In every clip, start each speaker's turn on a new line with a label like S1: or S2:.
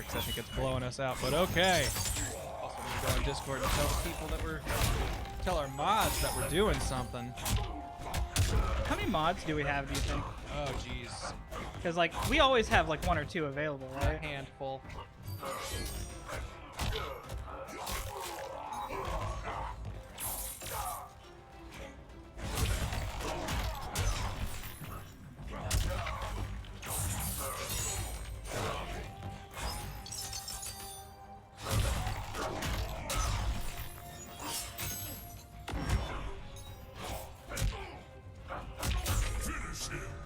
S1: because I think it's blowing us out. But okay. Also, we're going to Discord and tell the people that tell our mods that we're doing something.
S2: How many mods do we have, do you think?
S1: Oh, jeez.
S2: Because, like, we always have, like, 1 or 2 available, right?
S1: A handful.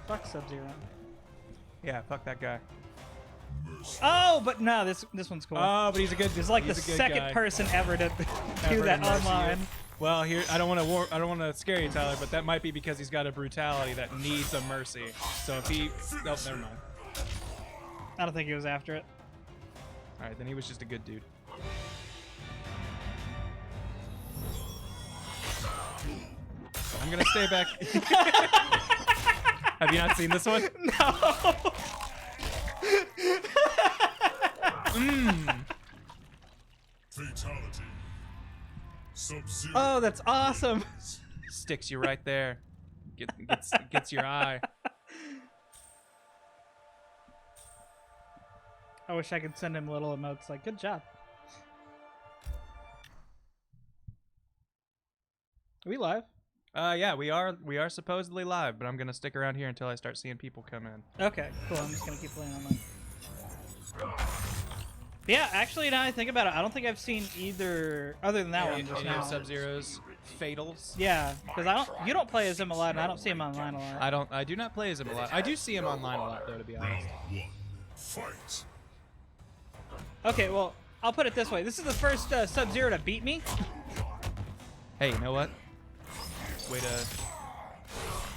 S2: Fuck Sub-Zero.
S1: Yeah, fuck that guy.
S2: Oh, but no, this one's cool.
S1: Oh, but he's a good.
S2: He's like the second person ever to do that online.
S1: Well, here I don't want to scare you, Tyler, but that might be because he's got a brutality that needs a mercy. So if he, oh, never mind.
S2: I don't think he was after it.
S1: All right, then he was just a good dude. I'm gonna stay back. Have you not seen this one?
S2: No.
S3: Fatality. Sub-Zero.
S2: Oh, that's awesome.
S1: Sticks you right there. Gets your eye.
S2: I wish I could send him little emotes like, good job. Are we live?
S1: Yeah, we are supposedly live, but I'm gonna stick around here until I start seeing people come in.
S2: Okay, cool. I'm just gonna keep playing online. Yeah, actually, now I think about it, I don't think I've seen either other than that one just now.
S1: Sub-Zero's Fatals.
S2: Yeah, because you don't play as him a lot, and I don't see him online a lot.
S1: I do not play as him a lot. I do see him online a lot, though, to be honest.
S3: Fight.
S2: Okay, well, I'll put it this way: this is the first Sub-Zero to beat me.
S1: Hey, you know what?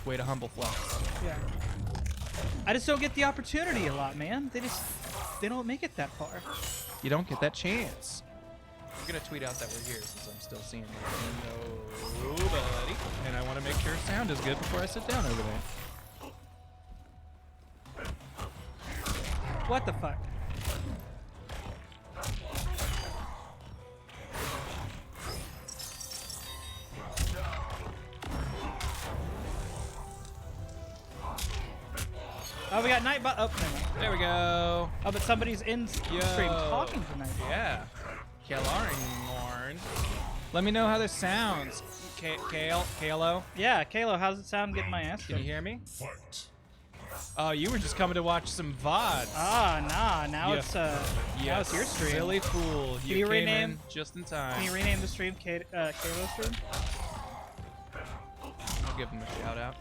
S1: Way to humble flex.
S2: Yeah. I just don't get the opportunity a lot, man. They don't make it that far.
S1: You don't get that chance. I'm gonna tweet out that we're here since I'm still seeing nobody, and I want to make sure sound is good before I sit down over there.
S2: What the fuck? Oh, we got Nightbot. Oh, never mind.
S1: There we go.
S2: Oh, but somebody's in stream talking to Nightbot.
S1: Yeah. Kalaringorn. Let me know how this sounds. Kalo.
S2: Yeah, Kalo, how's it sound getting my ass
S1: Can you
S2: kicked?
S1: hear me?
S3: Fight.
S1: Oh, you were just coming to watch some VODs.
S2: Ah, nah. Now
S1: Yeah.
S2: it's now it's your stream.
S1: Silly fool.
S2: you
S1: came
S2: rename-
S1: in just in time.
S2: Can you rename the stream Kalo stream?
S1: I'll give him a shout out.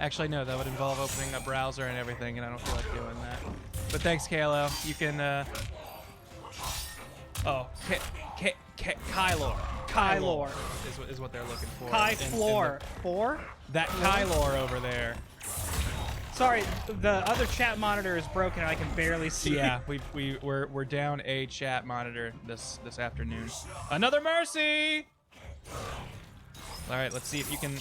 S1: Actually, no, that would involve opening a browser and everything, and I don't feel like doing that. But thanks, Kalo. You can, oh, Kylor.
S2: Kylor.
S1: Is what they're looking for.
S2: Kai
S1: in
S2: Floor. Four?
S1: That Kylor over there.
S2: Sorry, the other chat monitor is broken and I can barely see.
S1: Yeah, we're down a chat monitor this afternoon. Another mercy! All right, let's see if you can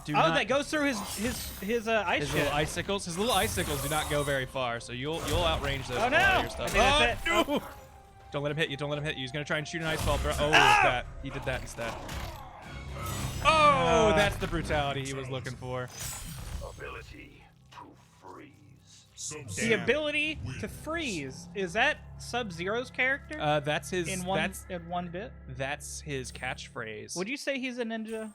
S1: do.
S2: Oh, that goes through his ice
S1: his
S2: shit.
S1: little icicles. His little icicles do not go very far, so you'll outrange those.
S2: Oh
S1: with a lot
S2: no!
S1: of your stuff.
S2: I think that's it.
S1: No! Don't let him hit you. Don't let him hit you. He's gonna try and shoot an ice ball. Oh, that he did that instead. Oh, that's the brutality he was looking for.
S4: Ability to freeze.
S2: The ability to freeze. Is that Sub-Zero's character?
S1: That's his.
S2: in one bit.
S1: That's his catchphrase.
S2: Would you say he's a ninja?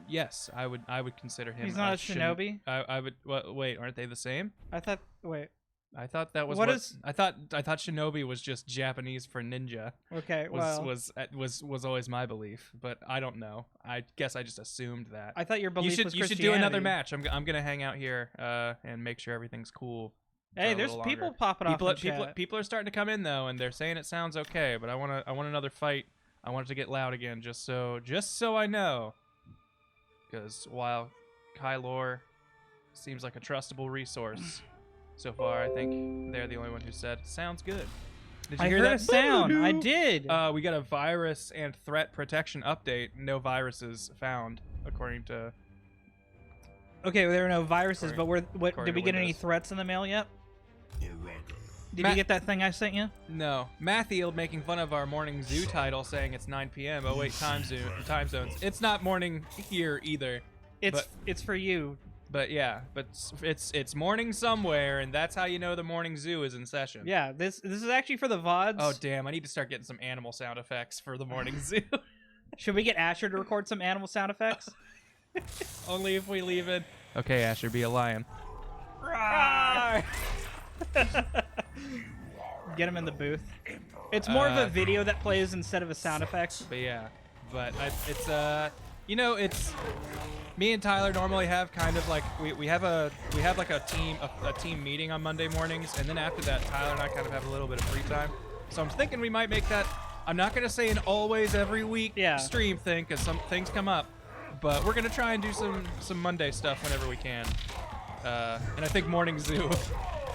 S1: Yes, I would consider him.
S2: He's not a shinobi?
S1: I would. Well, wait, aren't they the same?
S2: I thought. Wait.
S1: I thought that was
S2: What is-
S1: I thought shinobi was just Japanese for ninja.
S2: Okay. Well.
S1: Was always my belief, but I don't know. I guess I just assumed that.
S2: I thought your belief was
S1: you should do another match. I'm gonna hang out here and make sure everything's cool.
S2: Hey,
S1: a
S2: there's
S1: little
S2: people
S1: longer.
S2: popping off in chat.
S1: People are starting to come in though, and they're saying it sounds okay. But I want another fight. I want it to get loud again, just so I know. Because while Kylor seems like a trustable resource so far, I think they're the only one who said sounds good. Did you hear
S2: heard
S1: that
S2: a sound. I did.
S1: We got a virus and threat protection update. No viruses found, according to.
S2: Okay, well, there are no viruses, but did we
S1: according to
S2: get any
S1: Windows.
S2: threats in the mail yet? Did you get that thing I sent you?
S1: No. Matthew making fun of our morning zoo title, saying it's 9 p.m. Oh wait, time zones. It's not morning here either.
S2: It's for you.
S1: But yeah, but it's morning somewhere, and that's how you know the morning zoo is in session.
S2: Yeah, this is actually for the VODs.
S1: Oh damn! I need to start getting some animal sound effects for the morning zoo.
S2: Should we get Asher to record some animal sound effects?
S1: Only if we leave it. Okay, Asher, be a lion.
S2: Get him in the booth. It's more of a video that plays instead of a sound effect.
S1: But yeah, it's it's me and Tyler normally have kind of like we have like a team meeting on Monday mornings, and then after that Tyler and I kind of have a little bit of free time. So I'm thinking we might make that. I'm not gonna say an always every week stream thing because some things come up, but we're gonna try and do some Monday stuff whenever we can. And I think Morning Zoo,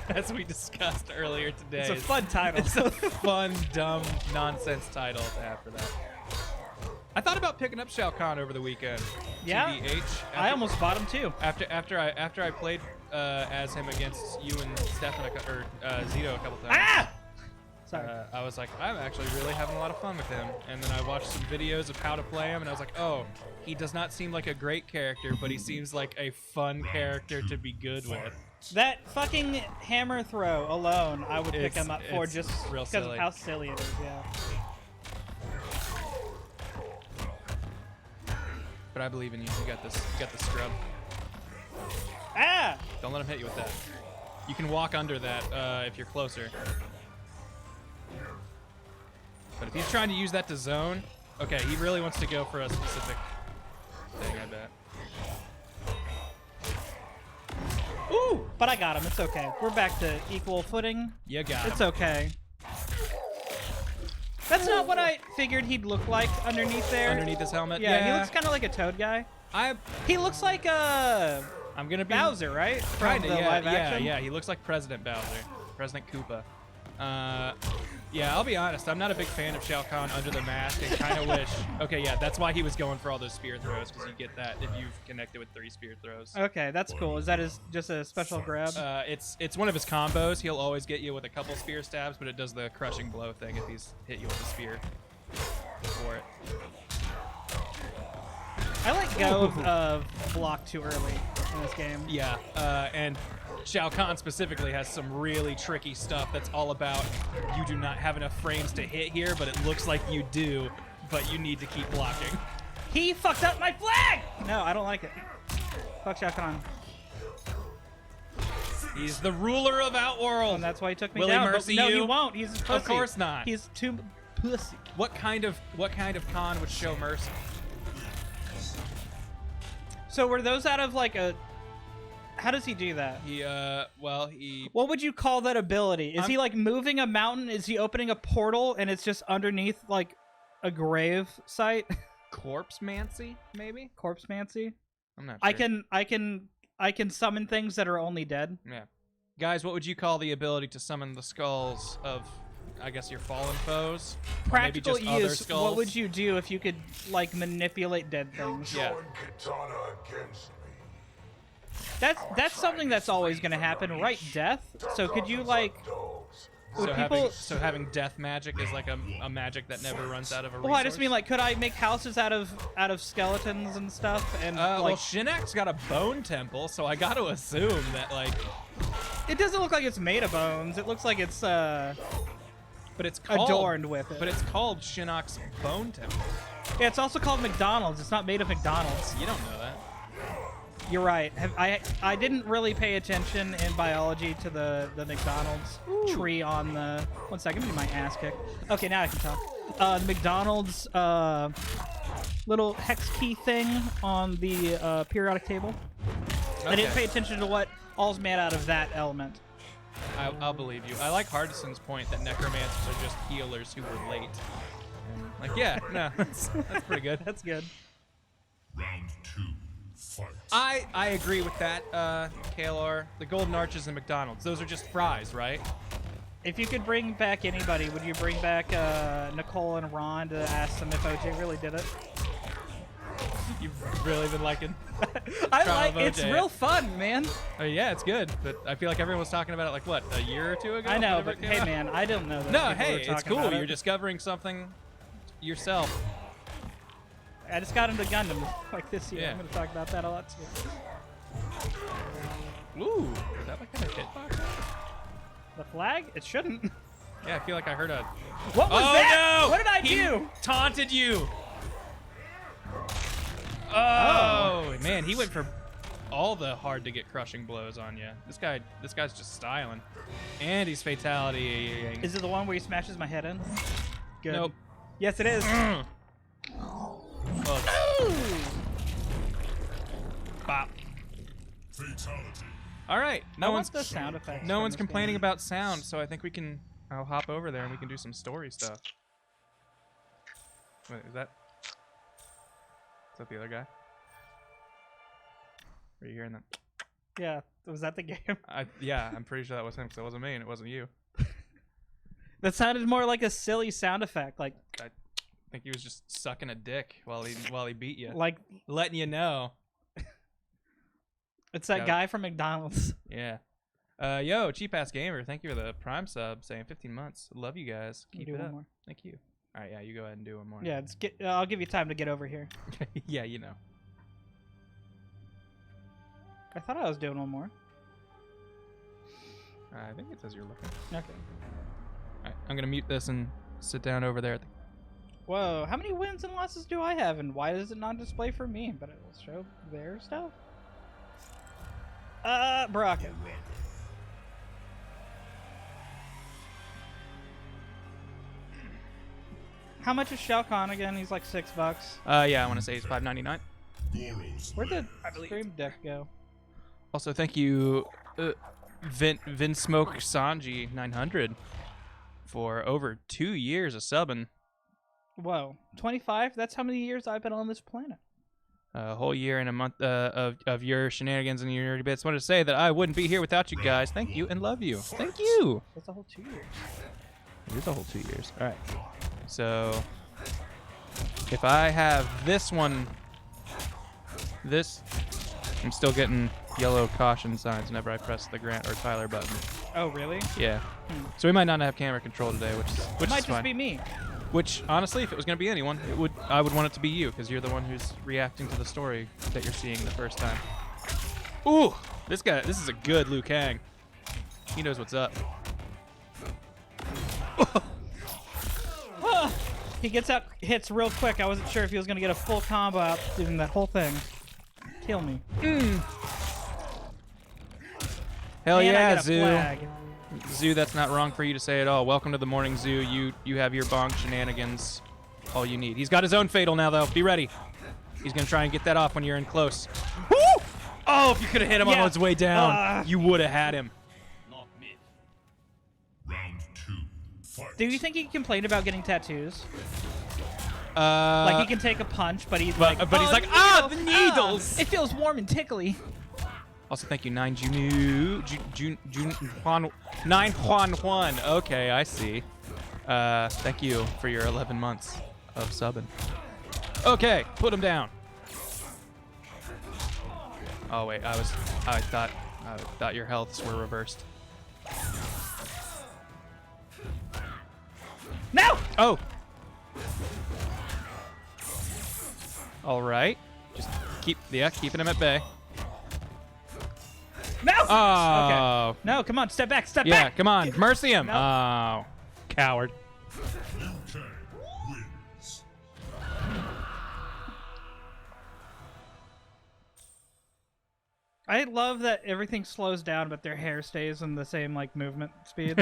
S1: as we discussed earlier today,
S2: it's a fun title.
S1: It's a fun, dumb, nonsense title to have for that. I thought about picking up Shao Kahn over the weekend.
S2: Yeah,
S1: TBH,
S2: I almost bought him too.
S1: After I played as him against you and Stefan or Zito a couple times.
S2: Ah! Sorry.
S1: I was like, I'm actually really having a lot of fun with him. And then I watched some videos of how to play him, and I was like, oh, he does not seem like a great character, but he seems like a fun character to be good with.
S2: That fucking hammer throw alone, I would pick him up for just because of how silly it is. Yeah.
S1: But I believe in you. You got this. You got the scrub.
S2: Ah!
S1: Don't let him hit you with that. You can walk under that if you're closer. But if he's trying to use that to zone, okay, he really wants to go for a specific thing, I bet.
S2: Ooh! But I got him. It's okay. We're back to equal footing.
S1: You got him.
S2: It's okay. That's not what I figured he'd look like underneath there.
S1: Underneath his helmet?
S2: Yeah, he looks kind of like a Toad guy. He looks like
S1: I'm gonna be
S2: Bowser, right? From
S1: Kinda,
S2: the
S1: yeah,
S2: live action?
S1: yeah. He looks like President Bowser, President Koopa. Yeah, I'll be honest. I'm not a big fan of Shao Kahn under the mask, and kind of wish. Okay, yeah, that's why he was going for all those spear throws, because you get that if you've connected with 3 spear throws.
S2: Okay, that's cool. Is that just a special grab?
S1: It's one of his combos. He'll always get you with a couple spear stabs, but it does the crushing blow thing if he's hit you with a spear for it.
S2: I let go of block too early in this game.
S1: Yeah, and Shao Kahn specifically has some really tricky stuff that's all about you do not have enough frames to hit here, but it looks like you do, but you need to keep blocking.
S2: He fucked up my flag! No, I don't like it. Fuck Shao Kahn.
S1: He's the ruler of Outworld.
S2: And that's why he took me
S1: Will
S2: down.
S1: he mercy
S2: no,
S1: you?
S2: he won't. He's a pussy.
S1: Of course not.
S2: He's too pussy.
S1: What kind of Kahn would show mercy?
S2: So were those out of like a... How does he do that?
S1: He,
S2: What would you call that ability? Is he like moving a mountain? Is he opening a portal and it's just underneath like a grave site?
S1: Corpse-mancy, maybe?
S2: Corpse-mancy?
S1: I'm not sure.
S2: I can summon things that are only dead.
S1: Yeah. Guys, what would you call the ability to summon the skulls of, I guess, your fallen foes?
S2: Practical
S1: or maybe just other
S2: use.
S1: skulls?
S2: What would you do if you could like manipulate dead things?
S1: Yeah.
S3: Katana against me.
S2: That's something that's always going to happen, right? Death. So could you like? Would
S1: So having death magic is like a magic that never runs out of a resource?
S2: Well, I just mean like, could I make houses out of skeletons and stuff? And
S1: well,
S2: like,
S1: Shinnok's got a bone temple, so I got to assume that like.
S2: It doesn't look like it's made of bones. It looks like it's
S1: But it's called,
S2: adorned with it.
S1: But it's called Shinnok's Bone Temple.
S2: Yeah, it's also called McDonald's. It's not made of McDonald's.
S1: You don't know that.
S2: You're right. I didn't really pay attention in biology to the McDonald's tree on the... One second, give me my ass kick. Okay, now I can talk. The McDonald's little hex key thing on the periodic table. Okay. I didn't pay attention to what all's made out of that element.
S1: I'll believe you. I like Hardison's point that necromancers are just healers who were late. And like, yeah, no, that's pretty good.
S2: That's good.
S3: Round 2. Fight.
S1: I agree with that, KLR. The Golden Arches and McDonald's, those are just fries, right?
S2: If you could bring back anybody, would you bring back Nicole and Ron to ask them if OJ really did it?
S1: You've really been liking.
S2: I
S1: Trial
S2: like
S1: of
S2: it's
S1: OJ.
S2: real fun, man.
S1: Yeah, it's good, but I feel like everyone was talking about it like what, a year or two ago.
S2: I know,
S1: whenever
S2: but
S1: it came
S2: hey,
S1: out?
S2: man, I don't know that.
S1: No,
S2: people
S1: hey,
S2: were
S1: it's
S2: talking
S1: cool.
S2: about
S1: You're
S2: it.
S1: discovering something yourself.
S2: I just got into Gundam like this year.
S1: Yeah.
S2: I'm gonna talk about that a lot too.
S1: Ooh, is that like a hitbox?
S2: The flag? It shouldn't.
S1: Yeah, I feel like I heard a.
S2: What was
S1: Oh
S2: that?
S1: no!
S2: What did I
S1: He
S2: do?
S1: taunted you. Oh man, he went for all the hard to get crushing blows on you. This guy's just styling, and he's fatality.
S2: Is it the one where he smashes my head in? Good.
S1: Nope.
S2: Yes, it is.
S1: Well, bop.
S3: Fatality.
S1: All right.
S2: I want the sound effects.
S1: No
S2: from
S1: one's
S2: this
S1: complaining
S2: game.
S1: about sound, so I think we can. I'll hop over there and we can do some story stuff. Wait, is that the other guy? Are you hearing that?
S2: Yeah, was that the game?
S1: Yeah, I'm pretty sure that was him because it wasn't me and it wasn't you.
S2: That sounded more like a silly sound effect, like
S1: I think he was just sucking a dick while he beat you,
S2: like
S1: letting you know.
S2: it's that
S1: Yeah.
S2: guy from McDonald's.
S1: Yeah. Yo, cheap ass gamer, thank you for the Prime sub, saying 15 months. Love you guys.
S2: Can
S1: Keep
S2: you do
S1: it
S2: one
S1: up.
S2: more?
S1: Thank you. All right, yeah, you go ahead and do one more.
S2: Yeah, I'll give you time to get over here.
S1: Yeah, you know.
S2: I thought I was doing one more.
S1: I think it says you're looking.
S2: Okay.
S1: All right, I'm gonna mute this and sit down over there.
S2: Whoa, how many wins and losses do I have, and why does it not display for me, but it will show their stuff? Brock. How much is Shao Kahn again? He's like $6.
S1: Yeah, I want to say he's $5.99.
S3: Goro's
S2: Where'd the
S1: believe.
S2: stream deck go?
S1: Also, thank you, Vin Smoke Sanji 900 for over 2 years of subbing.
S2: Whoa, 25? That's how many years I've been on this planet.
S1: A whole year and a month of your shenanigans and your nerdy bits. Wanted to say that I wouldn't be here without you guys. Thank you and love you. Thank you.
S2: That's a whole 2 years.
S1: It is a whole 2 years. All right. So if I have this one, I'm still getting yellow caution signs whenever I press the Grant or Tyler button.
S2: Oh, really?
S1: Yeah. So we might not have camera control today, which
S2: It might
S1: is
S2: just
S1: fine.
S2: be me.
S1: Which, honestly, if it was going to be anyone, I would want it to be you, because you're the one who's reacting to the story that you're seeing the first time. Ooh! This is a good Liu Kang. He knows what's up.
S2: He gets out hits real quick. I wasn't sure if he was going to get a full combo out doing that whole thing. Kill me.
S1: Hell
S2: And I
S1: yeah,
S2: get a
S1: Zoo.
S2: flag.
S1: Zoo, that's not wrong for you to say at all. Welcome to the morning, Zoo. You have your bong shenanigans. All you need. He's got his own fatal now, though. Be ready. He's going to try and get that off when you're in close. Woo! Oh, if you could have hit him on
S2: Yeah.
S1: his way down, you would have had him.
S3: Round 2. Fight.
S2: Do you think he complained about getting tattoos?
S1: Like
S2: Like he can take a punch, but he's
S1: but
S2: like,
S1: he's
S2: "Oh,
S1: like,
S2: needle,
S1: "Ah, the needles."
S2: it feels warm and tickly.
S1: Also, thank you, 9 Juan. Okay, I see. Thank you for your 11 months of subbing. Okay, put him down. Oh wait, I thought your healths were reversed.
S2: No!
S1: Oh. All right. Just keeping him at bay.
S2: No!
S1: Oh.
S2: Okay. No, come on, step back, step
S1: Yeah,
S2: back!
S1: come on, mercy him.
S2: No.
S1: Oh, coward.
S3: Liu Kang wins.
S2: I love that everything slows down, but their hair stays in the same like movement speed.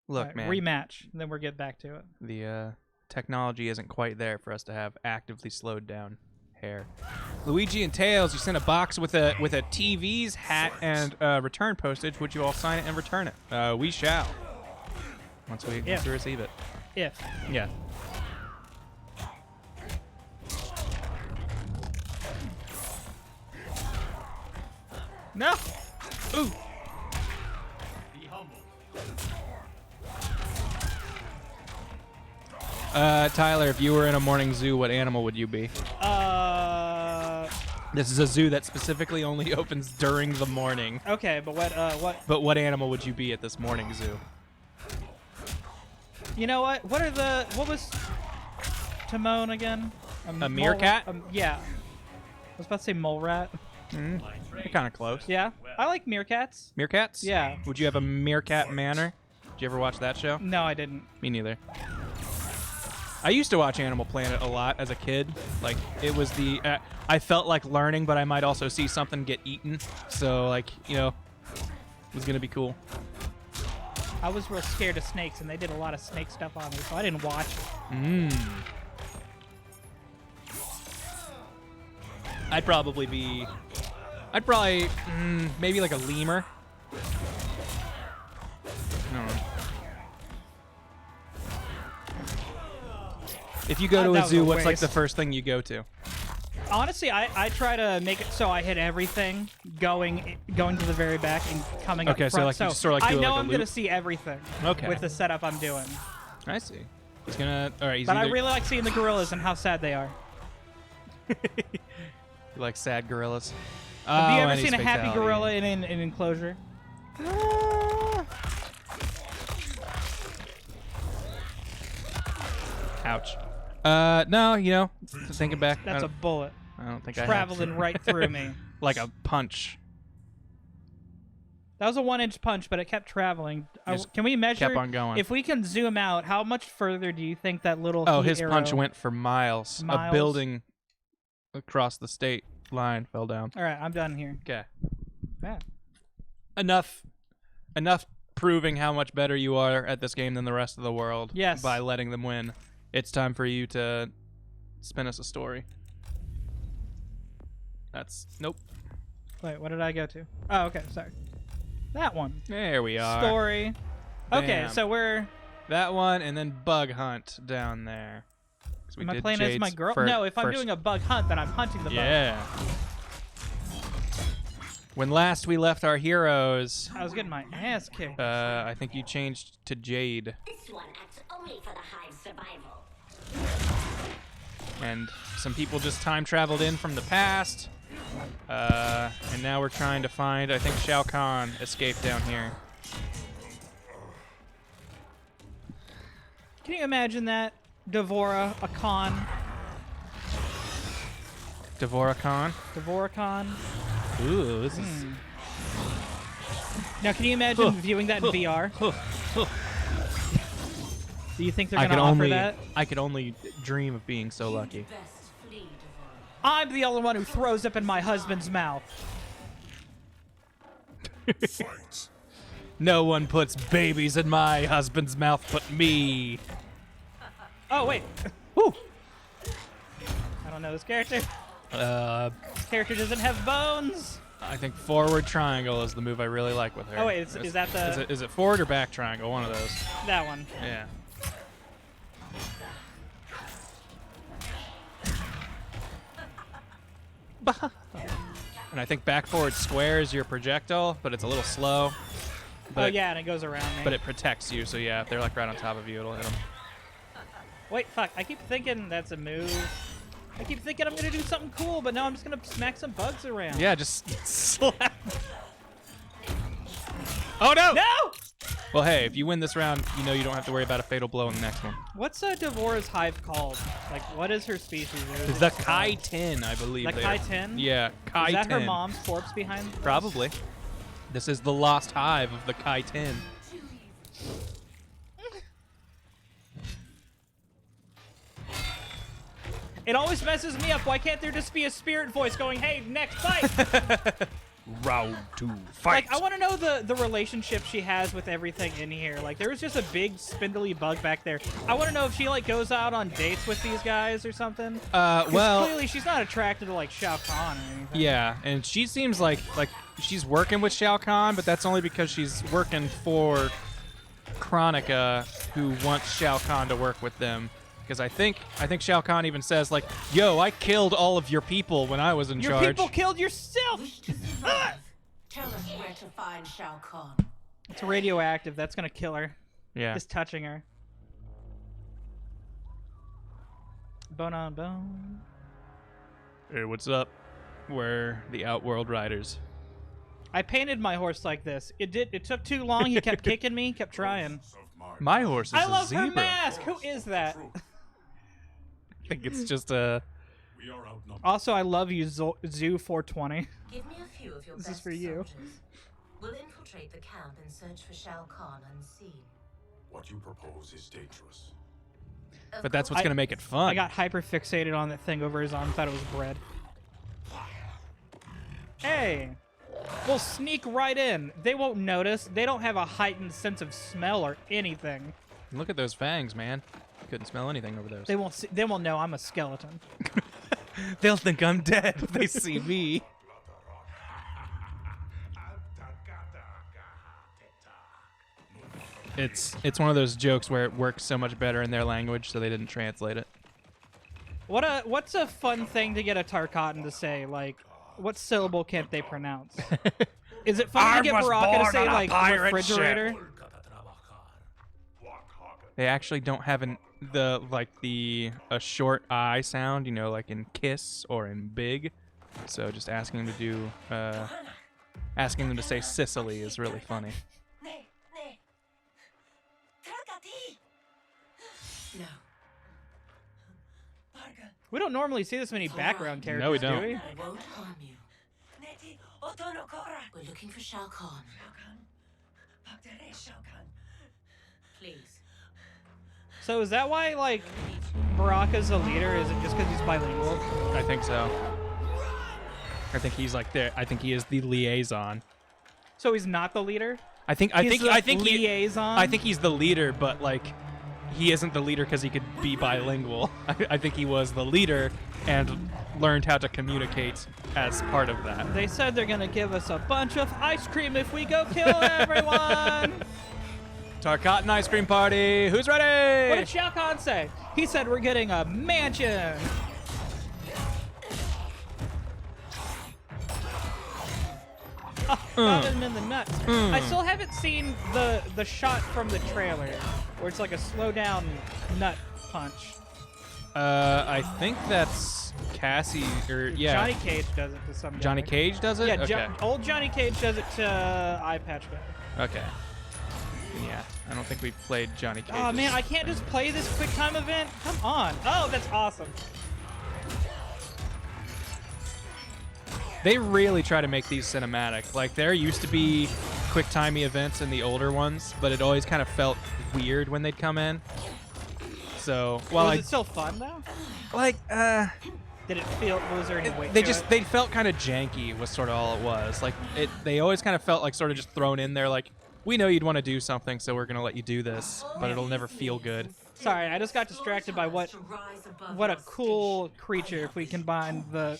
S1: Look,
S2: Alright,
S1: man,
S2: rematch, and then we'll get back to it.
S1: the technology isn't quite there for us to have actively slowed down hair. Luigi and Tails, you sent a box with a TV's hat and return postage. Would you all sign it and return it? We shall. Once we receive it.
S2: If.
S1: Yeah.
S2: No!
S1: Ooh. Tyler, if you were in a morning zoo, what animal would you be? This is a zoo that specifically only opens during the morning.
S2: Okay, but what?
S1: But what animal would you be at this morning zoo?
S2: You know what? What was Timon again?
S1: A meerkat?
S2: Yeah. I was about to say mole rat.
S1: You're kind of close.
S2: Yeah, I like meerkats.
S1: Meerkats?
S2: Yeah.
S1: Would you have a meerkat manor? Did you ever watch that show?
S2: No, I didn't.
S1: Me neither. I used to watch Animal Planet a lot as a kid. Like, it was the... I felt like learning, but I might also see something get eaten. So, like, you know, it was going to be cool.
S2: I was real scared of snakes, and they did a lot of snake stuff on me, so I didn't watch it.
S1: I'd probably maybe like a lemur. I don't know. If you go to
S2: That
S1: a
S2: was
S1: zoo,
S2: a
S1: what's like
S2: waste.
S1: the first thing you go to?
S2: Honestly, I try to make it so I hit everything going to the very back and coming up
S1: Okay, so
S2: front.
S1: like you just sort of like
S2: I
S1: do
S2: know
S1: like a
S2: I'm going to
S1: loop?
S2: see everything
S1: Okay.
S2: with the setup I'm doing.
S1: I see. He's gonna. All right. He's
S2: But I
S1: either,
S2: really like seeing the gorillas and how sad they are.
S1: you like sad gorillas.
S2: Have you
S1: Oh,
S2: ever
S1: and
S2: seen a
S1: he's
S2: happy
S1: fatality.
S2: gorilla in an enclosure?
S1: Ouch. No, you know, thinking back,
S2: That's a bullet
S1: I don't think I have.
S2: traveling right through me.
S1: Like a punch.
S2: That was a 1-inch punch, but it kept traveling.
S1: Just
S2: Can we measure?
S1: kept on going.
S2: If we can zoom out, how much further do you think that little?
S1: Oh,
S2: heat
S1: his punch
S2: arrow-
S1: went for miles. A
S2: Miles?
S1: building across the state line fell down.
S2: All right, I'm done here.
S1: Okay.
S2: Yeah.
S1: Enough proving how much better you are at this game than the rest of the world.
S2: Yes.
S1: By letting them win. It's time for you to spin us a story. Nope.
S2: Wait, what did I go to? Oh, okay, sorry. That one.
S1: There we are.
S2: Story. Okay,
S1: Bam.
S2: so we're.
S1: That one and then bug hunt down there. 'Cause we
S2: Am I
S1: did
S2: playing as
S1: Jade's
S2: my girl?
S1: fir-
S2: No, if I'm
S1: first-
S2: doing a bug hunt, then I'm hunting the bug.
S1: Yeah. When last we left our heroes,
S2: I was getting my ass kicked.
S1: I think you changed to Jade,
S5: This one acts only for the hive's survival.
S1: and some people just time traveled in from the past, and now we're trying to find. I think Shao Kahn escaped down here.
S2: Can you imagine that? Devora, a con.
S1: Devora Khan.
S2: Devora con.
S1: Ooh, this is.
S2: Now, can you imagine viewing that in VR? Do you think they're going to offer that?
S1: I could only dream of being so lucky.
S5: Best flee, Devora.
S2: I'm the only one who throws up in my husband's mouth.
S3: Fight.
S1: No one puts babies in my husband's mouth but me.
S2: Oh, wait.
S1: Woo.
S2: I don't know this character.
S1: This
S2: Character doesn't have bones.
S1: I think forward triangle is the move I really like with her.
S2: Oh, wait, is that the-
S1: Is it forward or back triangle? One of those.
S2: That one.
S1: Yeah. And I think back forward square is your projectile, but it's a little slow. But
S2: Oh,
S1: it,
S2: yeah, and it goes around me.
S1: But it protects you, so yeah, if they're like right on top of you, it'll hit them.
S2: Wait, fuck. I keep thinking that's a move. I keep thinking I'm going to do something cool, but no, I'm just going to smack some bugs around.
S1: Yeah, just slap. Oh no!
S2: No!
S1: Well, hey, if you win this round, you know you don't have to worry about a fatal blow in the next one.
S2: What's Devora's hive called? Like, what is her species?
S1: It's the Kai 10, I believe.
S2: The
S1: they
S2: Kai
S1: are.
S2: 10?
S1: Yeah, Kai
S2: Is that
S1: 10.
S2: her mom's corpse behind? this?
S1: Probably. This is the lost hive of the Kai 10.
S2: It always messes me up. Why can't there just be a spirit voice going, hey, next fight?
S1: Round 2, fight!
S2: Like, I want to know the relationship she has with everything in here. Like, there was just a big spindly bug back there. I want to know if she, like, goes out on dates with these guys or something. 'Cause
S1: well,
S2: clearly she's not attracted to, like, Shao Kahn or anything.
S1: yeah, and she seems like she's working with Shao Kahn, but that's only because she's working for Chronica, who wants Shao Kahn to work with them. Because I think Shao Kahn even says like, "Yo, I killed all of your people when I was in
S2: Your
S1: charge."
S2: people killed yourself!
S5: Wish to survive. Tell us where to find Shao Kahn.
S2: It's radioactive. That's going to kill her.
S1: Yeah.
S2: Just touching her. bone on bone.
S1: Hey, what's up? We're the Outworld Riders.
S2: I painted my horse like this. It took too long. He kept kicking me, kept trying.
S1: My horse is
S2: I
S1: a
S2: love
S1: zebra.
S2: her mask. Who is that?
S1: I think it's just a...
S3: We are outnumbered.
S2: Also, I love you, Zoo 420.
S5: Give me a few of your
S2: This
S5: best
S2: is for you.
S5: soldiers. We'll infiltrate the camp and search for Shao Kahn unseen.
S3: What you propose is dangerous.
S5: Of
S1: But that's what's
S2: I-
S1: going to make it fun.
S2: I got hyper fixated on that thing over his arm. Thought it was bread. Hey, we'll sneak right in. They won't notice. They don't have a heightened sense of smell or anything.
S1: Look at those fangs, man. Couldn't smell anything over those.
S2: They won't. They won't know I'm a skeleton.
S1: They'll think I'm dead if they see me. It's one of those jokes where it works so much better in their language, so they didn't translate it.
S2: What's a fun thing to get a Tarkatan to say? Like, what syllable can't they pronounce? Is it fun to get Baraka to say like refrigerator?
S1: They actually don't have a short I sound, you know, like in kiss or in big. So just asking them to do asking them to say Sicily is really funny.
S5: No.
S2: We don't normally see this many background characters,
S1: No, we don't.
S2: do we?
S5: I won't harm you. We're looking for Shao Kahn. Please.
S2: So is that why like Baraka's a leader? Is it just because he's bilingual?
S1: I think so. I think he's like there. I think he is the liaison.
S2: So he's not the leader.
S1: I think
S2: He's the liaison.
S1: I think he's the leader, but like he isn't the leader because he could be bilingual. I think he was the leader and learned how to communicate as part of that.
S2: They said they're gonna give us a bunch of ice cream if we go kill everyone.
S1: Tarkatan ice cream party. Who's ready?
S2: What did Shao Kahn say? He said we're getting a mansion. Got him in the nuts. I still haven't seen the shot from the trailer where it's like a slow down nut punch.
S1: I think that's Cassie or yeah.
S2: Johnny Cage does it to some guy.
S1: Johnny Cage does it?
S2: Yeah,
S1: Okay.
S2: old Johnny Cage does it to Eye Patch guy.
S1: Okay. Yeah, I don't think we've played Johnny Cage.
S2: Oh man, I can't just play this quick time event. Come on. Oh, that's awesome.
S1: They really try to make these cinematic. Like, there used to be quick-timey events in the older ones, but it always kind of felt weird when they'd come in. So, while
S2: Was it still fun though? Did it feel? Was there any weight?
S1: they
S2: to
S1: just
S2: it?
S1: they felt kind of janky was sort of all it was. Like, they always kind of felt like sort of just thrown in there. Like, we know you'd want to do something, so we're gonna let you do this, but it'll never feel good.
S2: Sorry, I just got distracted by what a cool creature if we combine the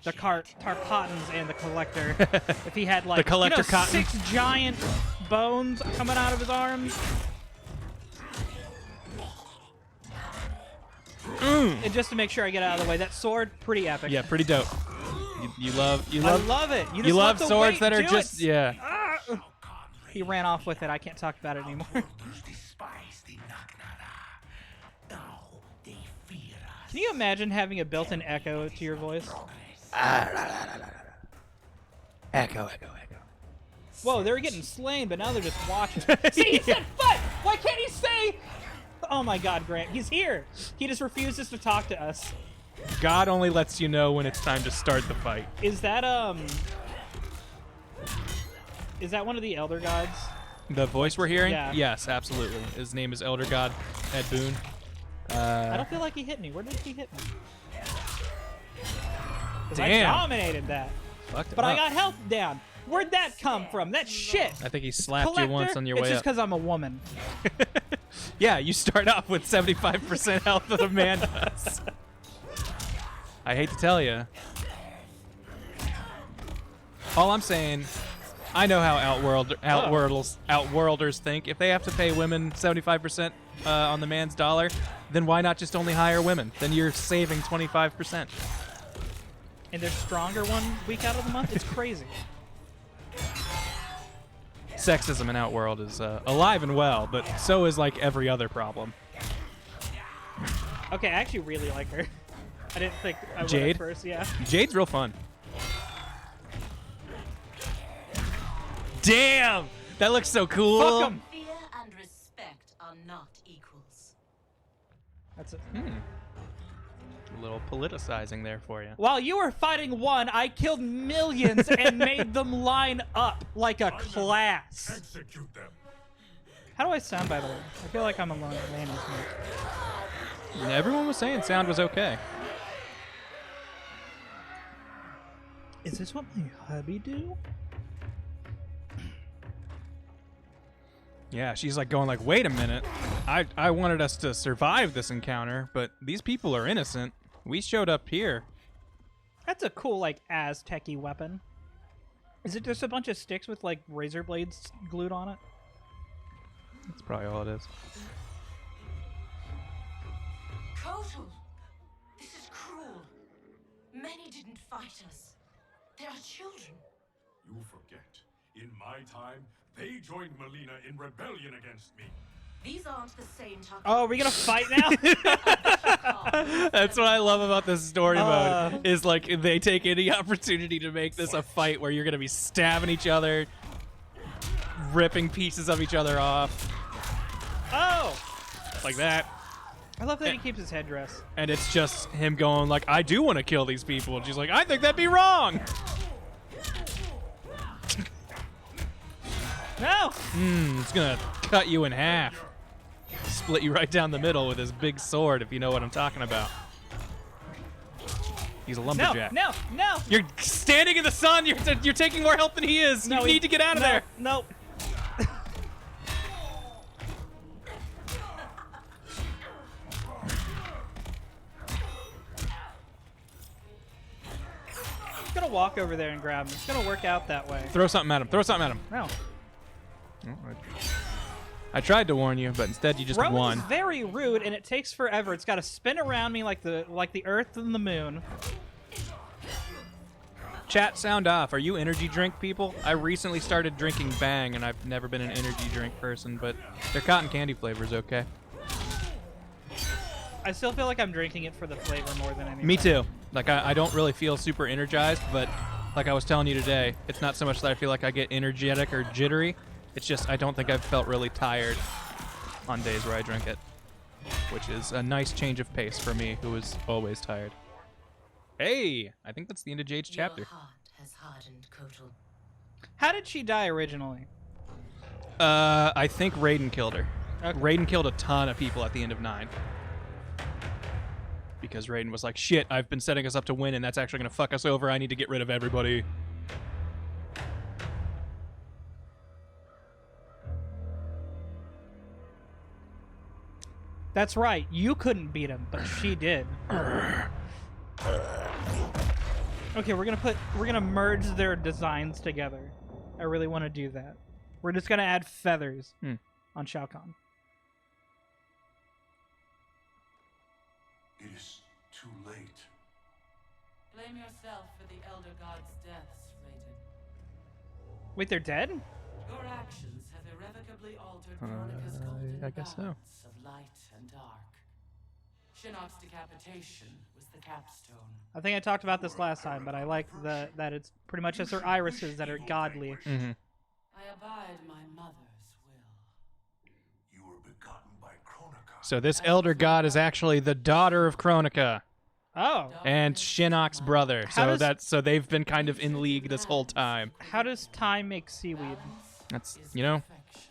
S2: Tarkatans and the Collector. If he had like
S1: The Collector
S2: you know,
S1: Cotton.
S2: 6 giant bones coming out of his arms. And just to make sure I get out of the way, that sword pretty epic.
S1: Yeah, pretty dope. You love
S2: I love it. You, just
S1: you love
S2: let the
S1: swords
S2: weight
S1: that are
S2: do
S1: just
S2: it.
S1: yeah.
S2: He ran off with it. I can't talk about it anymore. Can you imagine having a built-in echo to your voice?
S1: Echo.
S2: Whoa, they were getting slain, but now they're just watching. See, he said "fuck." Why can't he say? Oh my God, Grant, he's here. He just refuses to talk to us.
S1: God only lets you know when it's time to start the fight.
S2: Is that one of the Elder Gods?
S1: The voice we're hearing?
S2: Yeah.
S1: Yes, absolutely. His name is Elder God Ed Boon.
S2: I don't feel like he hit me. Where did he hit me? 'Cause I
S1: Damn.
S2: dominated that.
S1: Fucked him
S2: But I
S1: up.
S2: got health down. Where'd that come from? That shit.
S1: I think he slapped
S2: Collector,
S1: you once on your
S2: it's
S1: way
S2: just
S1: up.
S2: because I'm a woman.
S1: Yeah, you start off with 75% health that a man does. I hate to tell you. All I'm saying, I know how Outworlders think. If they have to pay women 75% on the man's dollar, then why not just only hire women? Then you're saving 25%.
S2: And they're stronger 1 week out of the month. It's crazy.
S1: Sexism in Outworld is alive and well, but so is like every other problem.
S2: Okay, I actually really like her. I didn't think I would
S1: Jade?
S2: at first, yeah.
S1: Jade's real fun. Damn! That looks so cool.
S2: Fuck 'em.
S5: Fear and respect are not equals.
S2: That's it.
S1: A little politicizing there for you.
S2: While you were fighting one, I killed millions and made them line up like a class.
S3: Execute them.
S2: How do I sound, by the way? I feel like I'm alone.
S1: Everyone was saying sound was okay.
S2: Is this what my hubby do?
S1: Yeah, she's like going like, wait a minute. I wanted us to survive this encounter, but these people are innocent. We showed up here.
S2: That's a cool, like, Aztec-y weapon. Is it just a bunch of sticks with, like, razor blades glued on it?
S1: That's probably all it is.
S5: Kotal, this is cruel. Many didn't fight us. They are children.
S3: You forget. In my time, they joined Melina in rebellion against me.
S5: These aren't the same type.
S2: Oh, are we gonna fight now?
S1: That's what I love about this story mode, is like they take any opportunity to make this a fight where you're gonna be stabbing each other, ripping pieces of each other off.
S2: Oh!
S1: Like that.
S2: I love that he keeps his headdress.
S1: And it's just him going like, I do want to kill these people. And she's like, I think that'd be wrong.
S2: No!
S1: It's gonna cut you in half. Split you right down the middle with his big sword, if you know what I'm talking about. He's a
S2: No!
S1: lumberjack.
S2: No! No!
S1: You're standing in the sun. You're taking more health than he is.
S2: No,
S1: you need to get out of there.
S2: No! I'm gonna walk over there and grab him. It's gonna work out that way.
S1: Throw something at him. Throw something at him.
S2: No.
S1: I tried to warn you, but instead you just
S2: Rowan's
S1: won.
S2: very rude, and it takes forever. It's got to spin around me like the Earth and the Moon.
S1: Chat, sound off. Are you energy drink people? I recently started drinking Bang, and I've never been an energy drink person, but their cotton candy flavor's okay.
S2: I still feel like I'm drinking it for the flavor more than anything.
S1: Me too. Like, I don't really feel super energized, but like I was telling you today, it's not so much that I feel like I get energetic or jittery. It's just I don't think I've felt really tired on days where I drink it, which is a nice change of pace for me, who is always tired. Hey, I think that's the end of Jade's chapter.
S5: Your heart has hardened, Kotal.
S2: How did she die originally?
S1: I think Raiden killed her.
S2: Okay.
S1: Raiden killed a ton of people at the end of 9. Because Raiden was like, shit, I've been setting us up to win, and that's actually going to fuck us over. I need to get rid of everybody.
S2: That's right. You couldn't beat him, but she did. Okay, we're gonna merge their designs together. I really want to do that. We're just gonna add feathers on Shao Kahn.
S3: It is too late.
S6: Blame yourself for the Elder God's deaths, Raiden.
S2: Wait, they're dead?
S6: Your actions have irrevocably altered Veronica's golden
S1: I guess so.
S6: balance of light and dark. Shinnok's decapitation was the capstone.
S2: I think I talked about this last time, but I like that it's pretty much just her irises that are godly.
S1: Mm-hmm.
S6: I abide my mother's will.
S3: You were begotten by Kronika.
S1: So this elder god is actually the daughter of Kronika
S2: Oh,
S1: and Shinnok's brother.
S2: How
S1: So they've been kind of in league this whole time.
S2: how does time make seaweed?
S1: That's, you know,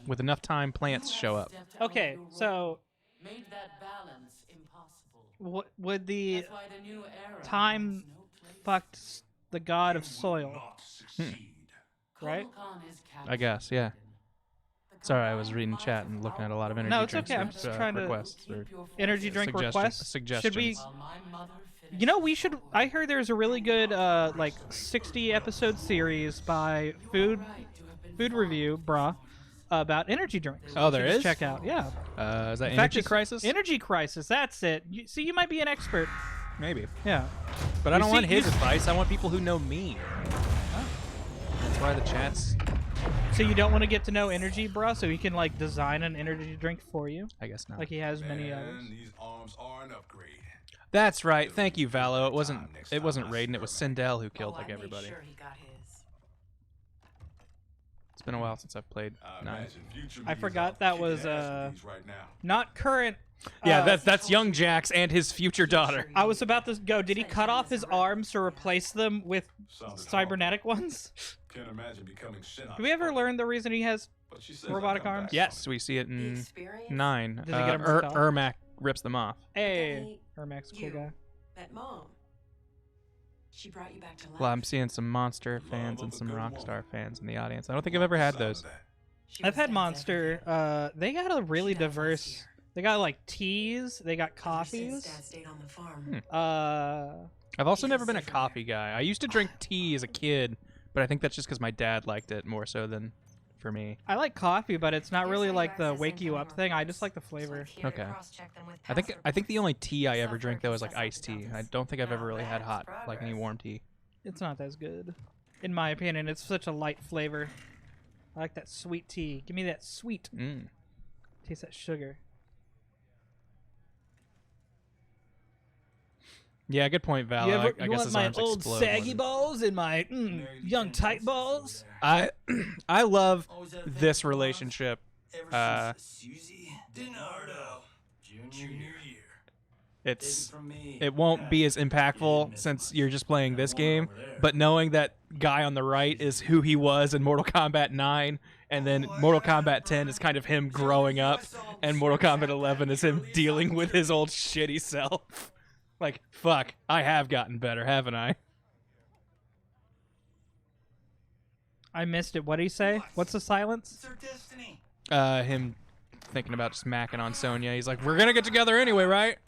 S1: with enough time, plants show up.
S2: Okay, so
S6: Made that balance impossible.
S2: would the
S6: That's why the new era
S2: time
S6: has no place.
S2: fucked the god of soil,
S3: Not succeed.
S2: right?
S6: Khan is
S1: I guess, yeah. Sorry, I was reading chat and looking at a lot of energy
S2: No, it's
S1: drinks
S2: okay. I'm just trying to-
S1: requests or
S2: Energy drink requests?
S1: suggestions.
S2: Should we? You know, we should. I heard there's a really good like 60 episode series by Food Review, brah, about energy drinks.
S1: Oh, there
S2: You should
S1: is?
S2: check out. Yeah.
S1: Is that
S2: In fact,
S1: Energy
S2: it's
S1: Crisis?
S2: Energy Crisis. That's it. See, you might be an expert.
S1: Maybe.
S2: Yeah.
S1: But I don't
S2: see-
S1: want his
S2: you-
S1: advice. I want people who know me. That's why the chat's
S2: So you don't want to get to know energy, bro? So he can like design an energy drink for you,
S1: I guess not.
S2: like he has many others.
S3: Man, these arms are an upgrade.
S1: That's right. Thank you, Valo. It wasn't Raiden. It was Sindel who killed
S6: Oh,
S1: like
S6: I made
S1: everybody.
S6: sure he got his.
S1: It's been a while since I've played
S3: I
S1: 9.
S3: imagine future
S2: I
S3: me is
S2: forgot
S3: out
S2: that
S3: kicking
S2: was
S3: ass with these right now.
S2: not current.
S1: Yeah, that's young Jax and his future daughter.
S2: I was about to go. Did he cut off his arms to replace them with
S3: Sounded
S2: cybernetic ones?
S3: Can't imagine becoming Shinnok's
S2: Do we ever
S3: puppet,
S2: learn the reason he has?
S3: but she says
S2: robotic
S3: I'll come
S2: arms?
S3: back
S1: Yes,
S3: from
S1: we see it
S6: The
S1: in
S6: experience?
S1: 9.
S2: Does he get 'em ripped off?
S1: Ermac rips them off.
S2: Hey, Ermac's a cool
S5: You
S2: guy.
S5: met Mom. She brought you back to life.
S1: Well, I'm seeing some Monster
S3: Love
S1: fans
S3: of
S1: and
S3: a
S1: some
S3: good
S1: Rockstar
S3: woman.
S1: fans in the audience. I don't think I've ever had
S3: Sound of
S1: those.
S3: that.
S5: She
S2: I've
S5: was
S2: had
S5: Dad's
S2: Monster.
S5: everything.
S2: They got a really
S5: She died last
S2: diverse.
S5: year.
S2: They got like teas. They got
S5: Ever since
S2: coffees.
S5: Dad stayed on the farm.
S1: I've also
S5: He
S1: never
S5: feels
S1: been a
S5: safer
S1: coffee guy. I used to drink tea as a kid, but I think that's just because my dad liked it more so than for me.
S2: I like coffee, but it's not
S5: There's
S2: really
S5: no
S2: like the
S5: access
S2: wake you up
S5: incoming
S2: thing. I
S5: reports,
S2: just like the
S5: so
S2: flavor.
S5: I'm here to
S1: Okay.
S5: cross-check them with
S1: I
S5: past
S1: think the only
S5: reports.
S1: tea I ever
S5: Software
S1: drank though was like
S5: can suss out
S1: iced
S5: the
S1: tea. I
S5: dumbest.
S1: don't think I've ever
S5: Now
S1: really had
S5: that's
S1: hot, like any
S5: progress.
S1: warm tea.
S2: It's not as good, in my opinion. It's such a light flavor. I like that sweet tea. Give me that sweet.
S1: Mm.
S2: Taste that sugar.
S1: Yeah, good point, Val.
S2: You, ever,
S1: I
S2: you
S1: guess
S2: want
S1: his
S2: my
S1: arms
S2: old
S1: explode
S2: saggy
S1: when-
S2: balls and my young tight balls?
S1: I love
S7: Oh, is that a thing
S1: this
S7: for us?
S1: relationship.
S7: Ever since Susie DiNardo, junior year.
S1: It's
S7: From me.
S1: it won't be as impactful since you're just playing this game, but knowing that guy on the right is who he was in Mortal Kombat 9, and then Mortal Kombat 10 is kind of him growing up, and Mortal Kombat 11 is him dealing with his old shitty self. Like, fuck, I have gotten better, haven't I?
S2: I missed it. What did he say? What's the silence?
S7: It's our destiny.
S1: Him thinking about just macking on Sonya. He's like, we're gonna get together anyway, right?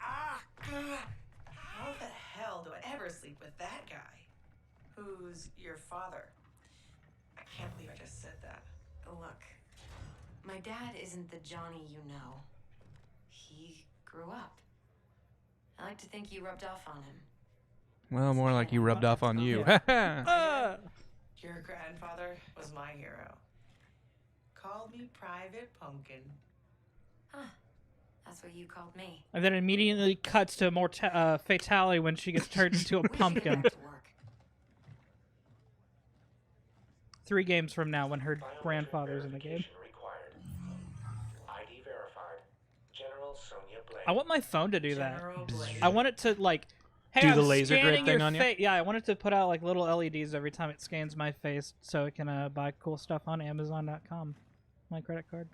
S8: How the hell do I ever sleep with that guy? Who's your father? I can't believe I just said that.
S5: Look, my dad isn't the Johnny you know. He grew up. I like to think you rubbed off on him.
S1: Well, more like you rubbed off on you.
S8: Your grandfather was my hero. Called me Private Pumpkin.
S5: Huh. That's what you called me.
S2: And then it immediately cuts to fatality when she gets turned into a
S5: We should get
S2: pumpkin.
S5: back to work.
S2: 3 games from now when her grandfather's in the game.
S4: Required. ID verified. General Sonya Blade.
S2: I want my phone to do that.
S8: General Blade.
S2: I want it to like, hey,
S1: Do the
S2: I'm
S1: laser grid
S2: scanning
S1: thing
S2: your
S1: on you?
S2: Yeah, I want it to put out like little LEDs every time it scans my face, so it can buy cool stuff on Amazon.com. My credit card.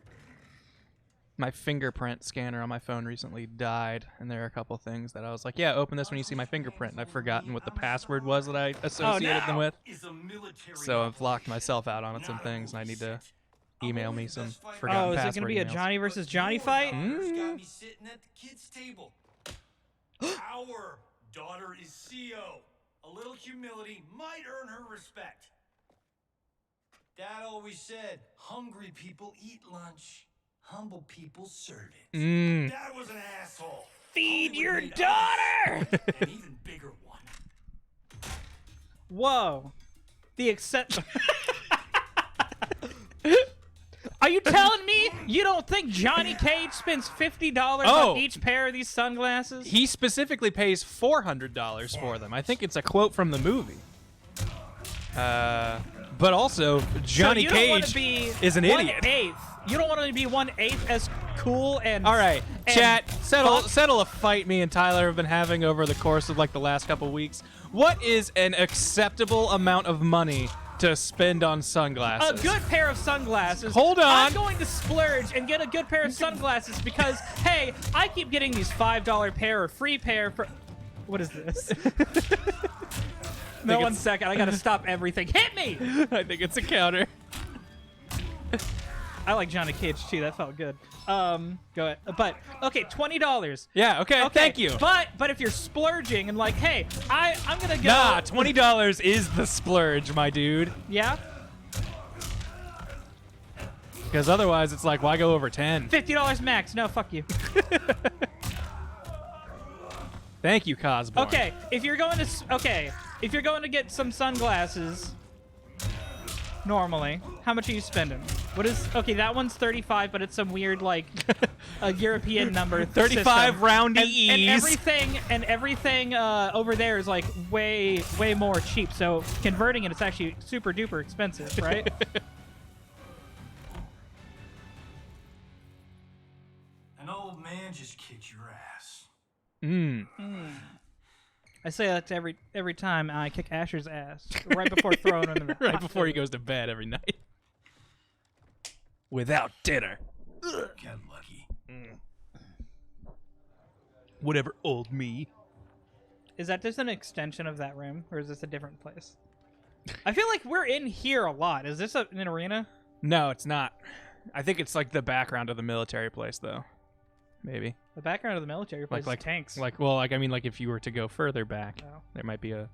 S1: My fingerprint scanner on my phone recently died, and there are a couple things that I was like, yeah, open this when you see my fingerprint, and I've forgotten what the password was that I associated them with.
S7: Is a military
S1: So I've locked
S7: operation.
S1: myself out on some
S7: Not
S1: things, and I need to
S7: I'm
S1: email
S7: only
S1: me
S7: the
S1: some
S7: best fighter.
S1: forgotten
S2: Oh, is it
S1: password
S2: gonna be a
S1: emails.
S2: Johnny versus
S7: But
S2: Johnny
S7: your
S2: fight?
S7: daughter's got me sitting at the kids' table. Our daughter is CEO. A little humility might earn her respect. Dad always said, hungry people eat lunch. Humble people serve it.
S1: Mm.
S7: Dad was an asshole.
S2: Feed
S7: Only
S2: your
S7: made us
S2: daughter!
S7: An even bigger one.
S2: Whoa. The accept. Are you telling me you don't think Johnny Cage spends $50
S1: Oh.
S2: on each pair of these sunglasses?
S1: He specifically pays $400 for them. I think it's a quote from the movie. But also, Johnny
S2: so you don't wanna
S1: Cage
S2: be
S1: is an idiot.
S2: 1/8. You don't want to be 1/8 as cool and.
S1: All right,
S2: and
S1: chat,
S2: fuck-
S1: settle a fight me and Tyler have been having over the course of like the last couple weeks. What is an acceptable amount of money to spend on
S2: A
S1: sunglasses?
S2: good pair of sunglasses.
S1: Hold on.
S2: I'm going to splurge and get a good pair of sunglasses because, hey, I keep getting these $5 pair or free pair for. What is this? No, 1 second. I gotta stop everything. Hit me!
S1: I think it's a counter.
S2: I like Johnny Cage too. That felt good. Go ahead. But okay, $20.
S1: Yeah, okay,
S2: Okay,
S1: thank you.
S2: But if you're splurging and like, hey, I'm gonna go.
S1: Nah, $20 is the splurge, my dude.
S2: Yeah.
S1: Because otherwise, it's like, why go over 10?
S2: $50 max. No, fuck you.
S1: Thank you, Cosborn.
S2: Okay, if you're going to get some sunglasses, normally. How much are you spending? What is... Okay, that one's 35, but it's some weird, like, a European number
S1: 35
S2: system.
S1: roundy
S2: And
S1: E's.
S2: everything over there is, like, way more cheap. So converting it, it's actually super duper expensive, right?
S7: An old man just kicked your ass.
S2: I say that to every time I kick Asher's ass, right before throwing him in the
S1: Right before he goes to bed every night. Without dinner.
S7: Got lucky.
S1: Whatever, old me.
S2: Is that just an extension of that room, or is this a different place? I feel like we're in here a lot. Is this an arena?
S1: No, it's not. I think it's like the background of the military place, though. Maybe.
S2: The background of the military place is tanks.
S1: Like if you were to go further back, there might be a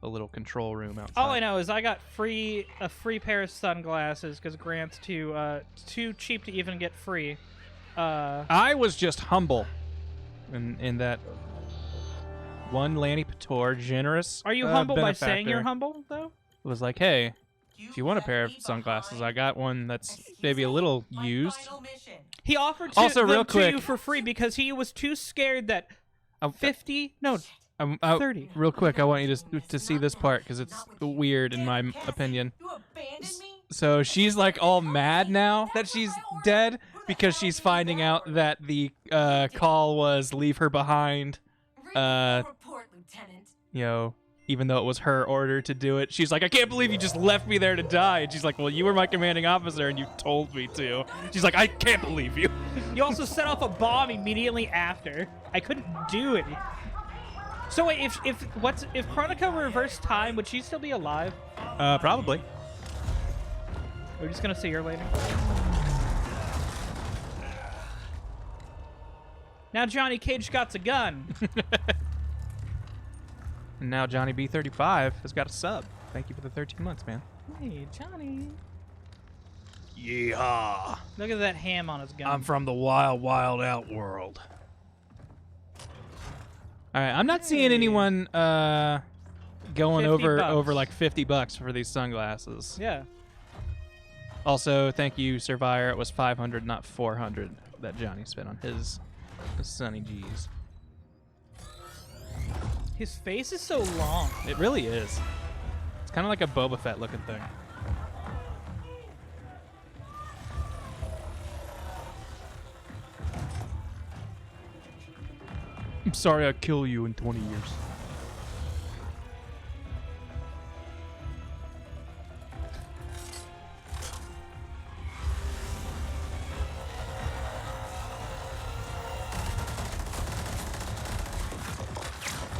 S1: little control room outside.
S2: All I know is I got a free pair of sunglasses because Grant's too cheap to even get free.
S1: I was just humble in that one Lanny Pator, generous.
S2: Are you humble by
S1: benefactor,
S2: saying you're humble, though?
S1: was like, hey, if you want a pair of sunglasses, I got one that's maybe a little used.
S2: He offered
S1: Also,
S2: them
S1: real
S2: to
S1: quick-
S2: you for free because he was too scared that 30.
S1: Real quick, I want you to see this part because it's weird in my opinion.
S8: You abandoned me?
S1: So she's like all mad now that she's dead because she's finding out that the call was leave her behind.
S5: Report, Lieutenant.
S1: You know, even though it was her order to do it. She's like, I can't believe you just left me there to die. And she's like, well, you were my commanding officer and you told me to. She's like, I can't believe you.
S2: You also set off a bomb immediately after. I couldn't do it. So wait, if Chronica reversed time, would she still be alive?
S1: Probably.
S2: We're just gonna see her later. Now Johnny Cage got a gun.
S1: And now Johnny B35 has got a sub. Thank you for the 13 months, man.
S2: Hey, Johnny.
S1: Yeehaw.
S2: Look at that ham on his gun.
S1: I'm from the wild, wild out world. All right, I'm not seeing anyone going
S2: 50
S1: over
S2: bucks.
S1: like $50 for these sunglasses.
S2: Yeah.
S1: Also, thank you, Survivor. It was 500, not 400, that Johnny spent on his Sunny G's.
S2: His face is so long.
S1: It really is. It's kind of like a Boba Fett looking thing. I'm sorry I'll kill you in 20 years.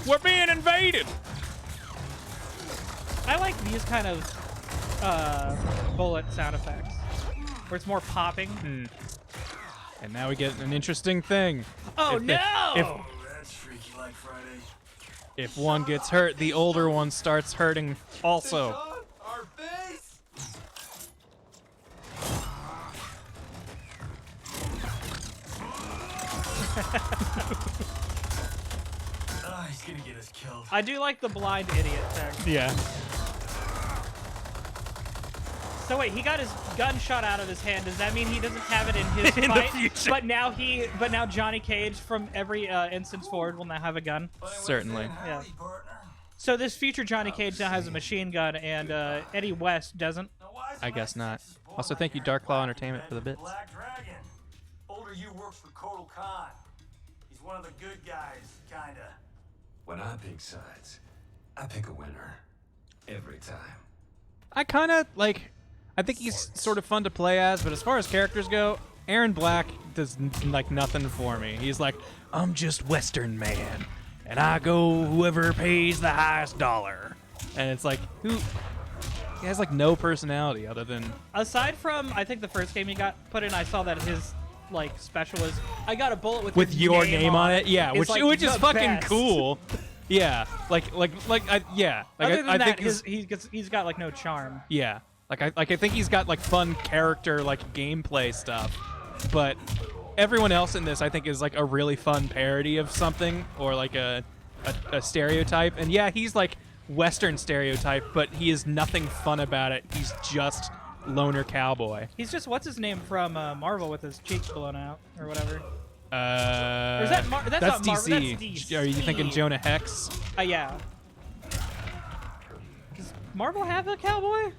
S1: We're being invaded!
S2: I like these kind of bullet sound effects, where it's more popping.
S1: And now we get an interesting thing.
S2: Oh
S1: If-
S2: no!
S7: Oh, that's freaky like Friday.
S1: If one gets hurt, the older one starts hurting also.
S7: Our base. He's gonna get us killed.
S2: I do like the blind idiot thing.
S1: Yeah.
S2: So wait, he got his gun shot out of his hand. Does that mean he doesn't have it in his
S1: In the
S2: fight?
S1: future.
S2: But now Johnny Cage from every instance forward will now have a gun.
S1: Certainly.
S2: Yeah. So this future Johnny Cage now has a machine gun, and Eddie West doesn't.
S1: I guess not. Also, thank you, Dark Claw Entertainment, for the bits.
S7: Black Dragon. Older you works for Kotal Khan. He's one of the good guys, kinda.
S9: When I pick sides, I pick a winner. Every time.
S1: I kind of, like, I think he's sort of fun to play as, but as far as characters go, Aaron Black does, like, nothing for me. He's like, I'm just Western man, and I go whoever pays the highest dollar. And it's like, he has, like, no personality other than...
S2: Aside from, I think the first game he got put in, I saw that his like special was, I got a bullet with
S1: your name on it. Yeah,
S2: It's,
S1: which
S2: like,
S1: is
S2: the
S1: fucking
S2: best.
S1: cool. Yeah, yeah.
S2: Other than
S1: I
S2: that,
S1: think
S2: he's got like no charm.
S1: yeah. I think he's got like fun character like gameplay stuff, but everyone else in this I think is like a really fun parody of something or like a stereotype. And yeah, he's like Western stereotype, but he is nothing fun about it. He's just loner cowboy.
S2: He's just what's his name from Marvel with his cheeks blown out or whatever.
S1: Or
S2: is that that's not Marvel,
S1: DC.
S2: that's DC.
S1: Are you thinking Jonah Hex?
S2: Yeah. Does Marvel have a cowboy?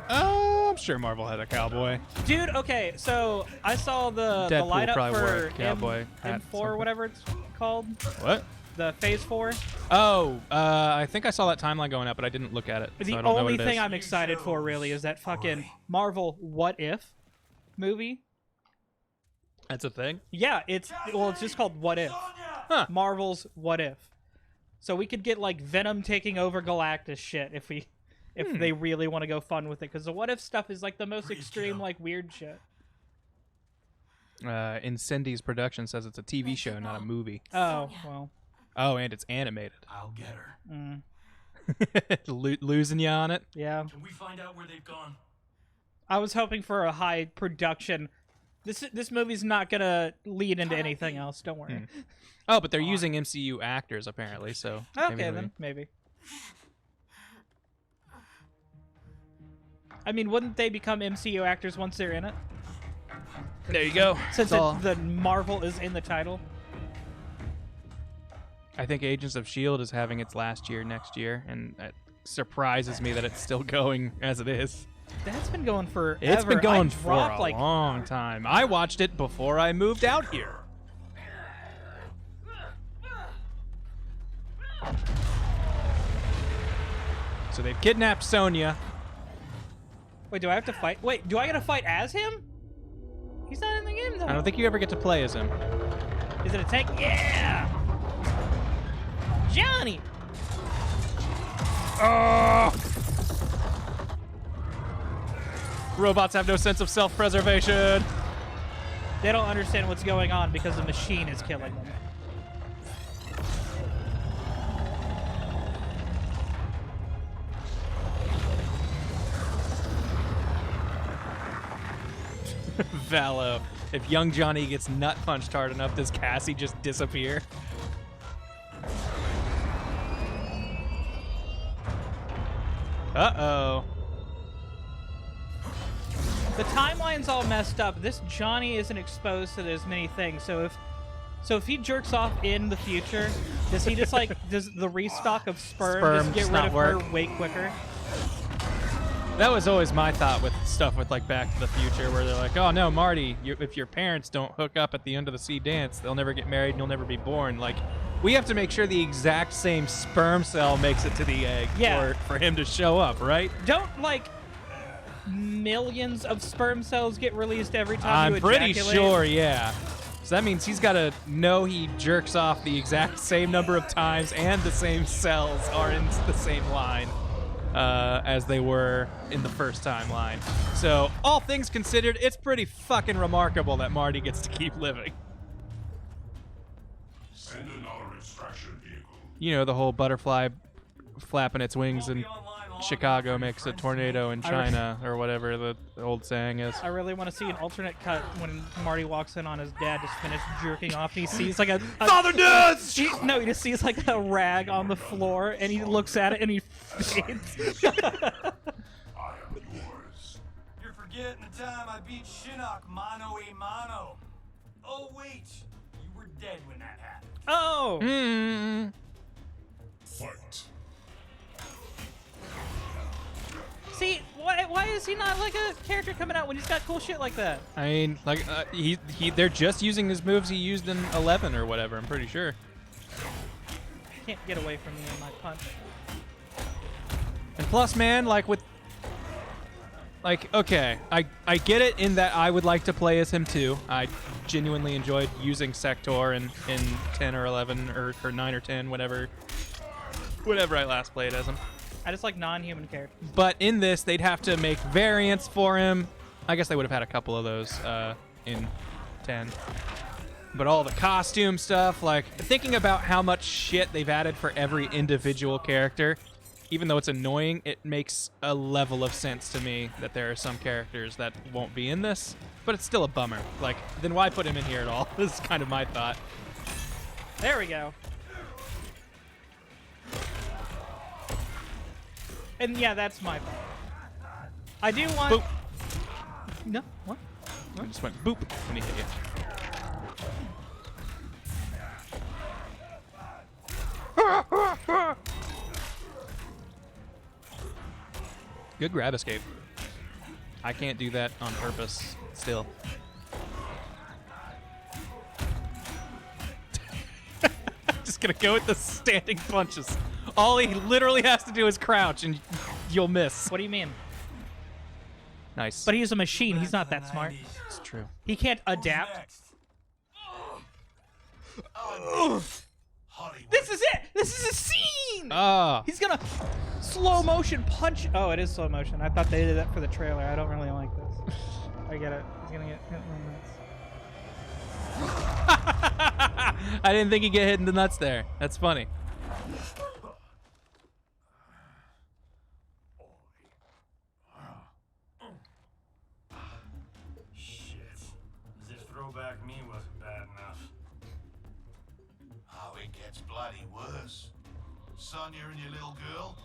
S1: I'm sure Marvel had a cowboy.
S2: Dude, okay, so I saw the
S1: Deadpool
S2: lineup
S1: probably wore
S2: for
S1: a cowboy hat
S2: M4 or whatever it's called.
S1: What?
S2: The Phase 4.
S1: Oh, I think I saw that timeline going up, but I didn't look at it.
S2: The
S1: so I don't know
S2: only
S1: what it
S2: thing
S1: is.
S2: I'm excited for really is that fucking Marvel What If movie.
S1: That's a thing?
S2: Yeah, it's just called What If.
S1: Huh.
S2: Marvel's What If. So we could get like Venom taking over Galactus shit if they really want to go fun with it, because the What If stuff is like the most extreme like weird shit.
S1: Incendies Production says it's a TV show, not a movie.
S2: Oh, well.
S1: Oh, and it's animated.
S7: I'll get her.
S1: Losing you on it?
S2: Yeah.
S7: Can we find out where they've gone?
S2: I was hoping for a high production. This movie's not gonna lead into anything else. Don't worry.
S1: Oh, but they're using MCU actors apparently, so
S2: Okay, then maybe. I mean, wouldn't they become MCU actors once they're in it?
S1: There you go.
S2: Since the Marvel is in the title.
S1: I think Agents of S.H.I.E.L.D. is having its last year next year, and it surprises me that it's still going as it is.
S2: That's been going forever.
S1: It's been going for a
S2: like
S1: long time. I watched it before I moved out here. So they've kidnapped Sonya.
S2: Wait, do I have to fight? Wait, do I gotta fight as him? He's not in the game though.
S1: I don't think you ever get to play as him.
S2: Is it a tank? Yeah! Johnny!
S1: Oh! Robots have no sense of self-preservation.
S2: They don't understand what's going on because the machine is killing them.
S1: Valo. If young Johnny gets nut punched hard enough, does Cassie just disappear? Uh-oh.
S2: The timeline's all messed up. This Johnny isn't exposed to as many things. So if he jerks off in the future, does he just like does the restock of sperm just get rid of her way quicker?
S1: That was always my thought with stuff with like Back to the Future, where they're like, "Oh no, Marty, if your parents don't hook up at the end of the sea dance, they'll never get married and you'll never be born." Like, we have to make sure the exact same sperm cell makes it to the egg for him to show up, right?
S2: Don't like millions of sperm cells get released every time you
S1: I'm pretty
S2: ejaculate?
S1: sure, yeah. So that means he's got to know he jerks off the exact same number of times and the same cells are in the same line as they were in the first timeline. So, all things considered, it's pretty fucking remarkable that Marty gets to keep living.
S3: Send another extraction vehicle.
S1: You know, the whole butterfly flapping its wings in Chicago makes a tornado in China, or whatever the old saying is.
S2: I really want to see an alternate cut when Marty walks in on his dad just finished jerking off and he sees like a
S1: Father does!
S2: He just sees like a rag on the floor and he looks at it and he fades.
S3: I am yours.
S7: You're forgetting the time I beat Shinnok mano a mano. Oh wait, you were dead when that happened.
S2: Oh!
S3: Fight.
S2: See, why is he not like a character coming out when he's got cool shit like that?
S1: I mean, like, they're just using his moves he used in 11 or whatever, I'm pretty sure.
S2: Can't get away from me in my punch.
S1: And plus, man, like, okay, I get it in that I would like to play as him too. I genuinely enjoyed using Sector in 10 or 11 or 9 or 10, whatever I last played as him.
S2: I just like non-human characters.
S1: But in this, they'd have to make variants for him. I guess they would have had a couple of those in 10. But all the costume stuff, like, thinking about how much shit they've added for every individual character, even though it's annoying, it makes a level of sense to me that there are some characters that won't be in this. But it's still a bummer. Like, then why put him in here at all? This is kind of my thought.
S2: There we go. And yeah, that's my fault. I do want.
S1: Boop.
S2: No, what?
S1: I just went boop when he hit you. Good grab escape. I can't do that on purpose still. Just gonna go with the standing punches. All he literally has to do is crouch and you'll miss.
S2: What do you mean?
S1: Nice.
S2: But he's a machine. He's not that smart.
S1: It's true.
S2: He can't adapt.
S7: Next.
S2: This is it. This is a scene.
S1: Ah.
S2: He's gonna slow motion punch. Oh, it is slow motion. I thought they did that for the trailer. I don't really like this. I get it. He's gonna get hit in the nuts.
S1: I didn't think he'd get hit in the nuts there. That's funny.
S7: Shit. As if throwback me wasn't bad enough.
S10: Oh, it gets bloody worse. Sonya and your little girl,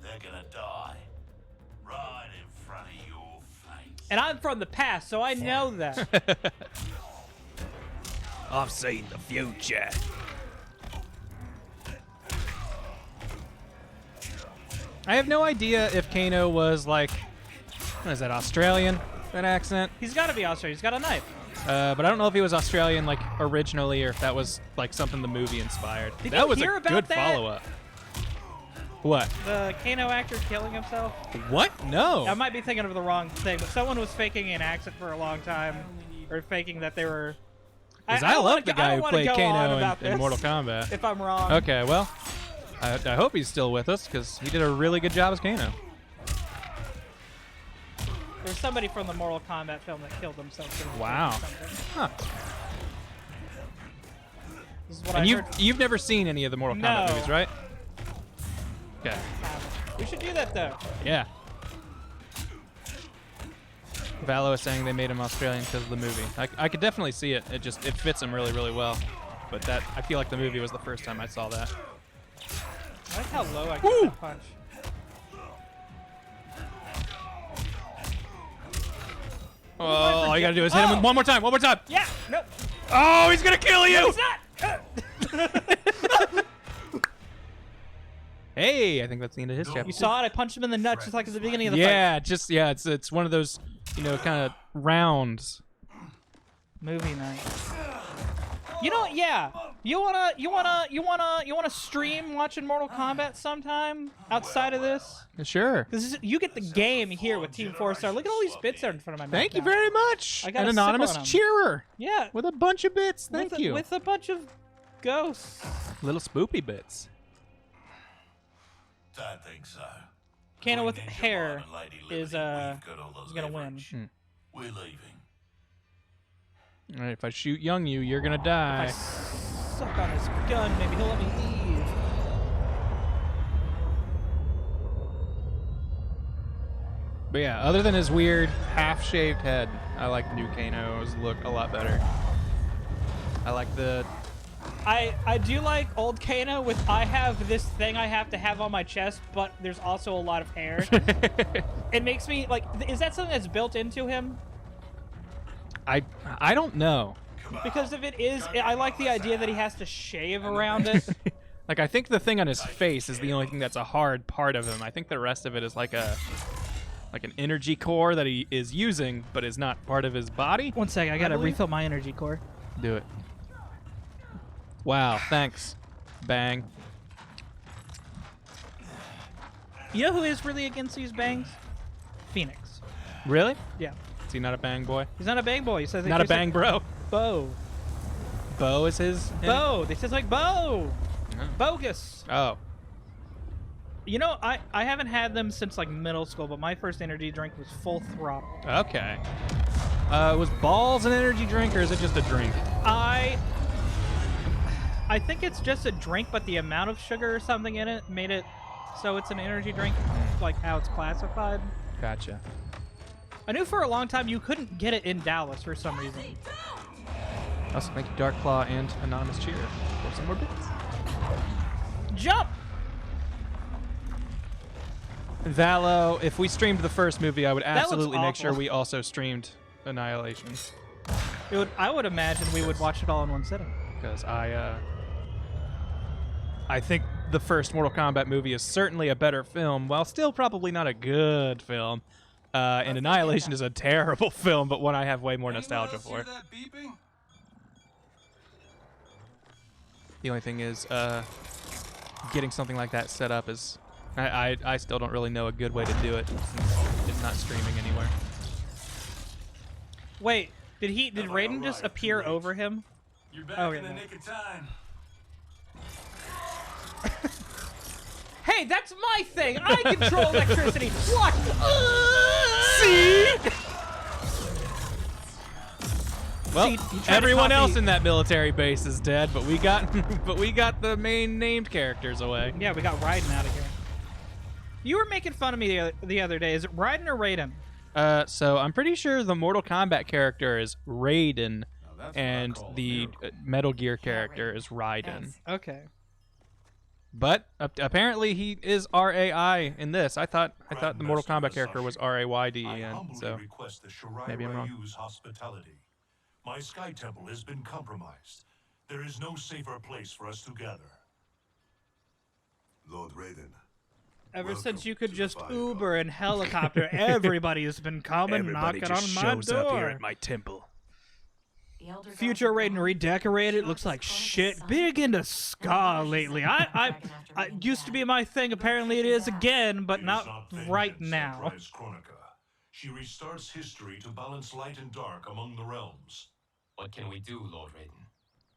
S10: they're gonna die. Right in front of your face.
S2: And I'm from the past, so I know that.
S1: I've seen the future. I have no idea if Kano was like, what is that, Australian? That accent?
S2: He's got to be Australian. He's got a knife.
S1: But I don't know if he was Australian like originally or if that was like something the movie inspired.
S2: Did
S1: that
S2: you
S1: was
S2: hear
S1: a
S2: about
S1: good
S2: that?
S1: follow-up. What?
S2: The Kano actor killing himself.
S1: What? No.
S2: I might be thinking of the wrong thing, but someone was faking an accent for a long time, or faking that they were.
S1: Because
S2: don't
S1: I
S2: wanna
S1: love the
S2: go- I
S1: guy
S2: don't
S1: who
S2: wanna
S1: played
S2: go on
S1: Kano
S2: about
S1: in
S2: this,
S1: Mortal Kombat.
S2: If I'm wrong.
S1: Okay, well, I hope he's still with us because he did a really good job as Kano.
S2: There's somebody from the Mortal Kombat film that killed themselves. in
S1: Wow.
S2: something.
S1: Huh.
S2: This is what
S1: And
S2: I
S1: you've
S2: heard.
S1: you've never seen any of the Mortal Kombat
S2: No.
S1: movies, right? Okay.
S2: We should do that though.
S1: Yeah. Valo is saying they made him Australian because of the movie. I could definitely see it. It fits him really, really well. But that I feel like the movie was the first time I saw that.
S2: I like how low I
S1: Woo!
S2: get that punch.
S1: Oh, all you gotta do is hit him one more time. One more time.
S2: Yeah. No.
S1: Oh, he's gonna kill you.
S2: He's not.
S1: Hey, I think that's the end of his chapter.
S2: You saw it. I punched him in the nuts just like at the beginning of the
S1: Yeah, it's one of those, kind of rounds.
S2: fight. Movie night. You know, yeah. You wanna stream watching Mortal Kombat sometime outside of this?
S1: Sure.
S2: Because you get the game here with Team 4-Star. Look at all these bits there in front of my mouth.
S1: Thank you
S2: now.
S1: very much.
S2: I got
S1: An
S2: a sip
S1: anonymous
S2: on 'em.
S1: cheerer
S2: Yeah.
S1: with a bunch of bits. Thank
S2: with
S1: you.
S2: With a bunch of ghosts.
S1: Little spoopy bits.
S10: Don't think so.
S2: Kano with
S10: Between Ninja
S2: hair
S10: Mime and Lady
S2: is
S10: Liberty, we've got all the
S2: is gonna win.
S10: leverage. We're leaving.
S1: All right, if I shoot young you, you're gonna
S2: If I
S1: die.
S2: suck on his gun, maybe he'll let me leave.
S1: But yeah, other than his weird half-shaved head, I like new Kano's look a lot better. I like the
S2: I do like old Kano with I have this thing I have to have on my chest, but there's also a lot of hair. It makes me like, is that something that's built into him?
S1: I don't know.
S2: Because if it is, I like the idea that he has to shave around it.
S1: Like I think the thing on his face is the only thing that's a hard part of him. I think the rest of it is like an energy core that he is using, but is not part of his body.
S2: One second, I gotta
S1: believe.
S2: refill my energy core.
S1: Do it. Wow, thanks. Bang.
S2: You know who is really against these bangs? Phoenix.
S1: Really?
S2: Yeah.
S1: Is he not a bang boy?
S2: He's not a bang boy. He says
S1: Not a bang bro.
S2: Bo.
S1: Bo is his?
S2: Bo. They says like Bo.
S1: Oh.
S2: Bogus.
S1: Oh.
S2: You know, I haven't had them since like middle school, but my first energy drink was Full Throttle.
S1: Okay. Was balls an energy drink or is it just a drink?
S2: I think it's just a drink, but the amount of sugar or something in it made it so it's an energy drink, like how it's classified.
S1: Gotcha.
S2: I knew for a long time you couldn't get it in Dallas for some reason.
S1: Also, thank you, Dark Claw and Anonymous Cheer for some more bits.
S2: Jump!
S1: Valo, if we streamed the first movie, I would
S2: looks
S1: absolutely make sure
S2: awful.
S1: we also streamed Annihilation.
S2: I would imagine we would watch it all in one sitting.
S1: Because I think the first Mortal Kombat movie is certainly a better film, while still probably not a good film. And Annihilation is a terrible film, but one I have way more nostalgia for. The only thing is, getting something like that set up is... I still don't really know a good way to do it, since it's not streaming anywhere.
S2: Wait, did Raiden just appear over him?
S7: You're back
S2: Oh,
S7: in
S2: yeah,
S7: the
S2: no.
S7: nick of time.
S2: Hey, that's my thing! I control electricity! What?
S1: See? Well,
S2: See, you tried to
S1: everyone else
S2: copy-
S1: in that military base is dead, but we got the main named characters away.
S2: Yeah, we got Raiden out of here. You were making fun of me the other day. Is it Raiden or Raiden?
S1: So I'm pretty sure the Mortal Kombat character is Raiden, and the Metal Gear character is Raiden.
S2: Okay.
S1: But apparently he is RAI in this. I thought the Mortal Kombat character was RAYD,
S3: I
S1: and
S3: humbly
S1: so
S3: request the Shirai
S1: maybe I'm wrong.
S3: Ryu's hospitality. My Sky Temple has been compromised. There is no safer place for us to gather.
S10: Lord Raiden.
S2: Ever
S10: Welcome
S2: since you could
S10: to the
S2: just
S10: Fire
S2: Uber and helicopter, everybody has been coming knocking on my door.
S1: my temple.
S5: The Elder Gods
S2: Future
S5: are
S2: Raiden
S5: gone.
S2: redecorated.
S5: Shinnok's
S2: Looks like
S5: Chronicles
S2: shit.
S5: son.
S2: Big into ska lately. I used to be my thing. Apparently it is again, but
S3: It is
S2: not right
S3: vengeance that
S2: now.
S3: drives Chronica. She restarts history to balance light and dark among the realms.
S11: What can we do, Lord Raiden?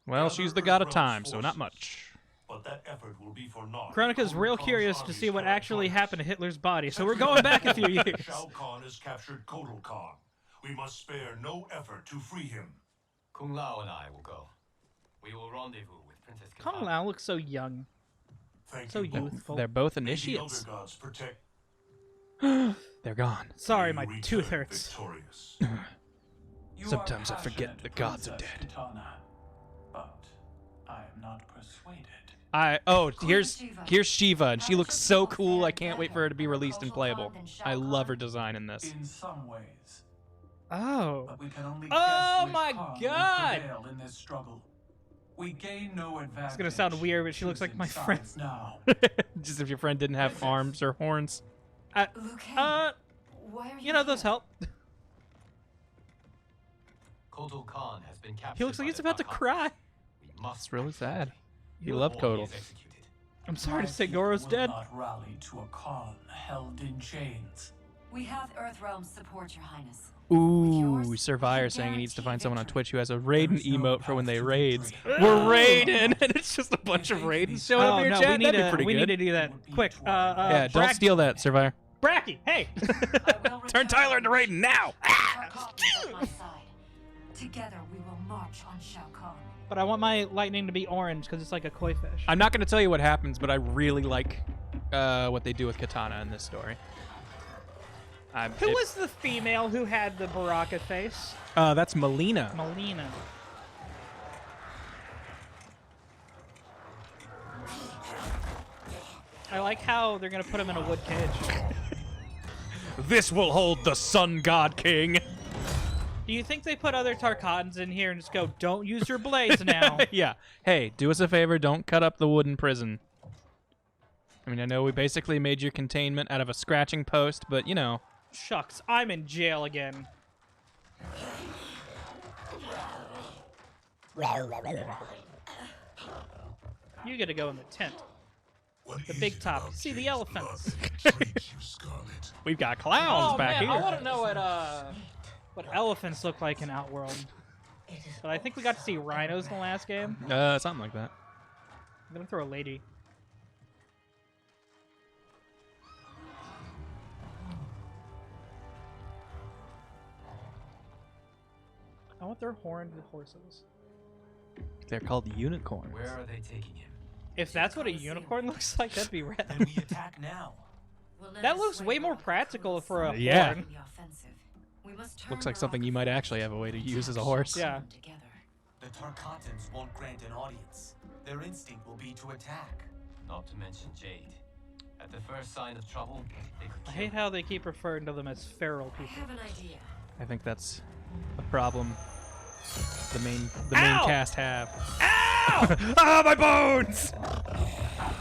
S1: Well, she's the god of time, so not much.
S3: But that effort will be for naught.
S2: Chronica's real
S3: Kotal
S2: curious
S3: Khan's
S2: to
S3: armies
S2: see what
S3: cannot
S2: actually
S3: join us.
S2: happened to Hitler's body, so we're going back a few years.
S3: Shao Kahn has captured Kotal Khan. We must spare no effort to free him.
S11: Kung Lao and I will go. We will rendezvous with Princess
S2: Kung
S11: Katana.
S2: Lao looks so young,
S3: Thank
S2: so
S3: you both.
S2: youthful.
S1: They're both
S3: May the
S1: initiates.
S3: Elder Gods protect.
S1: They're gone.
S2: Sorry,
S3: you
S2: my
S3: return
S2: tooth hurts.
S3: Victorious.
S1: Sometimes I forget the gods are dead.
S12: Katana, but I am not persuaded.
S1: Here's Shiva, and she looks so cool. I can't wait for her to be released and playable. I love her design in this.
S12: In some ways,
S2: Oh.
S12: but we can only
S2: Oh
S12: guess which
S2: my
S12: Khan will
S2: God!
S12: prevail in this struggle. We gain no advantage.
S2: It's gonna sound weird, but she looks like
S12: choosing
S2: my friend.
S12: sides now.
S1: Just if your friend didn't have arms or horns.
S5: Liu Kang, why are
S2: You know, those
S5: here?
S2: help.
S11: Kotal Khan has been captured.
S2: He looks like
S11: by
S2: he's
S11: the
S2: about to
S11: Dark
S2: cry.
S11: Hunters. We must
S1: It's really
S11: act
S1: sad.
S11: quickly.
S1: He loved
S11: Before he
S1: Kotal.
S11: is executed.
S2: I'm sorry to
S12: My
S2: say
S12: people
S2: Goro's
S12: will
S2: dead.
S12: not rally to a Khan held in chains.
S5: We have Earthrealm support, Your Highness.
S1: Ooh, Survivor saying he needs to find someone on Twitch who has a Raiden emote for when they raids. We're
S2: Oh.
S1: Raiden, and it's just a bunch of Raidens showing up
S2: Oh
S1: in your
S2: no,
S1: chat.
S2: we
S1: That'd be pretty
S2: need
S1: good.
S2: to do that quick.
S1: Yeah, don't steal that, Survivor.
S2: Bracky, hey!
S1: Turn Tyler into Raiden now!
S5: Shao Kahn is at my side. Together we will march on Shao Kahn.
S2: But I want my lightning to be orange because it's like a koi fish.
S1: I'm not going to tell you what happens, but I really like what they do with Katana in this story.
S2: Who was the female who had the Baraka face?
S1: That's Melina.
S2: Melina. I like how they're gonna put him in a wood cage.
S1: This will hold the Sun God King.
S2: Do you think they put other Tarkatans in here and just go, don't use your blades now?
S1: Yeah. Hey, do us a favor. Don't cut up the wooden prison. I mean, I know we basically made your containment out of a scratching post, but, you know.
S2: Shucks, I'm in jail again. You get to go in the tent. The big top. See the elephants.
S1: We've got clowns
S2: Oh,
S1: back
S2: man,
S1: here.
S2: I want to know what elephants look like in Outworld. But I think we got to see rhinos in the last game.
S1: Something like that.
S2: I'm gonna throw a lady. I want their horned horses.
S1: They're called unicorns.
S11: Where are they taking him?
S2: If that's what a unicorn looks like, that'd be rad.
S7: Then we attack now.
S2: That looks way more practical for a
S1: Yeah.
S2: horn.
S1: Looks like something you might actually have a way to use as a horse.
S2: Yeah.
S7: The Tarkatans won't grant an audience. Their instinct will be to attack.
S11: Not to mention Jade. At the first sign of trouble, they could
S2: I
S11: kill
S2: hate how they keep referring to them as feral
S5: I
S2: people.
S5: have an idea.
S1: I think that's a problem the main
S2: Ow!
S1: cast have.
S2: Ow!
S1: Ah, my bones!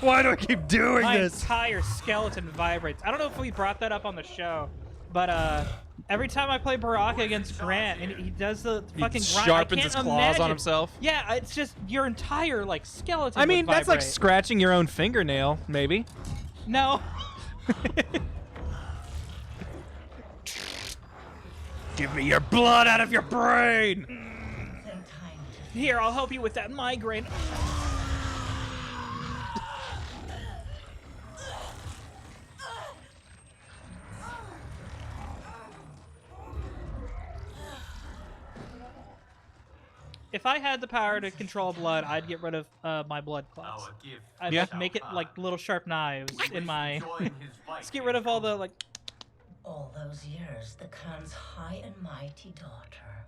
S1: Why do I keep doing
S2: My
S1: this?
S2: entire skeleton vibrates. I don't know if we brought that up on the show, but every time I play Baraka against Grant and he does the fucking grind,
S1: Sharpens
S2: I
S1: his
S2: can't
S1: claws
S2: imagine.
S1: on himself.
S2: Yeah, it's just your entire like skeleton.
S1: I mean,
S2: would
S1: that's like
S2: vibrate.
S1: scratching your own fingernail, maybe.
S2: No.
S1: Give me your blood out of your brain!
S2: Here, I'll help you with that migraine. If I had the power to control blood, I'd get rid of my blood clots.
S11: our gift.
S2: I'd
S1: Yeah.
S2: like, make it like little sharp knives in my.
S11: Join his fight
S2: Just get rid of all the like.
S13: All those years, the Khan's high and mighty daughter,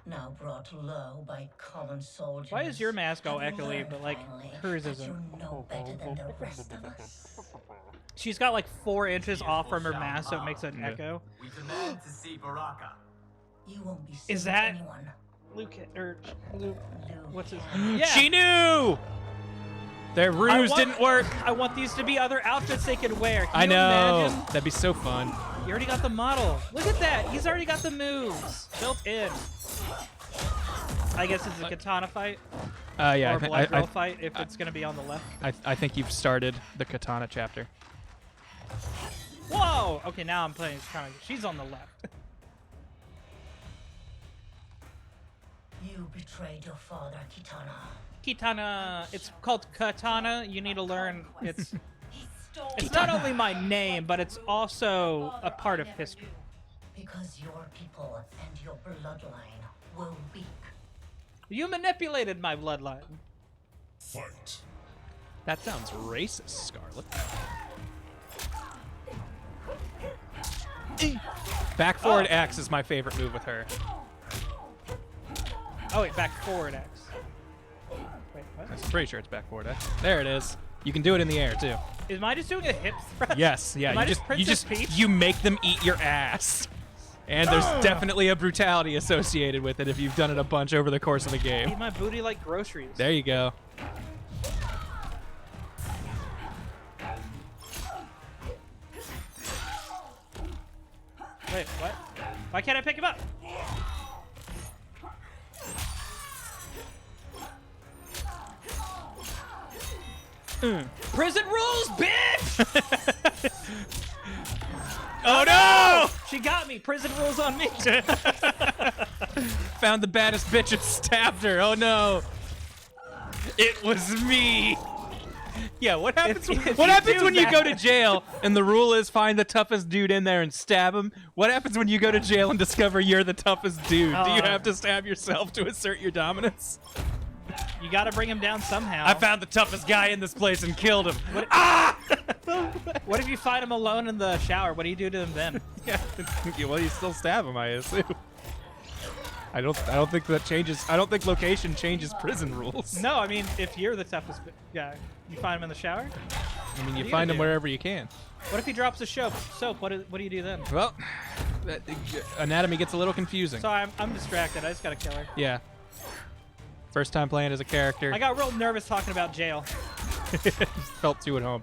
S13: now brought low by common soldiers.
S2: Why is your mask all
S13: have
S2: echoey,
S13: learned
S2: but like
S13: finally
S2: hers
S13: that
S2: isn't?
S13: You know better than the rest of us.
S2: She's got like 4 inches off from her mask, so it makes an echo.
S11: We demand to see Baraka.
S13: You won't be
S2: Is
S13: seeing
S2: that
S13: anyone.
S2: Luke or Luke? What's his?
S1: She knew! Their ruse didn't work.
S2: I want these to be other outfits they could wear. Can
S1: I
S2: you
S1: know.
S2: imagine?
S1: That'd be so fun.
S2: You already got the model. Look at that. He's already got the moves built in. I guess it's a katana fight.
S1: Yeah,
S2: Or a blood
S1: I
S2: drill fight if it's gonna be on the left.
S1: I think you've started the katana chapter.
S2: Whoa! Okay, now I'm playing katana. She's on the left.
S13: You betrayed your father, Kitana.
S2: Kitana. It's called katana. You need to learn. It's not only my name, but it's also a part of history.
S13: Because your people and your bloodline were weak.
S2: You manipulated my bloodline.
S3: Fight.
S1: That sounds racist, Scarlet. Back forward X is my favorite move with her.
S2: Oh wait, back forward X. Wait, what?
S1: I'm pretty sure it's back forward X. There it is. You can do it in the air too.
S2: Am I just doing a hip thrust?
S1: Yes, yeah.
S2: Am I
S1: You
S2: Princess
S1: just
S2: Peach?
S1: you make them eat your ass. And there's definitely a brutality associated with it if you've done it a bunch over the course of the game.
S2: Eat my booty like groceries.
S1: There you go.
S2: Wait, what? Why can't I pick him up? Prison rules, bitch!
S1: Oh no!
S2: She got me. Prison rules on me.
S1: Found the baddest bitch and stabbed her. Oh no! It was me. Yeah, what happens? What happens when you go to jail and the rule is find the toughest dude in there and stab him? What happens when you go to jail and discover you're the toughest dude? Do you have to stab yourself to assert your dominance?
S2: You got to bring him down somehow.
S1: I found the toughest guy in this place and killed him.
S2: What, what if you find him alone in the shower? What do you do to him then?
S1: Yeah, well, you still stab him, I assume. I don't think that changes. I don't think location changes prison rules.
S2: No, I mean if you're the toughest guy, you find him in the shower.
S1: I mean, you
S2: What
S1: find
S2: do
S1: him
S2: do?
S1: wherever you can.
S2: What if he drops the soap? What do you do then?
S1: Well, anatomy gets a little confusing.
S2: So I'm distracted. I just gotta kill her.
S1: Yeah. First time playing as a character.
S2: I got real nervous talking about jail.
S1: Felt too at home.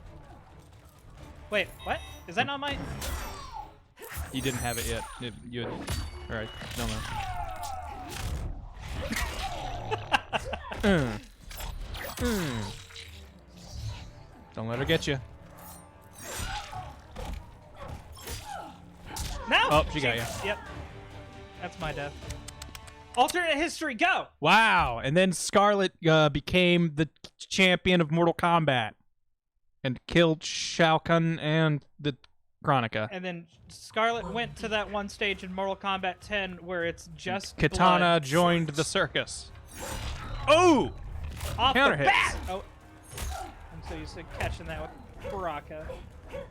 S2: Wait, what? Is that not my?
S1: You didn't have it yet. You had... All right. No. Don't let her get you.
S2: No.
S1: Oh, she got you.
S2: Yep. That's my death. Alternate history, go!
S1: Wow. And then Scarlet became the champion of Mortal Kombat and killed Shao Kahn and the Chronica.
S2: And then Scarlet went to that one stage in Mortal Kombat 10 where it's just
S1: Katana
S2: blood.
S1: joined the circus. Oh!
S2: Off
S1: Counter
S2: the
S1: hits.
S2: bat! Oh. I'm so used to catching that with Baraka.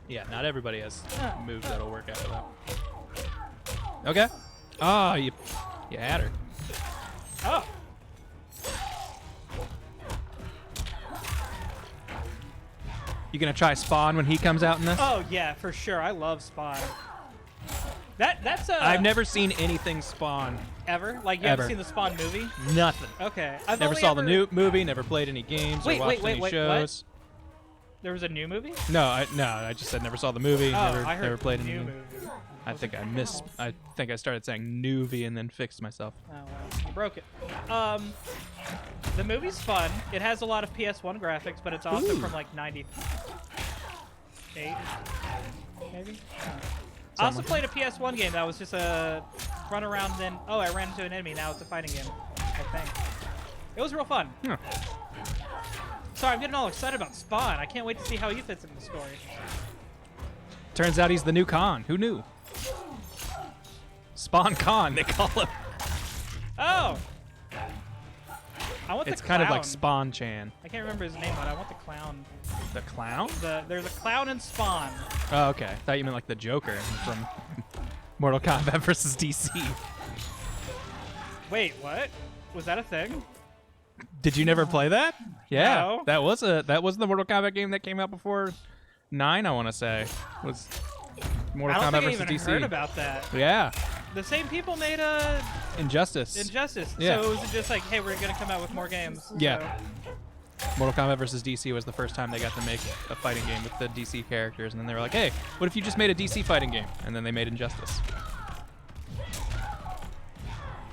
S1: Yeah, not everybody has moves that'll work after that. Okay. Oh, you had her.
S2: Oh.
S1: You gonna try Spawn when he comes out in this?
S2: Oh yeah, for sure. I love Spawn. That's a.
S1: I've never seen anything Spawn.
S2: Ever? Like you
S1: Ever.
S2: haven't seen the Spawn movie?
S1: Nothing.
S2: Okay.
S1: Never saw the new movie. Never played any games or watched any shows.
S2: What? There was a new movie?
S1: No, I just said never saw the movie.
S2: Oh,
S1: never,
S2: I heard
S1: never played
S2: new
S1: any.
S2: movie.
S1: I think I started saying newbie and then fixed myself.
S2: Oh well, you broke it. The movie's fun. It has a lot of PS1 graphics, but it's also from like '98, maybe. I also played a PS1 game that was just a run around. Then I ran into an enemy. Now it's a fighting game. I think it was real fun.
S1: Huh.
S2: Sorry, I'm getting all excited about Spawn. I can't wait to see how he fits in the story.
S1: Turns out he's the new Khan. Who knew? Spawn Khan, they call him.
S2: Oh! I want
S1: It's
S2: the
S1: kind of like
S2: clown.
S1: Spawn Chan.
S2: I can't remember his name, but I want the clown.
S1: The clown?
S2: There's a clown in Spawn.
S1: Oh, okay. I thought you meant like the Joker from Mortal Kombat versus DC.
S2: Wait, what? Was that a thing?
S1: Did you never play that? Yeah,
S2: No.
S1: that was the Mortal Kombat game that came out before 9. I want to say was Mortal
S2: I don't
S1: Kombat
S2: think I
S1: versus
S2: even
S1: DC.
S2: heard about that.
S1: Yeah,
S2: The same people made
S1: Injustice.
S2: Injustice.
S1: Yeah.
S2: So it was just like, hey, we're gonna come out with more games.
S1: Yeah. Mortal Kombat versus DC was the first time they got to make a fighting game with the DC characters, and then they were like, hey, what if you just made a DC fighting game? And then they made Injustice.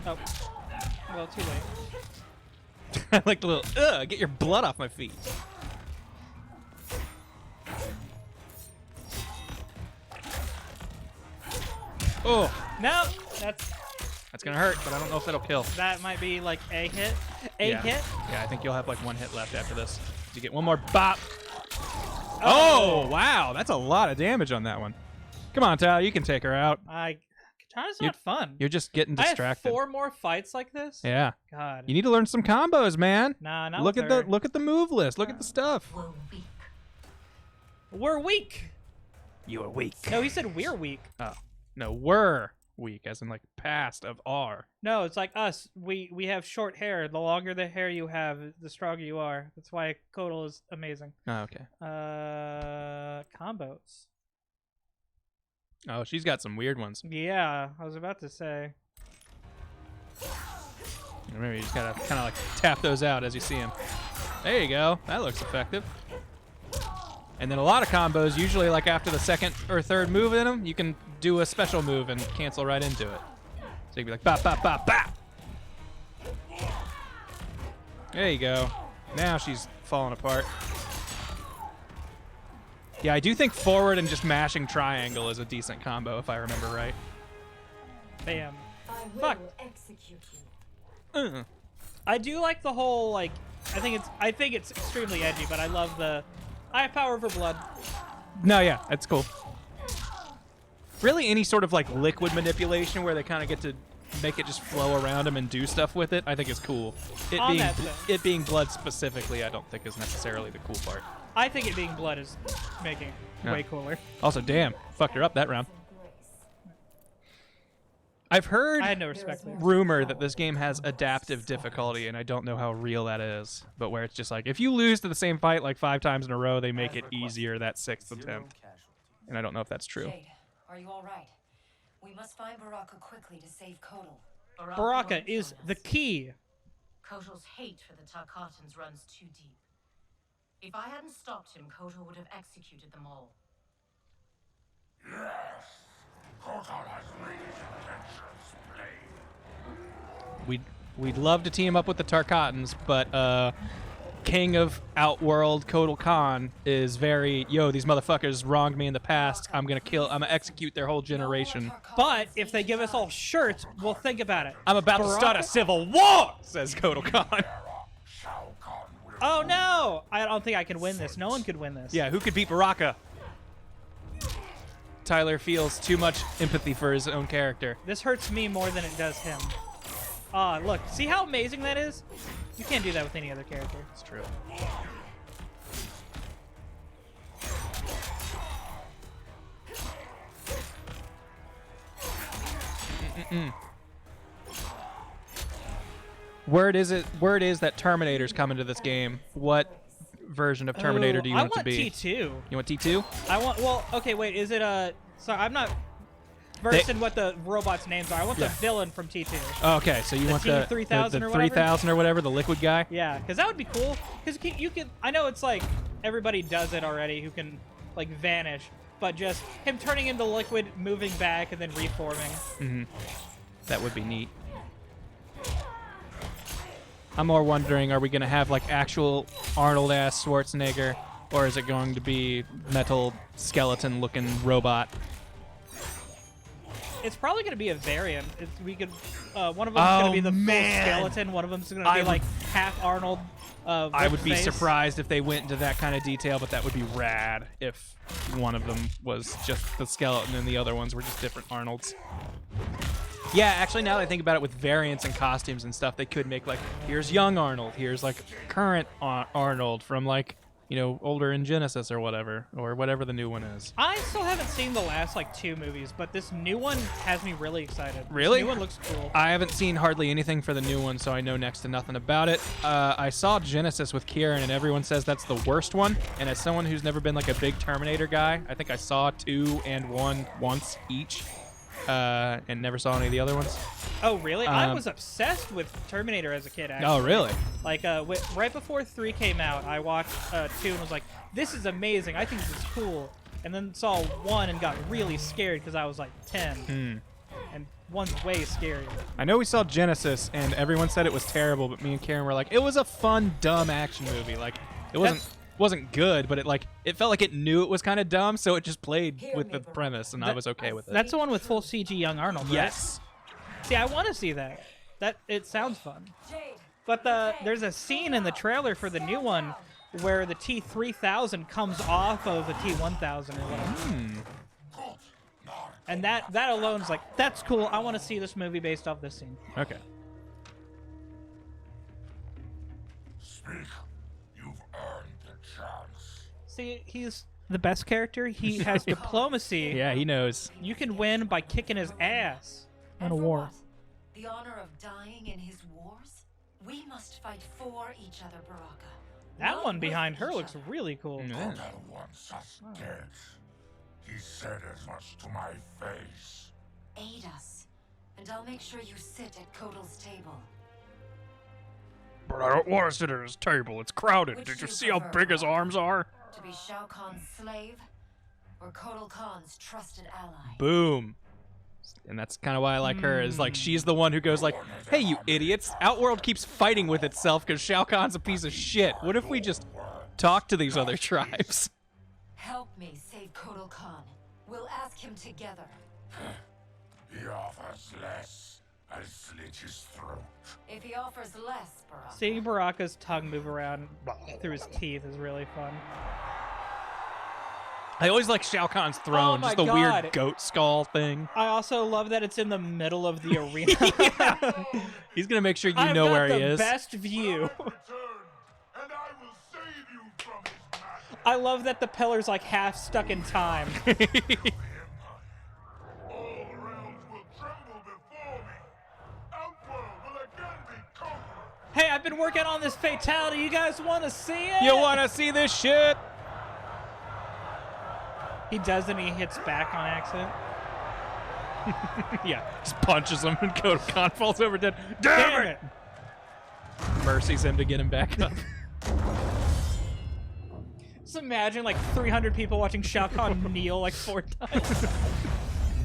S2: Oh. Well, too late.
S1: I like the little, get your blood off my feet. Oh.
S2: No, that's
S1: gonna hurt, but I don't know if that'll kill.
S2: that might be like a hit.
S1: Yeah.
S2: Hit.
S1: Yeah, I think you'll have like one hit left after this. You get one more bop. Oh, wow, that's a lot of damage on that one. Come on, Tyler, you can take her out.
S2: Katana's not fun.
S1: You're just getting distracted.
S2: I have 4 more fights like this.
S1: Yeah.
S2: God.
S1: You need to learn some combos, man.
S2: Nah, not
S1: look
S2: with
S1: at
S2: her.
S1: the the move list. Look at the stuff.
S2: We're weak.
S1: You are weak.
S2: No, he said we're weak.
S1: Oh. No, we're weak, as in like past of are.
S2: No, it's like us. We have short hair. The longer the hair you have, the stronger you are. That's why Kotal is amazing.
S1: Oh, okay.
S2: Combos.
S1: Oh, she's got some weird ones.
S2: Yeah, I was about to say.
S1: Maybe you just gotta kind of like tap those out as you see them. There you go. That looks effective. And then a lot of combos, usually like after the second or third move in them, you can do a special move and cancel right into it. So you can be like, bop, bop, bop, bop. There you go. Now she's falling apart. Yeah, I do think forward and just mashing triangle is a decent combo, if I remember right.
S2: Bam.
S5: Fuck. Execute you.
S2: I do like the whole like. I think it's extremely edgy, but I love the. I have power over blood.
S1: No, yeah, that's cool. Really, any sort of like liquid manipulation where they kind of get to make it just flow around them and do stuff with it, I think is cool. It being blood specifically, I don't think is necessarily the cool part.
S2: I think it being blood is making it way cooler.
S1: Also, damn, fucked her up that round. I've heard
S2: I had no respect for
S1: rumor that this game has adaptive difficulty, and I don't know how real that is. But where it's just like, if you lose to the same fight like 5 times in a row, they make it easier that 6th attempt. And I don't know if that's true.
S5: Jade, are you all right? We must find Baraka quickly to save Kotal.
S2: Baraka is the key.
S13: Kotal's hate for the Tarkatans runs too deep. If I hadn't stopped him, Kotal would have executed them all.
S10: Yes, Kotal has made his intentions plain.
S1: We'd love to team up with the Tarkatans, but King of Outworld Kotal Khan is very, yo, these motherfuckers wronged me in the past. I'm gonna execute their whole generation.
S2: But if they give us all shirts, we'll think about it.
S1: I'm about to start a civil war, says Kotal Khan.
S2: Oh no! I don't think I can win this. No one could win this.
S1: Yeah, who could beat Baraka? Tyler feels too much empathy for his own character.
S2: This hurts me more than it does him. Look, see how amazing that is? You can't do that with any other character.
S1: It's true. Word is that Terminator's coming to this game. What version of Terminator do you want it to be?
S2: I want T2.
S1: You want T2?
S2: I want. Well, okay, wait. Is it Sorry, I'm not versed in what the robots' names are. I want the villain from T2.
S1: Oh, okay, so you want the
S2: T3000 or whatever?
S1: 3000 or whatever, the liquid guy?
S2: Yeah, because that would be cool. Because you can. I know it's like everybody does it already who can like vanish, but just him turning into liquid, moving back, and then reforming.
S1: Mm-hmm. That would be neat. I'm more wondering, are we going to have like actual Arnold-ass Schwarzenegger, or is it going to be metal skeleton-looking robot?
S2: It's probably going to be a variant. We could. One of them is going to be the full skeleton. One of them is going to be like half Arnold.
S1: I would be surprised if they went into that kind of detail, but that would be rad if one of them was just the skeleton and the other ones were just different Arnolds. Yeah, actually, now that I think about it, with variants and costumes and stuff, they could make like, here's young Arnold, here's like current Arnold from like, you know, older in Genesis or whatever the new one is.
S2: I still haven't seen the last like 2 movies, but this new one has me really excited.
S1: Really?
S2: This new one looks cool.
S1: I haven't seen hardly anything for the new one, so I know next to nothing about it. I saw Genesis with Kieran, and everyone says that's the worst one. And as someone who's never been like a big Terminator guy, I think I saw 2 and 1 once each. And never saw any of the other ones.
S2: Oh, really? I was obsessed with Terminator as a kid, actually.
S1: Oh, really?
S2: Like, right before 3 came out, I watched 2 and was like, this is amazing. I think this is cool. And then saw 1 and got really scared because I was like 10. And 1's way scarier.
S1: I know we saw Genesis, and everyone said it was terrible, but me and Karen were like, it was a fun, dumb action movie. Like, it wasn't good, but it felt like it knew it was kind of dumb, so it just played with the premise, and I was okay with it.
S2: That's the one with full CG young Arnold, right?
S1: Yes.
S2: See, I want to see that. It sounds fun. But there's a scene in the trailer for the new one where the T3000 comes off of the T1000 or whatever. And that alone is like, that's cool. I want to see this movie based off this scene.
S1: Okay.
S10: Speak. You've earned the chance.
S2: See, he's the best character. He has diplomacy.
S1: Yeah, he knows.
S2: You can win by kicking his ass in a war.
S5: The honor of dying in his wars? We must fight for each other, Baraka.
S2: That one behind her looks really cool.
S10: Brother wants us dead. He said as much to my face.
S5: Aid us, and I'll make sure you sit at Kotal's table.
S1: But I don't want to sit at his table. It's crowded. Did you see how big his arms are?
S5: To be Shao Kahn's slave, or Kotal Khan's trusted ally?
S1: Boom. And that's kind of why I like her, is like she's the one who goes like, hey, you idiots, Outworld keeps fighting with itself because Shao Kahn's a piece of shit. What if we just talk to these other tribes?
S5: Help me save Kotal Khan. We'll ask him together.
S10: He offers less. I'll slit his throat.
S5: If he offers less, Baraka.
S2: Seeing Baraka's tongue move around through his teeth is really fun.
S1: I always like Shao Kahn's throne, just the weird goat skull thing.
S2: I also love that it's in the middle of the arena.
S1: He's going to make sure you know where he is.
S2: the best view. I love that the pillar's like half stuck in time. Hey, I've been working on this fatality. You guys want to see it?
S1: You want to see this shit?
S2: He does, and he hits back on accident.
S1: Yeah, just punches him, and Kotal Khan falls over dead. Damn it! Mercies him to get him back up.
S2: Just imagine like 300 people watching Shao Kahn kneel like 4 times.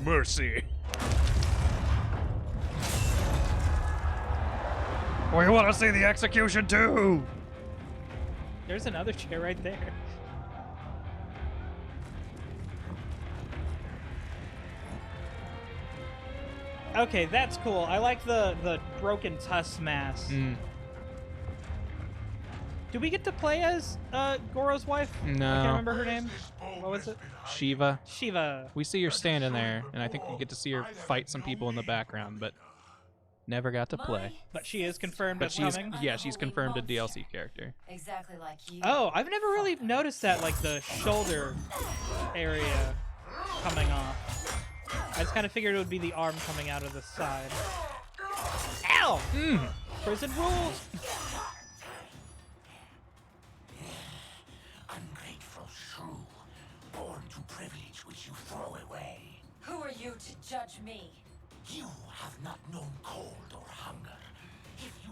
S1: Mercy. We want to see the execution too.
S2: There's another chair right there. Okay, that's cool. I like the broken tusk mask. Do we get to play as Goro's wife?
S1: No.
S2: I can't remember her name. What was it?
S1: Shiva.
S2: Shiva.
S1: We see her standing there, and I think we get to see her fight some people in the background, but never got to play.
S2: But she is confirmed
S1: But
S2: as coming?
S1: yeah, she's confirmed a DLC character.
S5: Exactly like you.
S2: Oh, I've never really noticed that, like the shoulder area coming off. I just kind of figured it would be the arm coming out of the side. Ow! Prison rules!
S6: you to judge me?
S10: You have not known cold or hunger.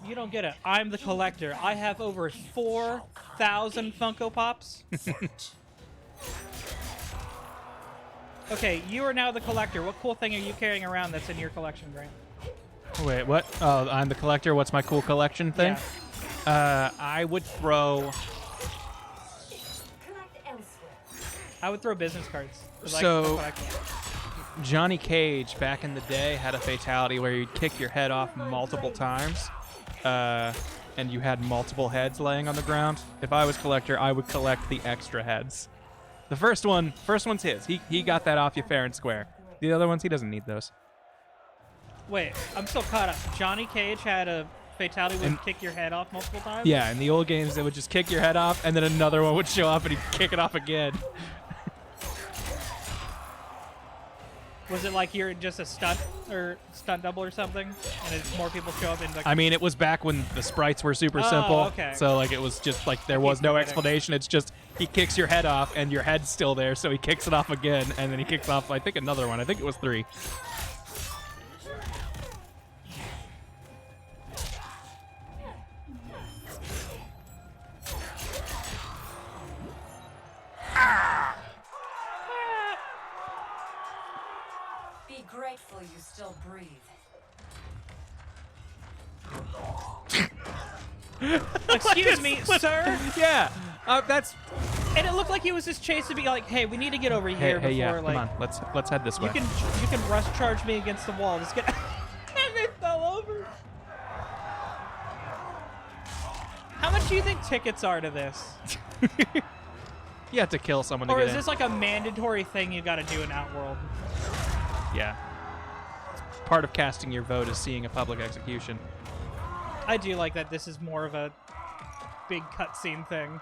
S2: You don't get it. I'm the collector. I have over 4,000 Funko Pops. Okay, you are now the collector. What cool thing are you carrying around that's in your collection, Grant?
S1: Wait, what? Oh, I'm the collector. What's my cool collection thing?
S2: Yeah.
S1: I would throw...
S2: I would throw business cards.
S1: So, Johnny Cage, back in the day, had a fatality where you'd kick your head off multiple times, and you had multiple heads laying on the ground. If I was collector, I would collect the extra heads. The first one's his. He got that off you fair and square. The other ones, he doesn't need those.
S2: Wait, I'm still caught up. Johnny Cage had a fatality where he'd kick your head off multiple times?
S1: Yeah, in the old games, they would just kick your head off, and then another one would show up, and he'd kick it off again.
S2: Was it like you're just a stunt double or something, and it's more people show up and like?
S1: I mean, it was back when the sprites were super simple.
S2: Okay.
S1: So like it was just like there was no explanation. It's just he kicks your head off and your head's still there, so he kicks it off again, and then he kicks off I think another one. I think it was 3.
S6: Be grateful you still breathe.
S2: Excuse me, sir?
S1: Yeah, that's...
S2: And it looked like he was just chasing me like, hey, we need to get over here before,
S1: yeah,
S2: like...
S1: come on, let's head this way.
S2: You can rush charge me against the wall. Just get... And they fell over. How much do you think tickets are to this?
S1: You have to kill someone to
S2: or
S1: get
S2: is
S1: in.
S2: this like a mandatory thing you gotta do in Outworld?
S1: Yeah. Part of casting your vote is seeing a public execution.
S2: I do like that this is more of a big cutscene thing.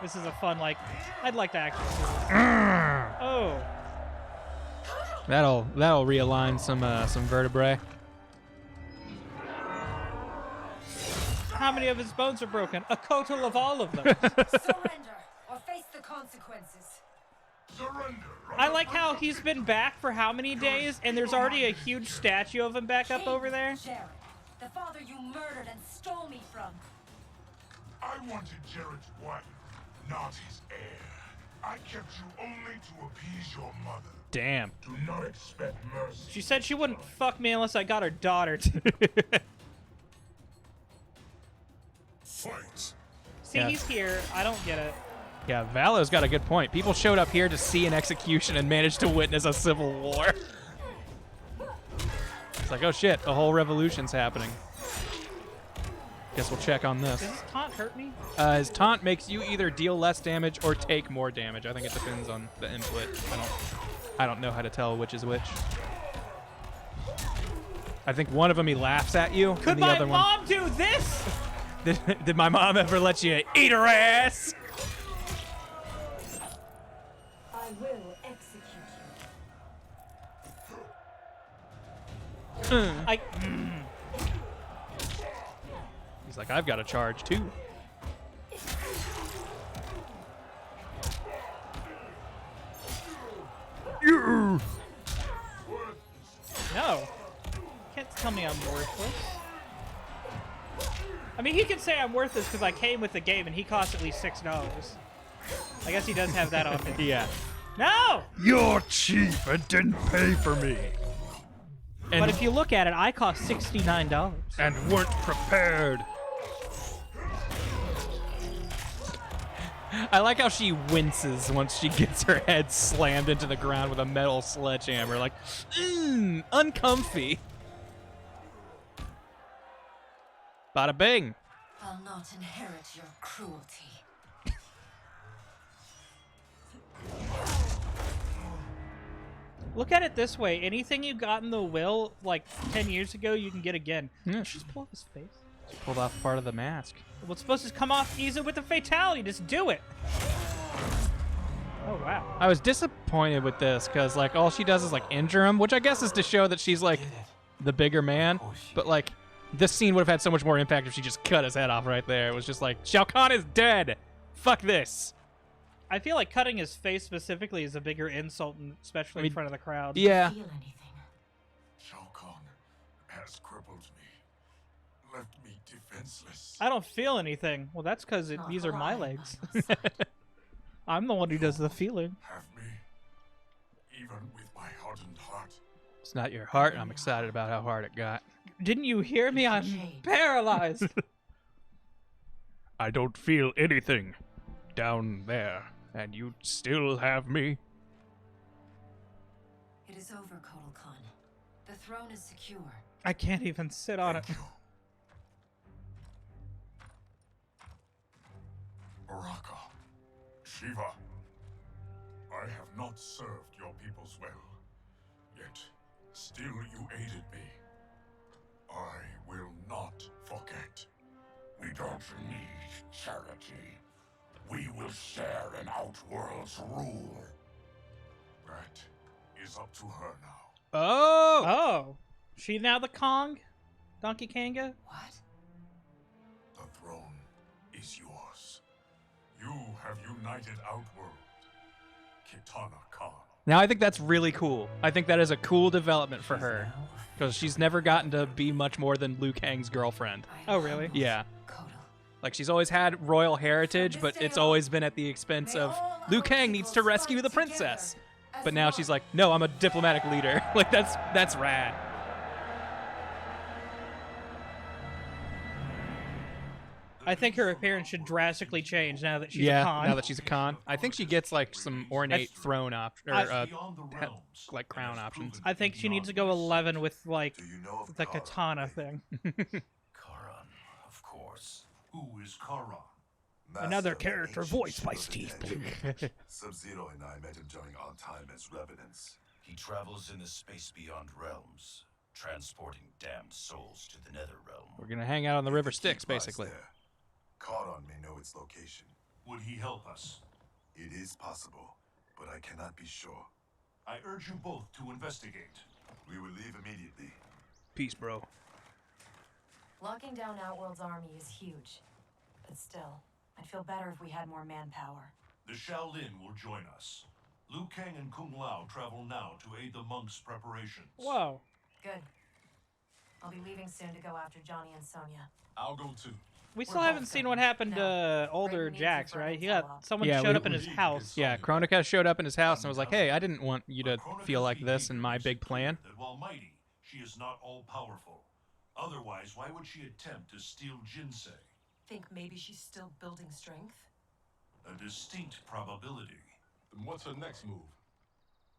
S2: This is a fun, like, I'd like to actually see this. Oh.
S1: That'll realign some vertebrae.
S2: How many of his bones are broken? A total of all of them.
S6: Surrender or face the consequences.
S2: I like how he's been back for how many days, and there's already a huge statue of him back up over there.
S6: Jared, the father you murdered and stole me from.
S3: I wanted Jared's wife, not his heir. I kept you only to appease your mother.
S1: Damn.
S3: Do not expect mercy.
S2: She said she wouldn't fuck me unless I got her daughter.
S3: Fight.
S2: See,
S1: Yeah.
S2: he's here. I don't get it.
S1: Yeah, Valo's got a good point. People showed up here to see an execution and managed to witness a civil war. It's like, oh shit, a whole revolution's happening. Guess we'll check on this.
S2: Does his taunt hurt me?
S1: His taunt makes you either deal less damage or take more damage. I think it depends on the input. I don't know how to tell which is which. I think one of them he laughs at you.
S2: Could
S1: and the
S2: my
S1: other
S2: mom do this?
S1: Did my mom ever let you eat her ass?
S6: I will execute
S1: He's like, I've got a charge too.
S2: No. Can't tell me I'm worthless. I mean, he can say I'm worthless because I came with the game and he cost at least $6. I guess he does have that on him.
S1: Yeah.
S2: No!
S1: You're cheap and didn't pay for me. And
S2: But if you look at it, I cost $69.
S1: and weren't prepared. I like how she winces once she gets her head slammed into the ground with a metal sledgehammer. Like, uncomfy. Bada bing.
S6: I'll not inherit your cruelty.
S2: Look at it this way. Anything you got in the will, like 10 years ago, you can get again.
S1: Yeah.
S2: Just pull off his face.
S1: Pulled off part of the mask.
S2: Well, it's supposed to come off easy with a fatality. Just do it. Oh, wow.
S1: I was disappointed with this because, like, all she does is, like, injure him, which I guess is to show that she's, like, the bigger man. But, like, this scene would have had so much more impact if she just cut his head off right there. It was just like, Shao Kahn is dead. Fuck this.
S2: I feel like cutting his face specifically is a bigger insult, especially in front of the crowd.
S1: Yeah.
S5: Feel anything?
S3: Shao Kahn has crippled me, left me defenseless.
S2: I don't feel anything. Well, that's because these are my legs. I'm the one who does the feeling.
S3: Have me, even with my hardened heart.
S1: It's not your heart. I'm excited about how hard it got.
S2: Didn't you hear me? I'm paralyzed.
S1: I don't feel anything down there, and you still have me.
S5: It is over, Kotal Khan. The throne is secure.
S2: I can't even sit on it.
S3: Baraka, Shiva, I have not served your peoples well, yet still you aided me. I will not forget. We don't need charity. We will share in Outworld's rule. That is up to her now.
S1: Oh!
S2: Oh. She now the Kong? Donkey Kanga?
S5: What?
S3: The throne is yours. You have united Outworld. Kitana Khan.
S1: Now I think that's really cool. I think that is a cool development for her. Because she's never gotten to be much more than Liu Kang's girlfriend.
S2: Oh, really?
S1: Yeah. Like, she's always had royal heritage, but it's always been at the expense of Liu Kang needs to rescue the princess. But now she's like, no, I'm a diplomatic leader. Like, that's rad.
S2: I think her appearance should drastically change now that she's a
S1: Yeah,
S2: Khan.
S1: now that she's a Khan. I think she gets, like, some ornate throne like, crown options.
S2: I think she needs to go 11 with, like, the katana thing.
S10: Karan, of course. Who is Karan?
S2: Another character voiced by Steve Blue.
S14: Sub-Zero and I met him during our time as revenants.
S10: He travels in the space beyond realms, transporting damned souls to the nether realm.
S1: We're gonna hang out on the River Styx, basically.
S14: Karan may know its location.
S10: Would he help us?
S14: It is possible, but I cannot be sure.
S10: I urge you both to investigate.
S14: We will leave immediately.
S1: Peace, bro.
S5: Locking down Outworld's army is huge. But still, I'd feel better if we had more manpower.
S10: The Shaolin will join us. Liu Kang and Kung Lao travel now to aid the monks' preparations.
S2: Whoa.
S5: Good. I'll be leaving soon to go after Johnny and Sonya.
S10: I'll go too.
S2: We still haven't seen what happened to older Jax, right? Someone showed up in his house.
S1: Yeah, Kronika showed up in his house and was like, hey, I didn't want you to feel like this in my big plan.
S10: That while mighty, she is not all-powerful. Otherwise, why would she attempt to steal Jinsei?
S6: Think maybe she's still building strength?
S10: A distinct probability.
S14: Then what's her next move?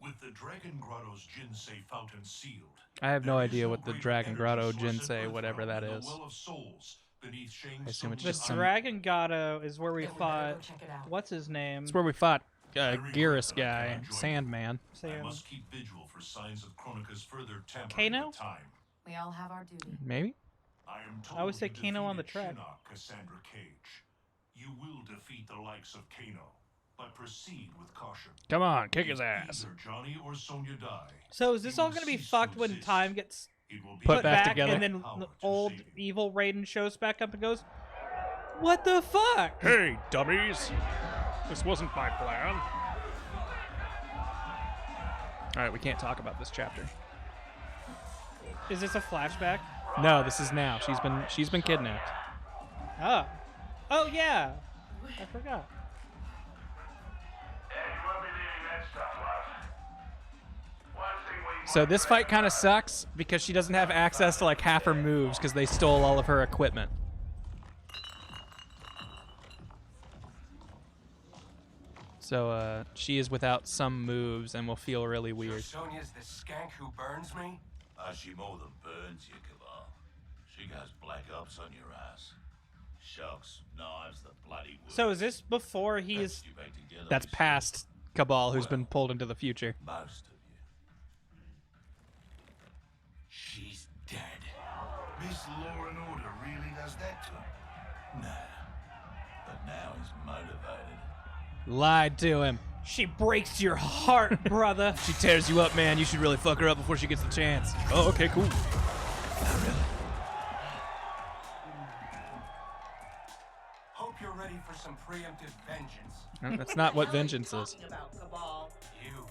S10: With the Dragon Grotto's Jinsei fountain sealed,
S1: I have no idea what the Dragon Grotto Jinsei, whatever that is.
S10: well of souls beneath
S1: I assume it's
S2: The
S1: just some...
S2: Dragon Grotto is where we fought. What's his name?
S1: It's where we fought Geras guy, Sandman.
S10: I must keep vigil for signs of Kronika's further tampering
S2: Kano?
S10: with time.
S5: We all have our duty.
S1: Maybe?
S10: I am told
S2: I always say
S10: you
S2: Kano on the
S10: defeated
S2: track.
S10: Shinnok, Cassandra Cage. You will defeat the likes of Kano, but proceed with caution.
S1: Come on, kick his ass.
S10: Either Johnny or Sonya die.
S2: So is this all going to be fucked when time gets
S1: Put back together?
S2: and then the old evil Raiden shows back up and goes, what the fuck?
S1: Hey, dummies. This wasn't my plan. Alright, we can't talk about this chapter.
S2: Is this a flashback?
S1: No, this is now. She's been kidnapped.
S2: Oh. Oh, yeah. I forgot.
S1: So this fight kind of sucks because she doesn't have access to like half her moves because they stole all of her equipment. So she is without some moves and will feel really weird.
S10: Sonya's the skank who burns me? She more than burns you, Cabal. She has black ups on your ass. Shucks, knives, the bloody wood.
S2: So is this before he's...
S1: That's past Cabal, who's been pulled into the future.
S10: Most of you. She's dead. Miss Law and Order really does that to him? Nah. But now he's motivated.
S1: Lied to him.
S2: She breaks your heart, brother.
S1: She tears you up, man. You should really fuck her up before she gets the chance. Oh, okay, cool.
S10: Hope
S7: you're ready for some preemptive vengeance.
S1: No, that's not what vengeance is.
S8: Talking about, Cabal.
S7: You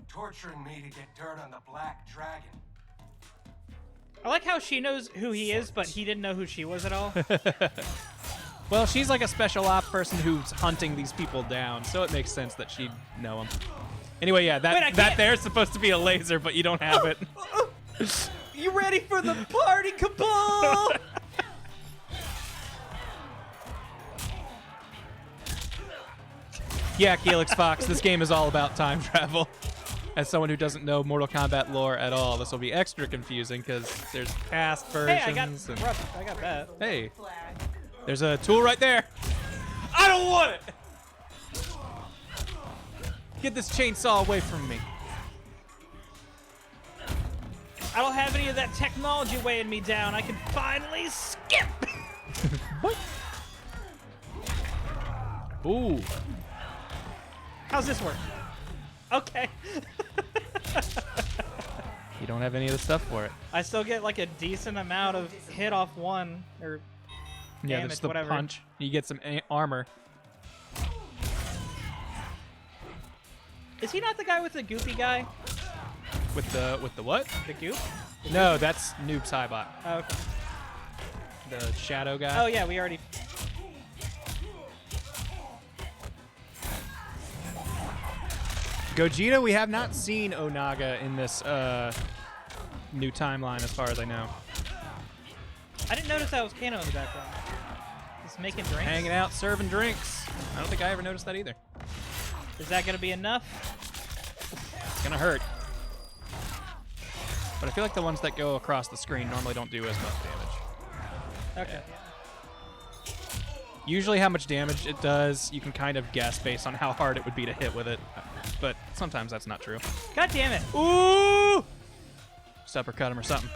S7: torturing me to get dirt on the Black Dragon.
S2: I like how she knows who he is, but he didn't know who she was at all.
S1: Well, she's like a special op person who's hunting these people down, so it makes sense that she'd know him. Anyway, yeah, that there's supposed to be a laser, but you don't have it.
S2: You ready for the party, Cabal?
S1: Yeah, Helix Fox, this game is all about time travel. As someone who doesn't know Mortal Kombat lore at all, this will be extra confusing because there's past versions.
S2: Hey, I got that.
S1: Hey, there's a tool right there. I don't want it. Get this chainsaw away from me.
S2: I don't have any of that technology weighing me down. I can finally skip.
S1: What? Ooh.
S2: How's this work? Okay.
S1: You don't have any of the stuff for it.
S2: I still get like a decent amount of hit off one or
S1: Yeah,
S2: damage,
S1: that's the
S2: whatever.
S1: punch. You get some armor.
S2: Is he not the guy with the goopy guy?
S1: With the what?
S2: The goop?
S1: No, that's Noob Saibot.
S2: Oh, okay.
S1: The shadow guy.
S2: Oh yeah, we already.
S1: Gogeta, we have not seen Onaga in this new timeline, as far as I know.
S2: I didn't notice that was Kano in the background. Just making drinks.
S1: Hanging out, serving drinks. I don't think I ever noticed that either.
S2: Is that gonna be enough?
S1: It's gonna hurt. But I feel like the ones that go across the screen normally don't do as much damage.
S2: Okay.
S1: Usually how much damage it does, you can kind of guess based on how hard it would be to hit with it. But sometimes that's not true.
S2: God damn it.
S1: Ooh! Just uppercut him or something.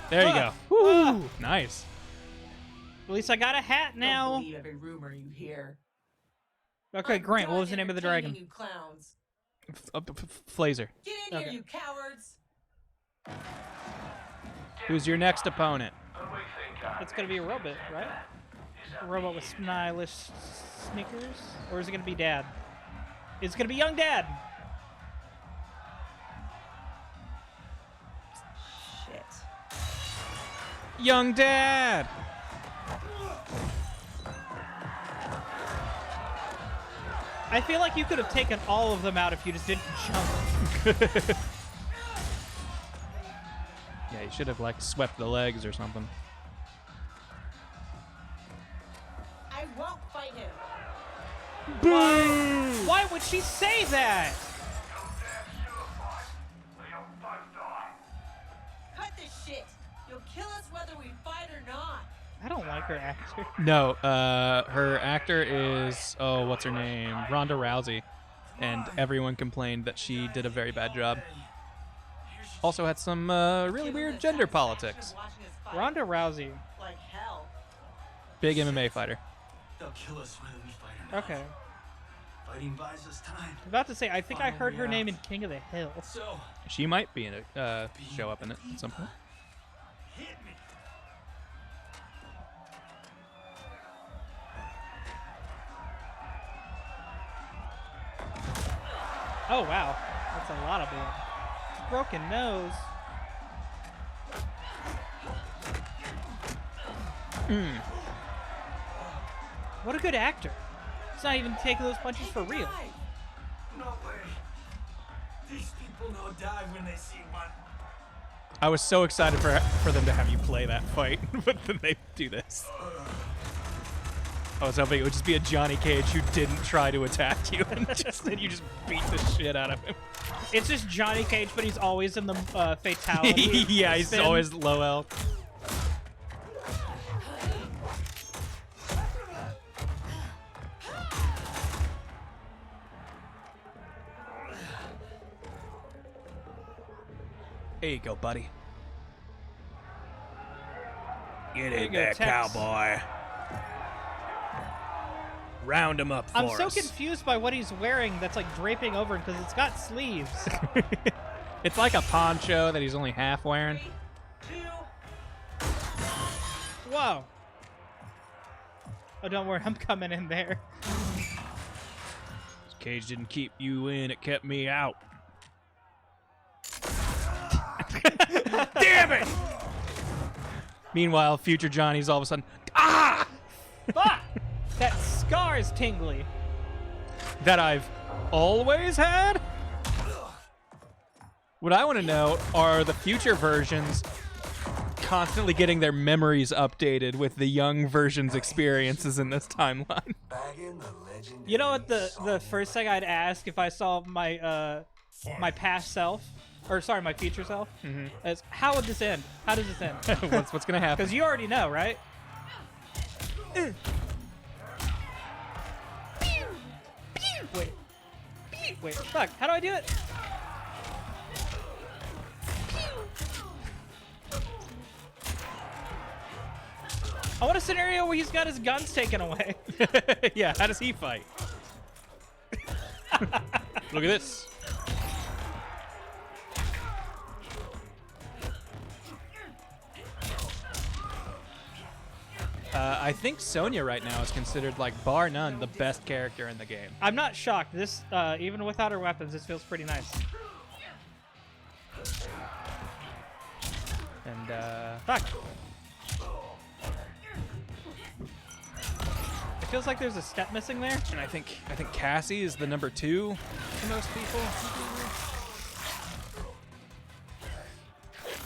S1: There you go. Woo! Nice.
S2: At least I got a hat now.
S8: Don't believe every rumor you hear.
S2: Okay, Grant, what was the name of the dragon?
S8: You clowns.
S1: Flazer.
S8: Get in
S2: Okay.
S8: here, you cowards!
S1: Who's your next opponent?
S2: It's gonna be a robot, right? A robot with stylish sneakers? Or is it gonna be Dad? It's gonna be young Dad!
S8: Shit.
S1: Young Dad!
S2: I feel like you could have taken all of them out if you just didn't jump.
S1: Yeah, you should have, like, swept the legs or something.
S8: I won't fight him.
S2: Why would she say that?
S8: Cut this shit. You'll kill us whether we fight or not.
S2: I don't like her actor.
S1: No, her actor is, oh, what's her name? Ronda Rousey. And everyone complained that she did a very bad job. Also had some really weird gender politics.
S2: Ronda Rousey.
S8: Like hell.
S1: Big MMA fighter.
S7: They'll kill us whether we fight or not.
S2: Okay.
S7: Fighting buys us time.
S2: I was about to say, I think I heard her name in King of the Hill.
S7: So,
S1: She might be in a show up in it at some point.
S7: hit me.
S2: Oh, wow. That's a lot of blood. Broken nose. What a good actor. He's not even taking those punches for real.
S7: No way. These people no die when they see one.
S1: I was so excited for them to have you play that fight, but then they do this. I was hoping it would just be a Johnny Cage who didn't try to attack you, and then you just beat the shit out of him.
S2: It's just Johnny Cage, but he's always in the fatality.
S1: Yeah, he's
S2: spin.
S1: always low health. There you go, buddy. Get in there, cowboy. Round him up for
S2: I'm
S1: us.
S2: so confused by what he's wearing that's like draping over him because it's got sleeves.
S1: It's like a poncho that he's only half wearing.
S2: Whoa. Oh, don't worry, I'm coming in there.
S1: This cage didn't keep you in, it kept me out. Damn it! Meanwhile, future Johnny's all of a sudden, ah!
S2: Fuck! That scar is tingly.
S1: That I've always had? What I want to know are the future versions constantly getting their memories updated with the young version's experiences in this timeline.
S2: You know what the first thing I'd ask if I saw my my past self, or sorry, my future self, is how would this end? How does this end?
S1: What's gonna happen?
S2: Because you already know, right? Wait, fuck, how do I do it? I want a scenario where he's got his guns taken away.
S1: Yeah, how does he fight? Look at this. I think Sonya right now is considered, like, bar none, the best character in the game.
S2: I'm not shocked. This, even without her weapons, this feels pretty nice.
S1: And,
S2: fuck. It feels like there's a step missing there.
S1: And I think Cassie is the number 2 to most people.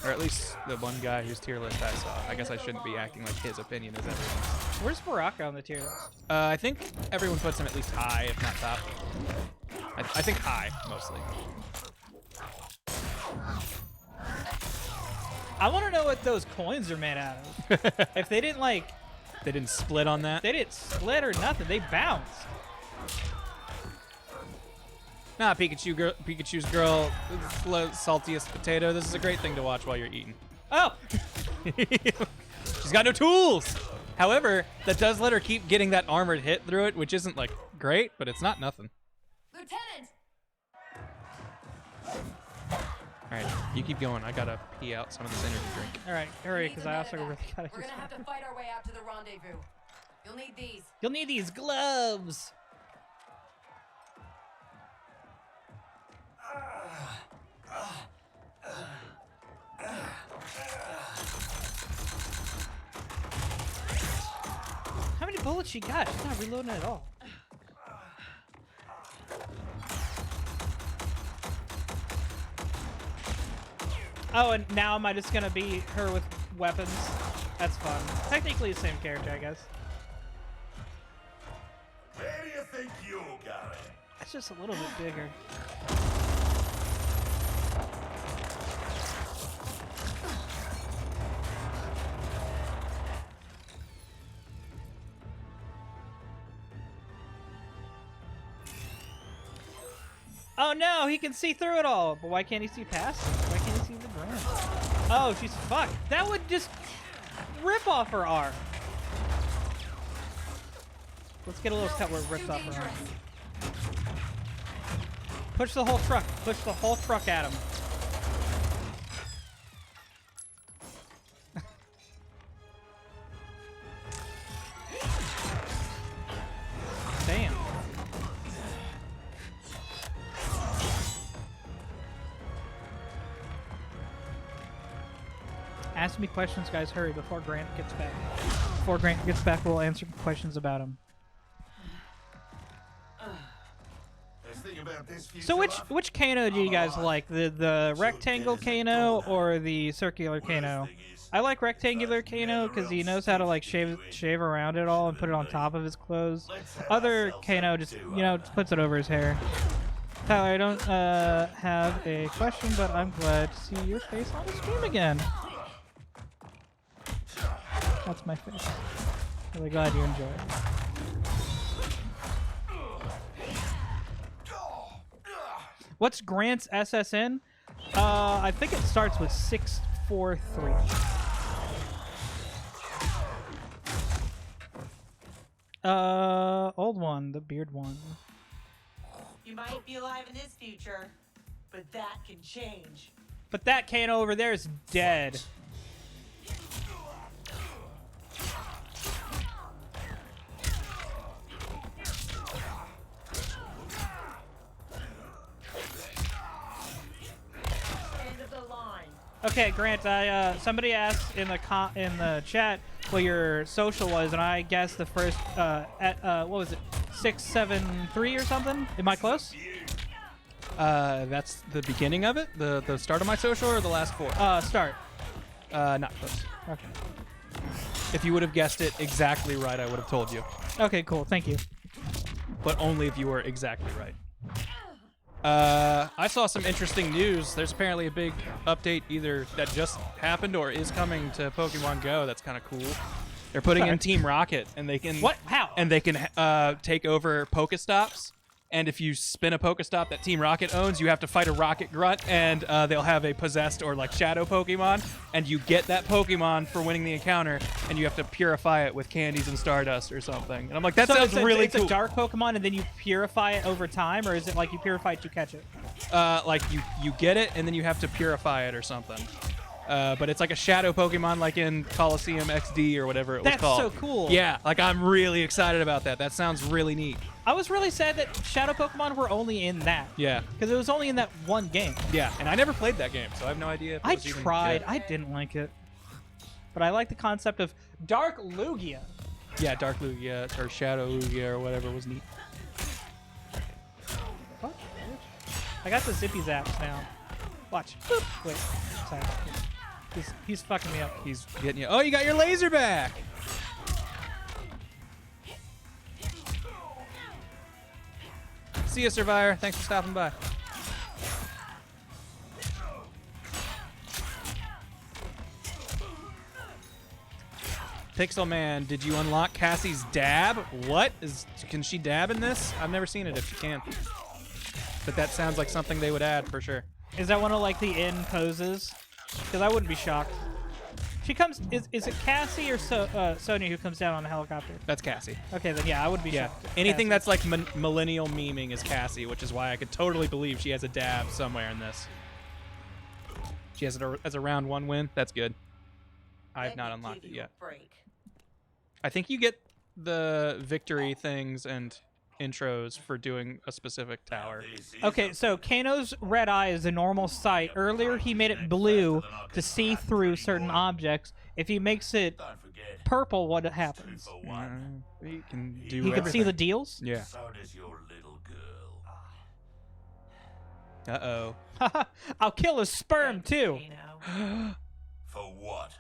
S1: Or at least the one guy whose tier list I saw. I guess I shouldn't be acting like his opinion is everyone's.
S2: Where's Baraka on the tier list?
S1: I think everyone puts him at least high, if not top. I think high, mostly.
S2: I want to know what those coins are made out of. If they didn't, like...
S1: They didn't split on that?
S2: They didn't split or nothing. They bounced.
S1: Nah, Pikachu's girl, saltiest potato. This is a great thing to watch while you're eating.
S2: Oh!
S1: She's got no tools! However, that does let her keep getting that armored hit through it, which isn't, like, great, but it's not nothing.
S5: Lieutenant!
S1: Alright, you keep going. I gotta pee out some of this energy drink.
S2: Alright, hurry, because I also really gotta
S5: We're gonna have to fight our way out to the rendezvous. You'll need these.
S2: You'll need these gloves! How many bullets she got? She's not reloading at all. Oh, and now am I just gonna be her with weapons? That's fun. Technically the same character, I guess.
S10: Where do you think you got it?
S2: It's just a little bit bigger. Oh no, he can see through it all. But why can't he see past it? Why can't he see the ground? Oh, she's fucked. That would just rip off her arm. Let's get a little cut where it rips off her arm. Push the whole truck. Push the whole truck at him. Damn. Ask me questions, guys. Hurry before Grant gets back. Before Grant gets back, we'll answer questions about him. So which Kano do you guys like? The rectangle Kano or the circular Kano? I like rectangular Kano because he knows how to like shave around it all and put it on top of his clothes. Other Kano just just puts it over his hair. Tyler, I don't have a question, but I'm glad to see your face on the stream again. That's my face. Really glad you enjoy it. What's Grant's SSN? I think it starts with 643. Old one, the beard one.
S8: You might be alive in this future, but that can change.
S2: But that Kano over there is dead. Okay, Grant. Somebody asked in the chat what your social was, and I guessed the first what was it, 673 or something? Am I close?
S1: That's the beginning of it? The start of my social or the last 4?
S2: Start.
S1: Not close.
S2: Okay.
S1: If you would have guessed it exactly right, I would have told you.
S2: Okay, cool. Thank you.
S1: But only if you were exactly right. I saw some interesting news. There's apparently a big update either that just happened or is coming to Pokemon Go. That's kind of cool. They're putting in Team Rocket, and they can
S2: How?
S1: And they can take over Pokestops. And if you spin a Pokestop that Team Rocket owns, you have to fight a Rocket Grunt, and they'll have a possessed or like shadow Pokemon, and you get that Pokemon for winning the encounter, and you have to purify it with candies and Stardust or something. And I'm like, that sounds really cool.
S2: It's a dark Pokemon, and then you purify it over time, or is it like you purify it to catch it?
S1: Like you get it, and then you have to purify it or something. But it's like a shadow Pokemon like in Coliseum XD or whatever it was called.
S2: That's so cool.
S1: Yeah, like I'm really excited about that. That sounds really neat.
S2: I was really sad that shadow Pokemon were only in that.
S1: Yeah.
S2: Because it was only in that one game.
S1: Yeah, and I never played that game, so I have no idea if it
S2: I
S1: was even
S2: tried.
S1: good.
S2: I didn't like it. But I like the concept of Dark Lugia.
S1: Yeah, Dark Lugia or Shadow Lugia or whatever was neat.
S2: What? I got the Zippy Zaps now. Watch. Boop. Wait. Sorry. He's fucking me up.
S1: He's getting you. Oh, you got your laser back. See ya, Survivor. Thanks for stopping by. Pixel Man, did you unlock Cassie's dab? What? Can she dab in this? I've never seen it if she can. But that sounds like something they would add for sure.
S2: Is that one of like the in poses? Because I wouldn't be shocked. She comes. Is it Cassie or Sonya who comes down on the helicopter?
S1: That's Cassie.
S2: Okay, then yeah, I would be shocked.
S1: Anything that's like millennial memeing is Cassie, which is why I could totally believe she has a dab somewhere in this. She has it as a round 1 win. That's good. I have not unlocked it yet. I think you get the victory things and intros for doing a specific tower.
S2: Okay, so Kano's red eye is a normal sight. Earlier, he made it blue to see through certain objects. If he makes it purple, what happens?
S1: He can do.
S2: He can see the deals?
S1: Yeah.
S10: So does your little girl.
S1: Uh-oh.
S2: I'll kill his sperm, too.
S10: For what?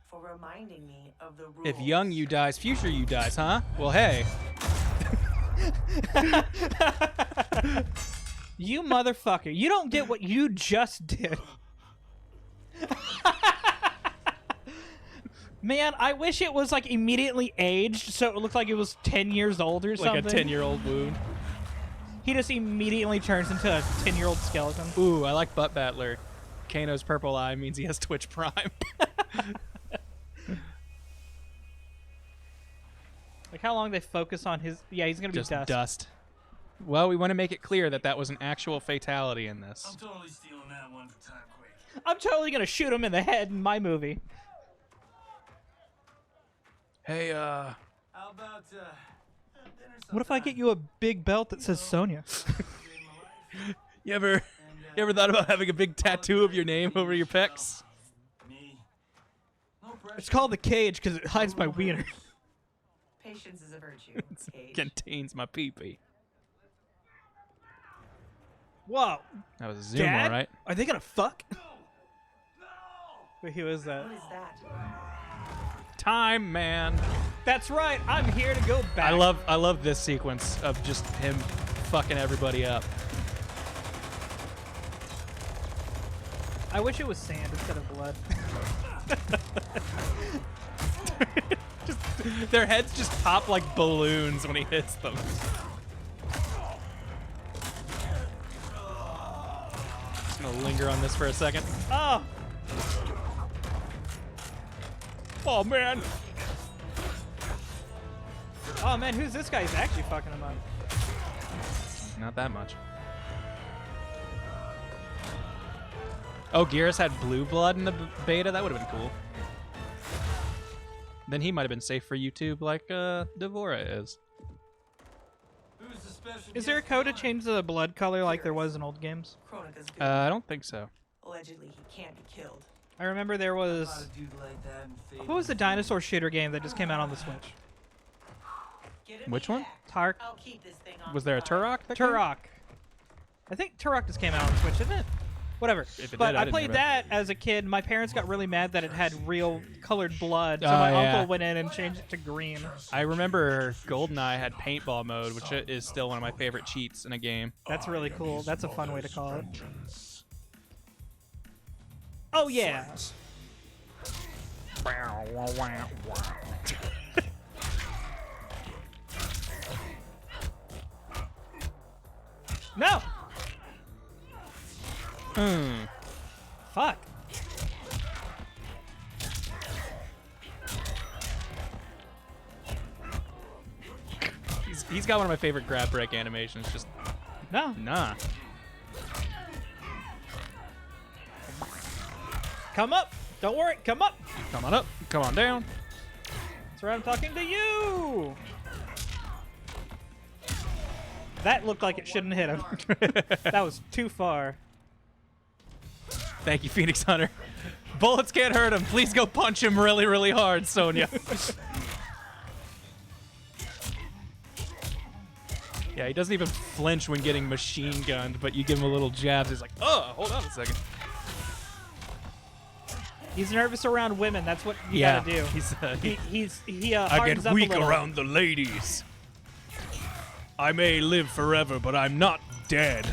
S8: For reminding me of the rules.
S1: If young you dies, future you dies, huh? Well, hey.
S2: You motherfucker. You don't get what you just did. Man, I wish it was like immediately aged so it looked like it was 10 years old or something.
S1: Like a 10-year-old wound.
S2: He just immediately turns into a 10-year-old skeleton.
S1: Ooh, I like Butt Battler. Kano's purple eye means he has Twitch Prime.
S2: Like how long they focus on his... Yeah, he's going to be
S1: Just dust. Well, we want to make it clear that that was an actual fatality in this.
S7: I'm totally stealing that one for Timequake.
S2: I'm totally going to shoot him in the head in my movie.
S1: Hey,
S7: How about, dinner
S2: What if I get you a big belt that says Sonya?
S1: You ever thought about having a big tattoo of your name over your pecs?
S2: It's called the cage because it hides my wiener.
S8: Patience is a virtue.
S1: It contains my pee-pee.
S2: Whoa.
S1: That was a zoom,
S2: Dad?
S1: all right.
S2: Are they going to fuck? Wait, who is that?
S8: What is that?
S1: Time, man.
S2: That's right. I'm here to go back.
S1: I love this sequence of just him fucking everybody up.
S2: I wish it was sand instead of blood.
S1: Their heads just pop like balloons when he hits them. Just gonna linger on this for a second.
S2: Oh!
S1: Oh, man.
S2: Oh, man, who's this guy? He's actually fucking him up.
S1: Not that much. Oh, Geras had blue blood in the beta? That would have been cool. Then he might have been safe for YouTube like Devora is.
S7: Who's the special
S2: Is there a code to change the blood color like there was in old games?
S8: Kronika's good.
S1: I don't think so.
S8: Allegedly, he can't be killed.
S2: I remember there was...
S11: About a dude like that in Fable.
S2: What was the dinosaur shooter game that just came out on the Switch?
S1: Which one?
S2: Tark.
S8: I'll keep this thing on
S1: Was there a
S8: fire.
S1: Turok?
S2: Turok. I think Turok just came out on the Switch, didn't it? Whatever.
S1: If it
S2: But
S1: did, I
S2: I
S1: didn't
S2: played
S1: remember.
S2: that as a kid. My parents got really mad that it had real colored blood, so
S1: Oh,
S2: my
S1: yeah.
S2: uncle went in and changed it to green.
S1: I remember GoldenEye had paintball mode, which is still one of my favorite cheats in a game.
S2: That's really cool. That's a fun way to call it. Oh, yeah. No! Fuck.
S1: He's got one of my favorite grab break animations. Just
S2: No.
S1: nah.
S2: Come up. Don't worry. Come up.
S1: Come on up. Come on down.
S2: That's right. I'm talking to you. That looked like it shouldn't hit him. That was too far.
S1: Thank you, Phoenix Hunter. Bullets can't hurt him. Please go punch him really, really hard, Sonya. Yeah, he doesn't even flinch when getting machine gunned, but you give him a little jab. He's like, oh, hold on a second.
S2: He's nervous around women. That's what you
S1: Yeah,
S2: gotta do. He
S1: I
S2: hardens
S1: get
S2: up
S1: weak
S2: a little.
S1: around the ladies. I may live forever, but I'm not dead.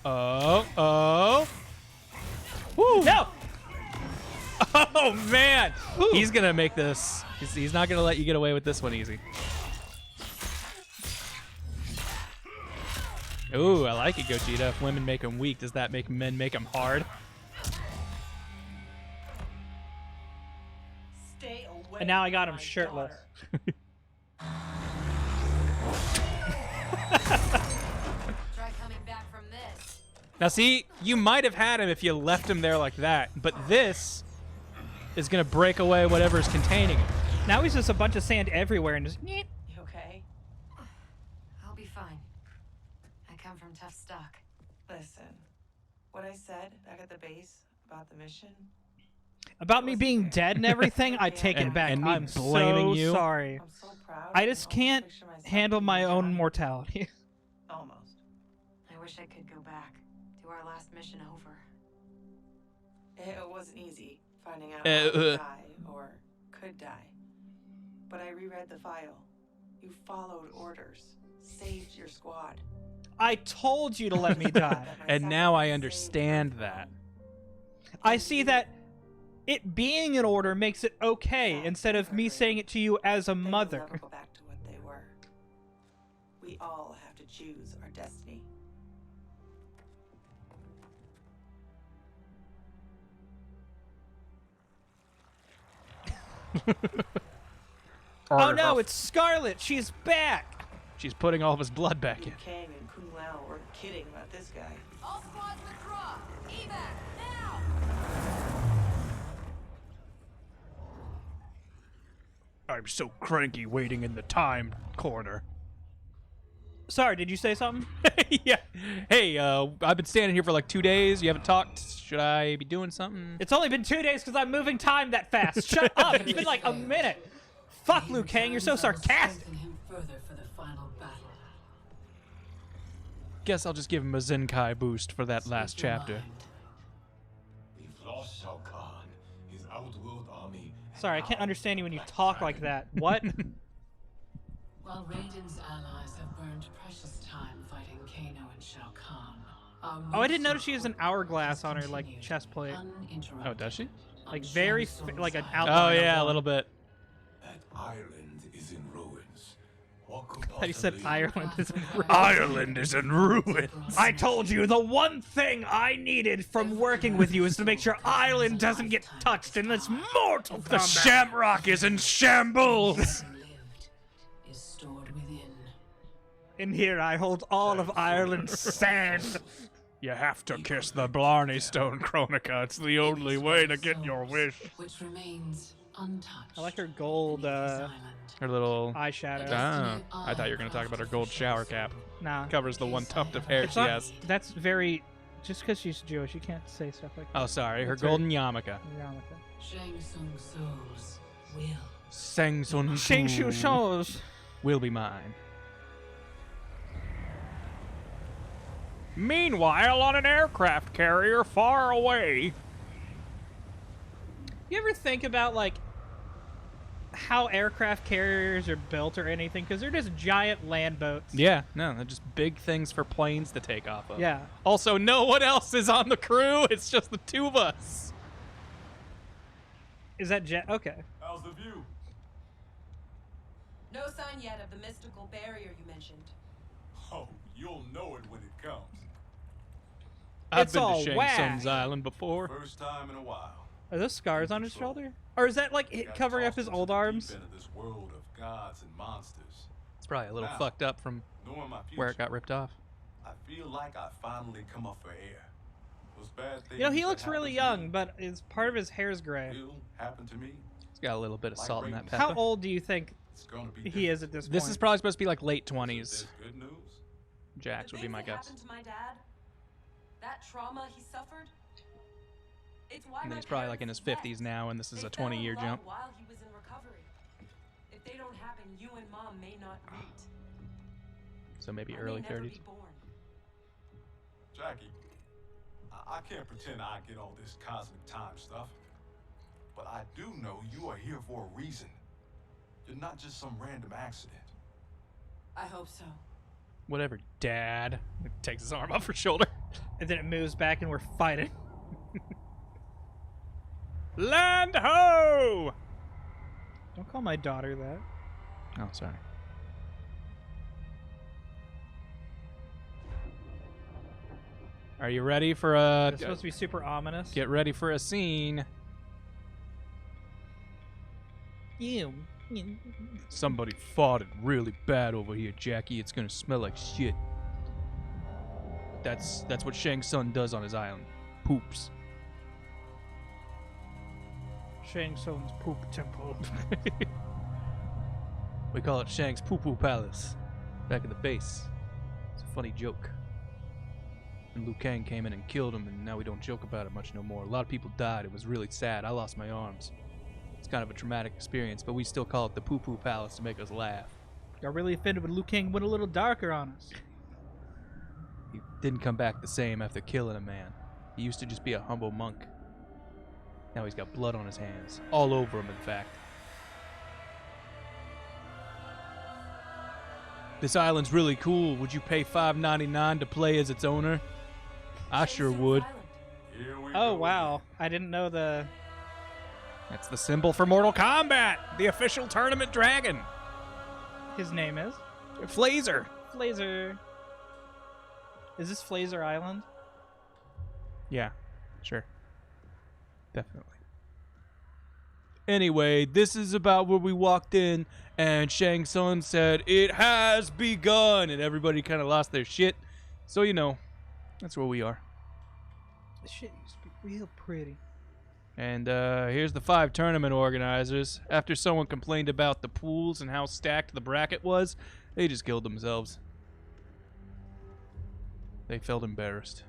S1: Oh. Woo.
S2: No!
S1: Oh, man. He's going to make this. He's not going to let you get away with this one easy. Ooh, I like it, Gogeta. If women make them weak, does that make men make them hard?
S8: Stay away
S2: And now I got
S8: from
S2: him
S8: my
S2: shirtless.
S8: daughter.
S5: Try coming back from this.
S1: Now, see, you might have had him if you left him there like that, but this is going to break away whatever's containing him.
S2: Now he's just a bunch of sand everywhere and just...
S8: You okay?
S5: I'll be fine. I come from tough stock.
S8: Listen, what I said back at the base about the mission,
S2: About me being dead and everything, I take it back.
S1: and me
S2: I'm
S1: blaming
S2: so
S1: you?
S2: sorry.
S8: I'm so proud.
S2: I just can't
S8: Picture myself
S2: handle
S8: being
S2: my own
S8: Johnny.
S2: mortality.
S8: Almost.
S5: I wish I could go back. Do our last mission over.
S8: It wasn't easy finding out how to die or could die. But I reread the file. You followed orders, saved your squad.
S2: I told you to let me die.
S1: And now I understand that.
S2: I see that it being in order makes it okay instead of me saying it to you as a
S8: They will
S2: mother.
S8: never go back to what they were. We all have to choose our destiny.
S2: Oh no, it's Scarlet. She's back.
S1: She's putting all of his blood back in.
S8: Liu Kang and Kung Lao were kidding about this guy.
S5: All squads withdraw. Evac, now!
S1: I'm so cranky waiting in the time corner.
S2: Sorry, did you say something?
S1: Yeah. Hey, I've been standing here for like 2 days. You haven't talked. Should I be doing something?
S2: It's only been 2 days because I'm moving time that fast. Shut up. It's been like a minute. Fuck, Liu Kang. You're so sarcastic.
S6: Strengthen him further for the final battle.
S1: Guess I'll just give him a Zenkai boost for that last
S6: Speak your
S1: chapter.
S6: mind.
S9: We've lost Shao Kahn, his outworld army.
S2: Sorry, I can't understand you when you talk like that. What?
S6: While Raiden's allies have burned precious time fighting Kano and Shao Kahn, our
S2: Oh, I didn't
S6: most
S2: notice she has an hourglass on her like
S6: continued
S2: chest plate.
S6: uninterrupted
S1: Oh, does she?
S2: Like
S6: on
S2: very
S6: Shang Tsung's
S2: like an
S6: island.
S2: outline.
S1: Oh,
S2: of
S1: yeah, a
S2: one.
S1: little bit.
S14: That Ireland is in ruins. What could
S2: He said
S14: possibly-
S2: Ireland is
S1: Ireland is in ruins.
S2: I told you the one thing I needed from working with you is to make sure Ireland doesn't get touched in this Mortal
S1: The
S2: Kombat.
S1: Shamrock is in shambles.
S6: lived is stored within.
S2: In here, I hold all of Ireland's sand.
S1: You have to kiss the Blarney Stone, Chronica. It's the only way to get your wish.
S6: Which remains untouched.
S2: I like her gold
S1: Her little
S2: eyeshadow.
S1: Ah, I thought you were gonna talk about her gold shower cap.
S2: Nah.
S1: Covers the one tuft of hair
S2: It's
S1: she
S2: not-
S1: has.
S2: That's very. Just because she's Jewish, you can't say stuff like that.
S1: Oh, sorry. Her
S2: That's
S1: golden yarmulke.
S2: yarmulke.
S6: Shang Tsung souls will.
S1: Shang Tsung
S2: Shang Tsung souls
S1: will be mine. Meanwhile, on an aircraft carrier far away.
S2: You ever think about like how aircraft carriers are built or anything? Because they're just giant land boats.
S1: Yeah, no, they're just big things for planes to take off of.
S2: Yeah.
S1: Also, no one else is on the crew. It's just the two of us.
S2: Is that jet? Okay.
S3: How's the view?
S15: No sign yet of the mystical barrier you mentioned.
S3: Oh, you'll know it when it comes.
S1: I've
S2: It's
S1: been
S2: all
S1: to Shang
S2: whack.
S1: Tsung's island before.
S3: First time in a while.
S2: Are those scars on his shoulder? Or is that like it covering up his old arms?
S3: Into this world of gods and monsters.
S1: It's probably a little
S3: Now,
S1: fucked up from
S3: knowing my
S1: where it
S3: future,
S1: got ripped off.
S3: I feel like I finally come up for air. Those bad things
S2: You know, he
S3: that
S2: looks really
S3: happened to
S2: young, but it's part of his hair's gray.
S3: me will happen to me.
S1: It's got a little bit of
S3: Like
S1: salt in that
S3: Raiden.
S1: pepper.
S2: How old do you think
S3: It's gonna be
S2: he is at this point?
S1: This is probably supposed to be like late
S3: If
S1: 20s.
S3: there's good news.
S1: Jax
S15: The
S1: would be
S15: things
S1: my
S15: that
S1: guess.
S15: happened to my dad, that trauma he suffered, it's why
S1: And
S15: my
S1: he's probably like in his
S15: parents
S1: 50s
S15: met.
S1: now, and this is
S15: They
S1: a
S15: fell in
S1: 20-year
S15: love
S1: jump.
S15: While he was in recovery. If they don't happen, you and Mom may not meet.
S1: So maybe
S15: I
S1: early
S15: may never
S1: 30s.
S15: be born.
S3: Jackie, I can't pretend I get all this cosmic time stuff. But I do know you are here for a reason. You're not just some random accident.
S15: I hope so.
S1: Whatever, Dad. Takes his arm off her shoulder.
S2: And then it moves back and we're fighting.
S1: Land ho!
S2: Don't call my daughter that.
S1: Oh, sorry. Are you ready for a...
S2: It's supposed to be super ominous.
S1: Get ready for a scene.
S2: You.
S1: Somebody farted really bad over here, Jackie. It's gonna smell like shit. That's what Shang Tsung does on his island. Poops.
S2: Shang Tsung's poop temple.
S1: We call it Shang's Poo Poo Palace. Back at the base. It's a funny joke. And Liu Kang came in and killed him, and now we don't joke about it much no more. A lot of people died. It was really sad. I lost my arms. It's kind of a traumatic experience, but we still call it the Poo Poo Palace to make us laugh.
S2: Got really offended when Liu Kang went a little darker on us.
S1: He didn't come back the same after killing a man. He used to just be a humble monk. Now he's got blood on his hands. All over him, in fact. This island's really cool. Would you pay $5.99 to play as its owner? I sure would.
S2: Oh, wow. I didn't know the...
S1: That's the symbol for Mortal Kombat, the official tournament dragon.
S2: His name is?
S1: Flazer.
S2: Flazer. Is this Flazer Island?
S1: Yeah, sure. Definitely. Anyway, this is about where we walked in, and Shang Tsung said, "It has begun," and everybody kind of lost their shit. So, you know, that's where we are.
S2: This shit used to be real pretty.
S1: And here's the 5 tournament organizers. After someone complained about the pools and how stacked the bracket was, they just killed themselves. They felt embarrassed.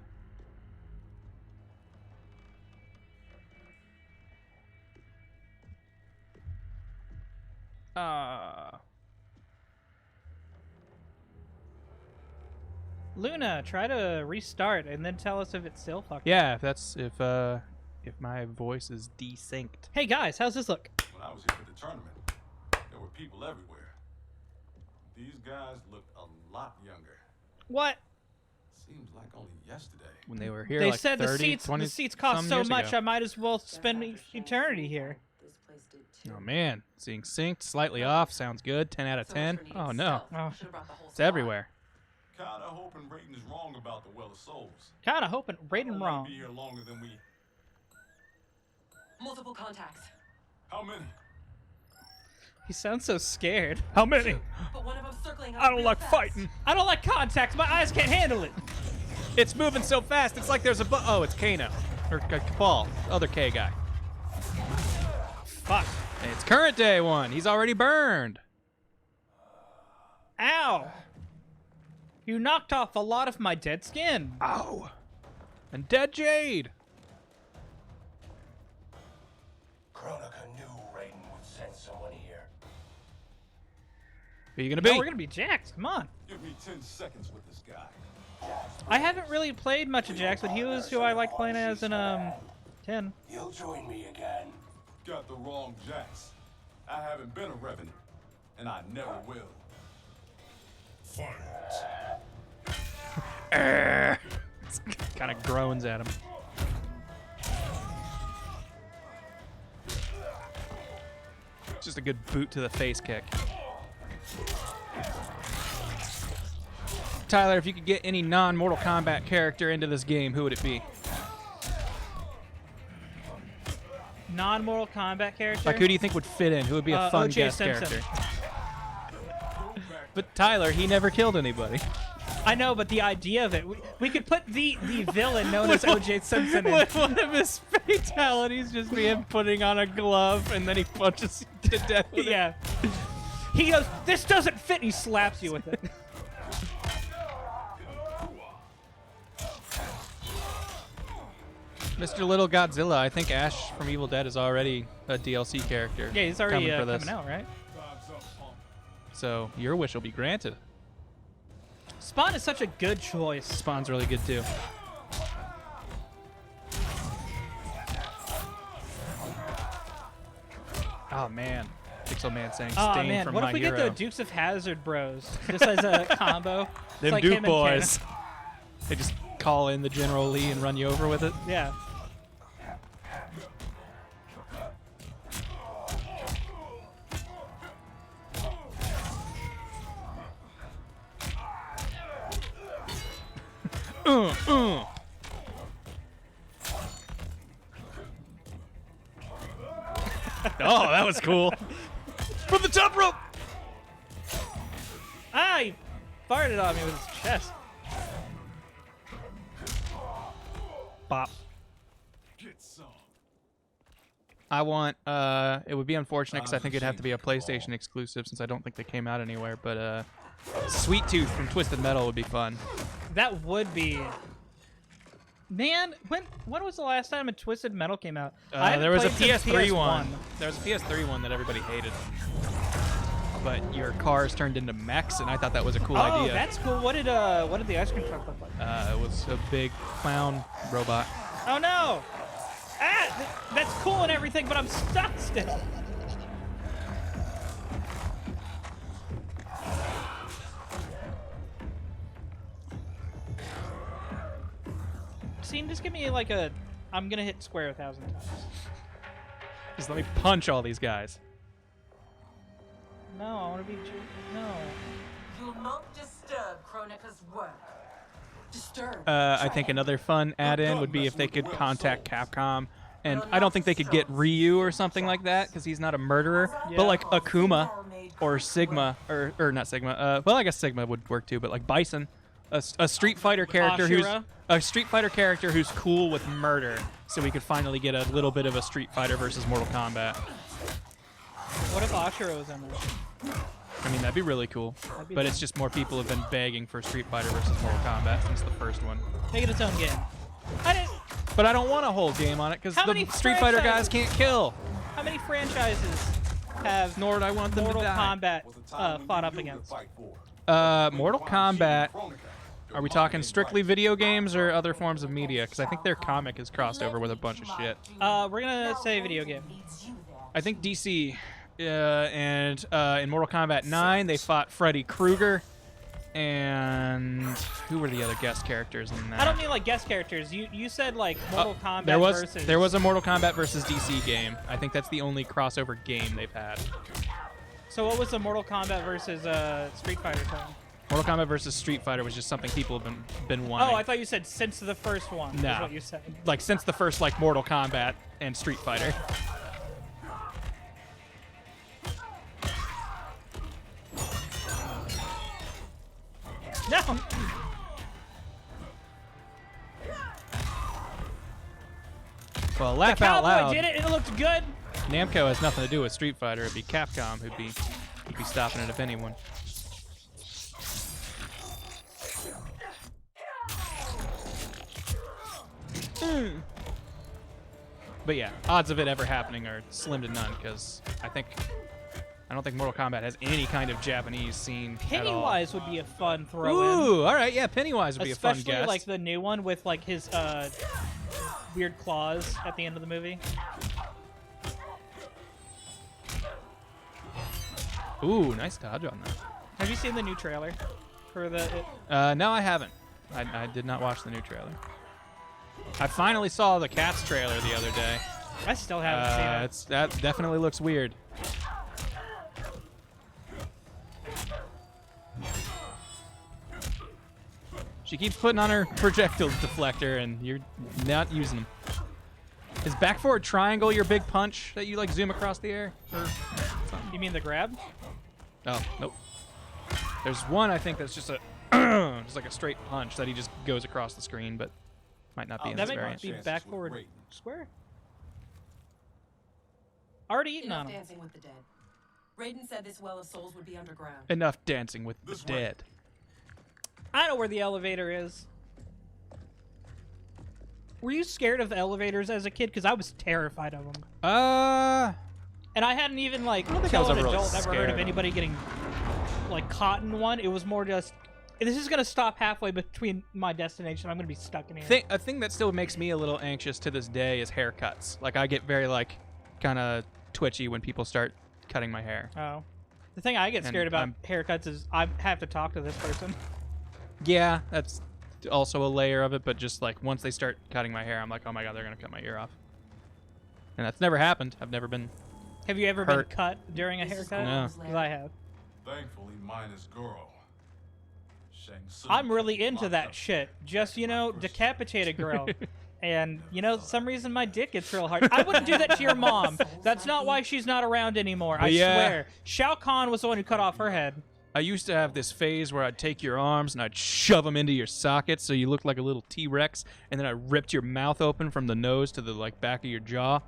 S2: Luna, try to restart and then tell us if it's still fucked.
S1: Yeah, if my voice is desynced.
S2: Hey guys, how's this look?
S3: When I was here for the tournament, there were people everywhere. These guys looked a lot younger.
S2: What?
S3: Seems like only yesterday.
S1: When they were here,
S2: They
S1: like
S2: said
S1: 30,
S2: the
S1: 20
S2: seats cost
S1: some
S2: so
S1: years
S2: much
S1: ago.
S2: I might as well spend eternity here.
S1: Oh man, seeing synced, slightly off, sounds good. 10 out of 10. Oh no, it's everywhere.
S3: Kinda hoping Raiden's wrong about the Well of Souls.
S2: Kinda hoping Raiden
S3: Wanna
S2: wrong.
S3: Be here longer than we.
S15: Multiple contacts.
S3: How many?
S2: He sounds so scared.
S1: How many?
S15: But one of them circling
S1: I don't like fighting.
S2: I don't like contacts. My eyes can't handle it.
S1: It's moving so fast. It's like there's a oh, it's Kano or Kabal, other K guy.
S2: Fuck.
S1: It's current day 1. He's already burned.
S2: Ow! You knocked off a lot of my dead skin.
S1: Ow! And dead Jade.
S10: Kronika knew Raiden would send someone here.
S1: Who are you gonna
S2: No,
S1: be?
S2: we're gonna be Jax. Come on.
S14: Give me 10 seconds with this guy.
S2: I haven't really played much of Jax, but he was who I liked playing as in 10.
S10: You'll join me again.
S14: Got the wrong Jax. I haven't been a Revenant, and I never will.
S1: Kind of groans at him. Just a good boot to the face kick. Tyler, if you could get any non-Mortal Kombat character into this game, who would it be?
S2: Non-Mortal Kombat character?
S1: Like, who do you think would fit in? Who would be a fun
S2: O.J.
S1: guest
S2: Simpson.
S1: character? But Tyler, he never killed anybody.
S2: I know, but the idea of it, we could put the villain known as O.J. Simpson in.
S1: One of his fatalities just be him putting on a glove and then he punches you to death with
S2: Yeah. He goes, "This doesn't fit," and he slaps you with it.
S1: Mr. Little Godzilla, I think Ash from Evil Dead is already a DLC character.
S2: Yeah, he's already
S1: coming for this.
S2: coming out, right?
S1: So your wish will be granted.
S2: Spawn is such a good choice.
S1: Spawn's really good too. Oh man, Pixel Man saying
S2: Oh
S1: "Stain
S2: man,
S1: from
S2: what
S1: My
S2: if we
S1: Hero."
S2: get the Dukes of Hazzard Bros just as a combo? It's
S1: Them
S2: like
S1: Duke
S2: him and
S1: boys.
S2: Ken.
S1: They just call in the General Lee and run you over with it.
S2: Yeah.
S1: Oh, that was cool. From the top rope.
S2: Ah, he farted on me with his chest. Bop.
S1: I want, it would be unfortunate because I think it'd have to be a PlayStation exclusive since I don't think they came out anywhere, but Sweet Tooth from Twisted Metal would be fun.
S2: That would be. Man, when was the last time a Twisted Metal came out?
S1: There was a
S2: played since
S1: PS3
S2: PS1.
S1: one. There was a PS3 one that everybody hated. But your cars turned into mechs, and I thought that was a cool idea.
S2: Oh, that's cool. What did the ice cream truck look like?
S1: It was a big clown robot.
S2: Oh no! Ah, that's cool and everything, but I'm stuck still. Steam, just give me like a. I'm gonna hit square 1,000 times.
S1: Just let me punch all these guys.
S2: No, I want to be. No.
S15: You'll not disturb Kronika's work. Disturb.
S1: I think another fun add-in would be if they could contact Capcom. And I don't think they could get Ryu or something like that because he's not a murderer.
S2: Yeah.
S1: But like Akuma or Sigma, or not Sigma. Well, I guess Sigma would work too. But like Bison, a Street Fighter character who's cool with murder, so we could finally get a little bit of a Street Fighter versus Mortal Kombat.
S2: What if Ashura was in there?
S1: I mean, that'd be really cool. But it's just more people have been begging for Street Fighter versus Mortal Kombat since the first one.
S2: Make it its own game.
S1: But I don't want a whole game on it because
S2: How
S1: the
S2: many
S1: Street Fighter guys
S2: franchises-
S1: can't kill.
S2: How many franchises have
S1: Nor would I want them to
S2: Mortal
S1: die.
S2: Kombat fought up against?
S1: Mortal Kombat. Are we talking strictly video games or other forms of media? Because I think their comic is crossed over with a bunch of shit.
S2: We're gonna say video game.
S1: I think DC, and in Mortal Kombat 9, they fought Freddy Krueger, and who were the other guest characters in that?
S2: I don't mean like guest characters. You said like Mortal Kombat versus.
S1: There was a Mortal Kombat versus DC game. I think that's the only crossover game they've had.
S2: So what was the Mortal Kombat versus Street Fighter thing?
S1: Mortal Kombat versus Street Fighter was just something people have been wanting.
S2: Oh, I thought you said since the first one.
S1: No.
S2: Is what you said.
S1: Like since the first like Mortal Kombat and Street Fighter.
S2: No.
S1: Well, laugh
S2: the
S1: out
S2: cowboy
S1: loud.
S2: did it. It looked good.
S1: Namco has nothing to do with Street Fighter. It'd be Capcom who'd be stopping it if anyone. But yeah, odds of it ever happening are slim to none because I don't think Mortal Kombat has any kind of Japanese scene at all.
S2: Pennywise would be a fun throw-in.
S1: Ooh, all right, yeah, Pennywise would be a fun guest.
S2: Especially like the new one with like his weird claws at the end of the movie.
S1: Ooh, nice dodge on that.
S2: Have you seen the new trailer for the?
S1: No, I haven't. I did not watch the new trailer. I finally saw the Cats trailer the other day.
S2: I still haven't seen it.
S1: That definitely looks weird. She keeps putting on her projectile deflector, and you're not using them. Is back forward triangle your big punch that you like zoom across the air? Or
S2: you mean the grab?
S1: Oh, nope. There's one I think that's just a just like a straight punch that he just goes across the screen, but might not be in this variant.
S2: That might be back forward square. Already eaten on him.
S15: Dancing with the dead. Raiden said this well of souls would be underground.
S1: Enough dancing with the dead.
S2: I know where the elevator is. Were you scared of elevators as a kid? Because I was terrified of them.
S1: And
S2: I hadn't even like
S1: I
S2: till an
S1: really
S2: adult ever heard of
S1: scared.
S2: anybody getting like caught in one. It was more just, this is gonna stop halfway between my destination. I'm gonna be stuck in here.
S1: A thing that still makes me a little anxious to this day is haircuts. Like I get very like kind of twitchy when people start cutting my hair.
S2: Oh, the thing I get
S1: And
S2: scared about haircuts is I have to talk to this person.
S1: Yeah, that's also a layer of it, but just like once they start cutting my hair, I'm like, oh my god, they're gonna cut my ear off. And that's never happened. I've never been.
S2: Have you ever
S1: hurt.
S2: been cut during a haircut?
S1: No.
S2: 'Cause I have.
S3: Thankfully, mine is girl. Shang Tsung
S2: I'm really into
S3: locked
S2: that
S3: up.
S2: shit. Just, you know, decapitate a girl. And, you know, some reason my dick gets real hard. I wouldn't do that to your mom. That's not why she's not around anymore. I swear. Shao Kahn was the one who cut off her head.
S1: I used to have this phase where I'd take your arms and I'd shove them into your sockets so you looked like a little T-Rex, and then I ripped your mouth open from the nose to the like back of your jaw.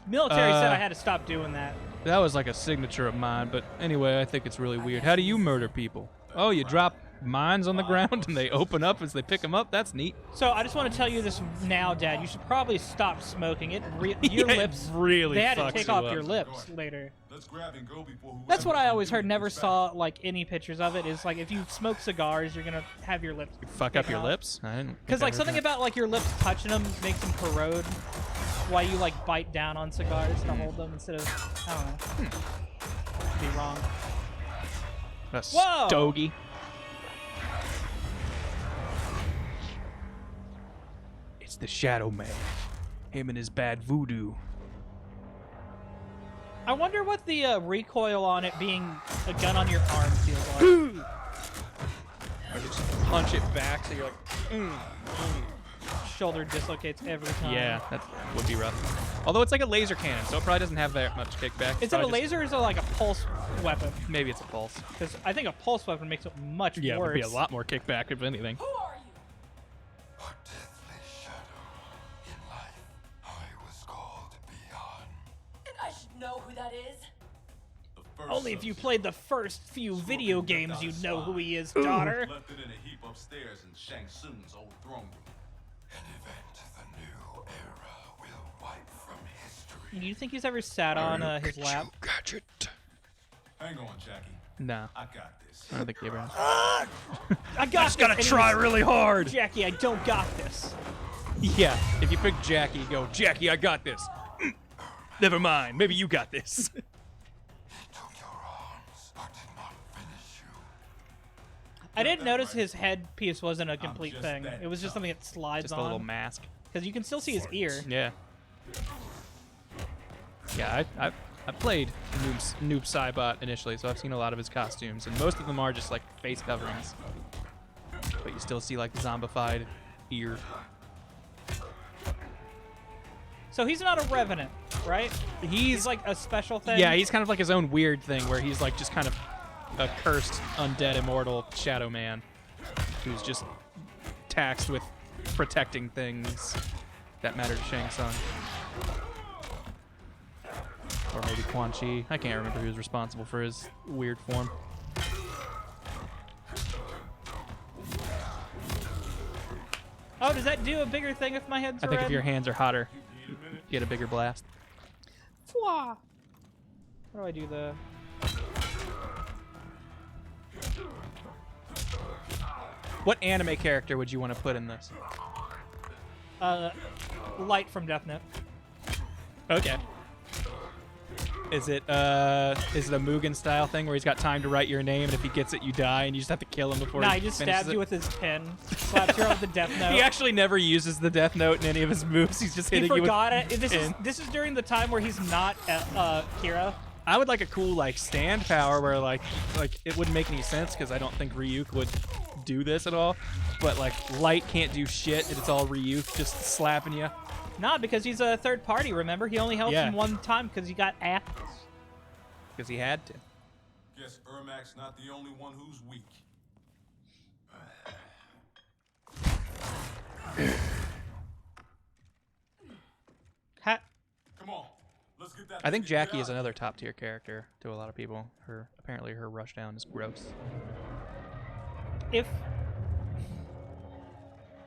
S2: Military said I had to stop doing that.
S1: That was like a signature of mine, but anyway, I think it's really weird. How do you murder people? Oh, you drop mines on the ground and they open up as they pick them up? That's neat.
S2: So I just want to tell you this now, Dad. You should probably stop smoking. Your
S1: Yeah, it
S2: lips
S1: really
S2: they had to
S1: fucks
S2: take
S1: you
S2: off
S1: up.
S2: your lips later.
S3: Let's grab and go before whoever
S2: That's what I always heard. Never saw like any pictures of it. Is like if you smoke cigars, you're gonna have your lips
S1: Fuck up your lips? I didn't.
S2: Because like something about like your lips touching them makes them corrode. Why you like bite down on cigars to hold them instead of I don't know. Could be wrong.
S1: A
S2: Whoa!
S1: stogie. It's the Shadow Man. Him and his bad voodoo.
S2: I wonder what the recoil on it being a gun on your arm feels like.
S1: I just punch it back so you're like,
S2: Shoulder dislocates every time.
S1: Yeah, that would be rough. Although it's like a laser cannon, so it probably doesn't have that much kickback.
S2: Is it a laser or is it like a pulse weapon?
S1: Maybe it's a pulse.
S2: Because I think a pulse weapon makes it much
S1: Yeah, it
S2: worse.
S1: would be a lot more kickback if anything.
S15: Who are you? And I should know who that is.
S2: Only if you played the first few video games you'd know who he is, daughter.
S3: Left it in a heap upstairs in Shang Tsung's old throne room. An event the new era will wipe from history.
S2: Do you think he's ever sat on his lap?
S1: Gadget.
S3: Hang on, Jackie.
S1: No.
S3: I got this.
S1: I don't think he ever has.
S2: I got
S1: just gotta
S2: this.
S1: try really hard.
S2: Jackie, I don't got this.
S1: Yeah, if you pick Jackie, you go, Jackie, I got this. Never mind, maybe you got this.
S2: I didn't notice his headpiece wasn't a complete thing. It was just something that slides
S1: Just
S2: on.
S1: a little mask.
S2: Because you can still see his ear.
S1: Yeah. Yeah, I played Noob Saibot initially, so I've seen a lot of his costumes, and most of them are just like face coverings. But you still see like zombified ear.
S2: So he's not a revenant, right? He's like a special thing?
S1: Yeah, he's kind of like his own weird thing where he's like just kind of a cursed, undead, immortal shadow man who's just taxed with protecting things that matter to Shang Tsung. maybe Quan Chi. I can't remember who was responsible for his weird form.
S2: Oh, does that do a bigger thing if my head's
S1: I think
S2: red?
S1: if your hands are hotter, you get a bigger blast.
S2: Fwah! How do I do the...
S1: What anime character would you want to put in this?
S2: Light from Death Note.
S1: Okay. Is it a Mugen style thing where he's got time to write your name, and if he gets it, you die, and you just have to kill him before?
S2: Nah,
S1: he
S2: he just
S1: finishes
S2: stabs
S1: it?
S2: you with his pen, slaps you out with the Death Note.
S1: He actually never uses the Death Note in any of his moves. He's just hitting you with.
S2: He forgot it. This is during the time where he's not Kira.
S1: I would like a cool stand power where like it wouldn't make any sense because I don't think Ryuk would do this at all. But Light can't do shit, and it's all Ryuk just slapping you.
S2: Nah, because he's a third party. Remember, he only helped him one time because he got ass.
S1: Because he had to.
S14: Guess Ermac's not the only one who's weak. Come on, let's get that.
S1: I think Jackie is another top tier character to a lot of people. Apparently her rushdown is gross.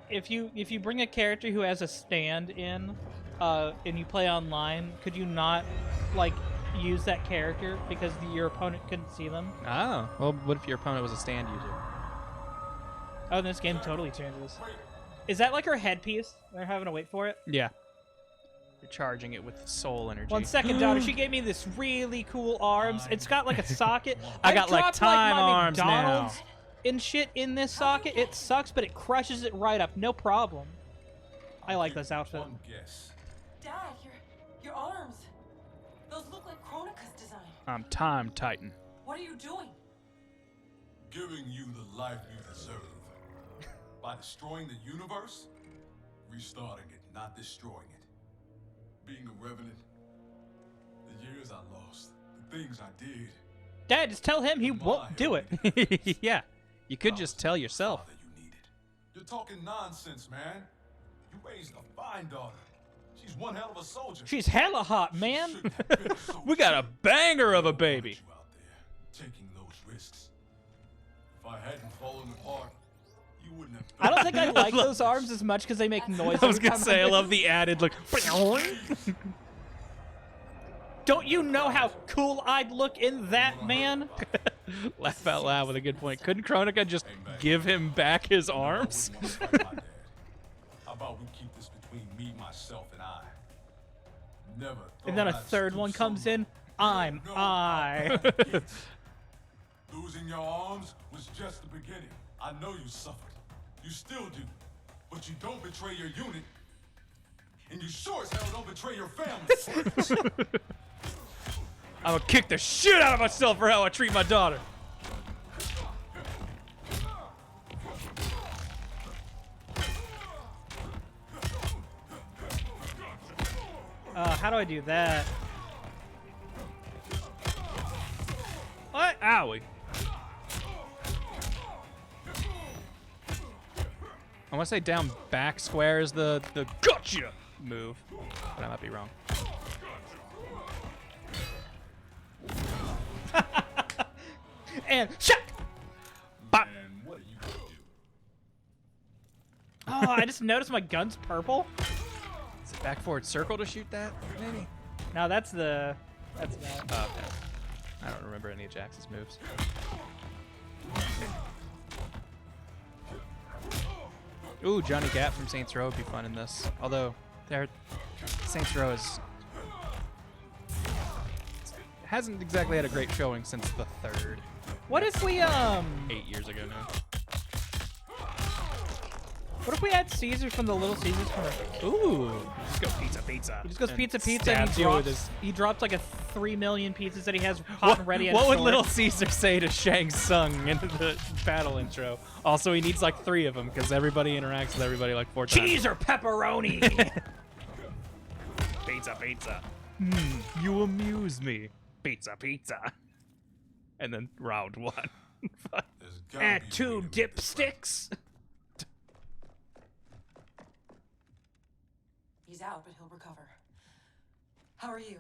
S2: If you bring a character who has a stand-in, and you play online, could you not use that character because your opponent couldn't see them?
S1: Oh, well, what if your opponent was a stand user?
S2: Oh, this game totally changes. Is that like her headpiece? They're having to wait for it?
S1: Yeah. You're charging it with soul energy.
S2: 1 second, daughter. She gave me this really cool arms. It's got like a socket.
S1: I got like
S2: dropped,
S1: time
S2: my
S1: arms
S2: McDonald's
S1: now.
S2: And shit in this socket. It sucks, but it crushes it right up. No problem. I like this outfit.
S15: Dad, your arms. Those look like Kronika's design.
S1: I'm Time Titan.
S15: What are you doing?
S14: Giving you the life you deserve. By destroying the universe, restarting it, not destroying it. Being a revenant, the years I lost, the things I did.
S2: Dad, just tell him he won't do it.
S1: Yeah, you could just tell yourself.
S14: You're talking nonsense, man. You raised a fine daughter. She's one hell of a soldier.
S2: She's hella hot, man.
S1: We got a banger of a baby.
S14: Taking those risks. If I hadn't fallen apart, you wouldn't have.
S2: I don't think I like those arms as much because they make noise.
S1: I was gonna say I love the added look.
S2: Don't you know how cool I'd look in that, man?
S1: Laugh out loud with a good point. Couldn't Kronika just give him back his arms?
S14: How about we keep this between me, myself, and I? Never.
S2: And then a third one comes in. I'm I.
S14: Losing your arms was just the beginning. I know you suffered. You still do. But you don't betray your unit. And you sure as hell don't betray your family.
S1: I'm gonna kick the shit out of myself for how I treat my daughter.
S2: How do I do that?
S1: What? Owie. I want to say down back square is the gotcha move, but I might be wrong.
S2: And shut. Bop.
S14: What are you gonna do?
S2: Oh, I just noticed my gun's purple.
S1: Is it back forward circle to shoot that? Maybe.
S2: No, that's that.
S1: Oh, okay. I don't remember any of Jax's moves. Ooh, Johnny Gat from Saints Row would be fun in this. Although, Saints Row hasn't exactly had a great showing since the third.
S2: What if we
S1: 8 years ago now.
S2: What if we had Caesar from the Little Caesars commercial?
S1: Ooh, just go pizza.
S2: He just goes
S1: And
S2: pizza, and
S1: stabs you with
S2: he drops like a 3 million pizzas that he has hot and ready.
S1: What would Little Caesar say to Shang Tsung in the battle intro? Also, he needs like 3 of them because everybody interacts with everybody like 4 times.
S2: Cheese or pepperoni?
S1: Pizza. You amuse me. Pizza. And then round 1.
S2: Add 2 dipsticks.
S15: He's out, but he'll recover. How are you?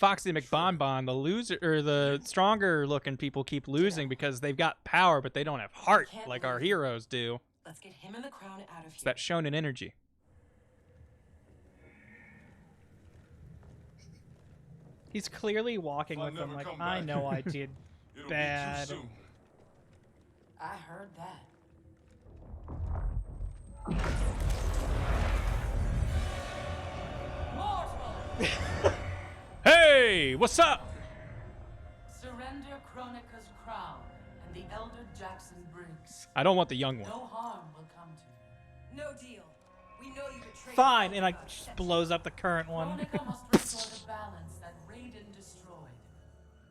S1: Foxy McBonbon, the loser or the stronger looking people keep losing because they've got power, but they don't have heart like our heroes do.
S15: Let's get him and the crown out of
S1: It's
S15: here.
S1: that shonen energy.
S2: He's clearly walking with them like, I know I did bad.
S15: I heard that. Mortal!
S1: Hey, what's up?
S6: Surrender Kronika's crown and the Elder Jackson Briggs.
S1: I don't want the young one.
S6: No harm will come to you.
S15: No deal. We know you betrayed.
S2: Fine, and like just blows up the current one.
S6: Kronika must restore the balance that Raiden destroyed.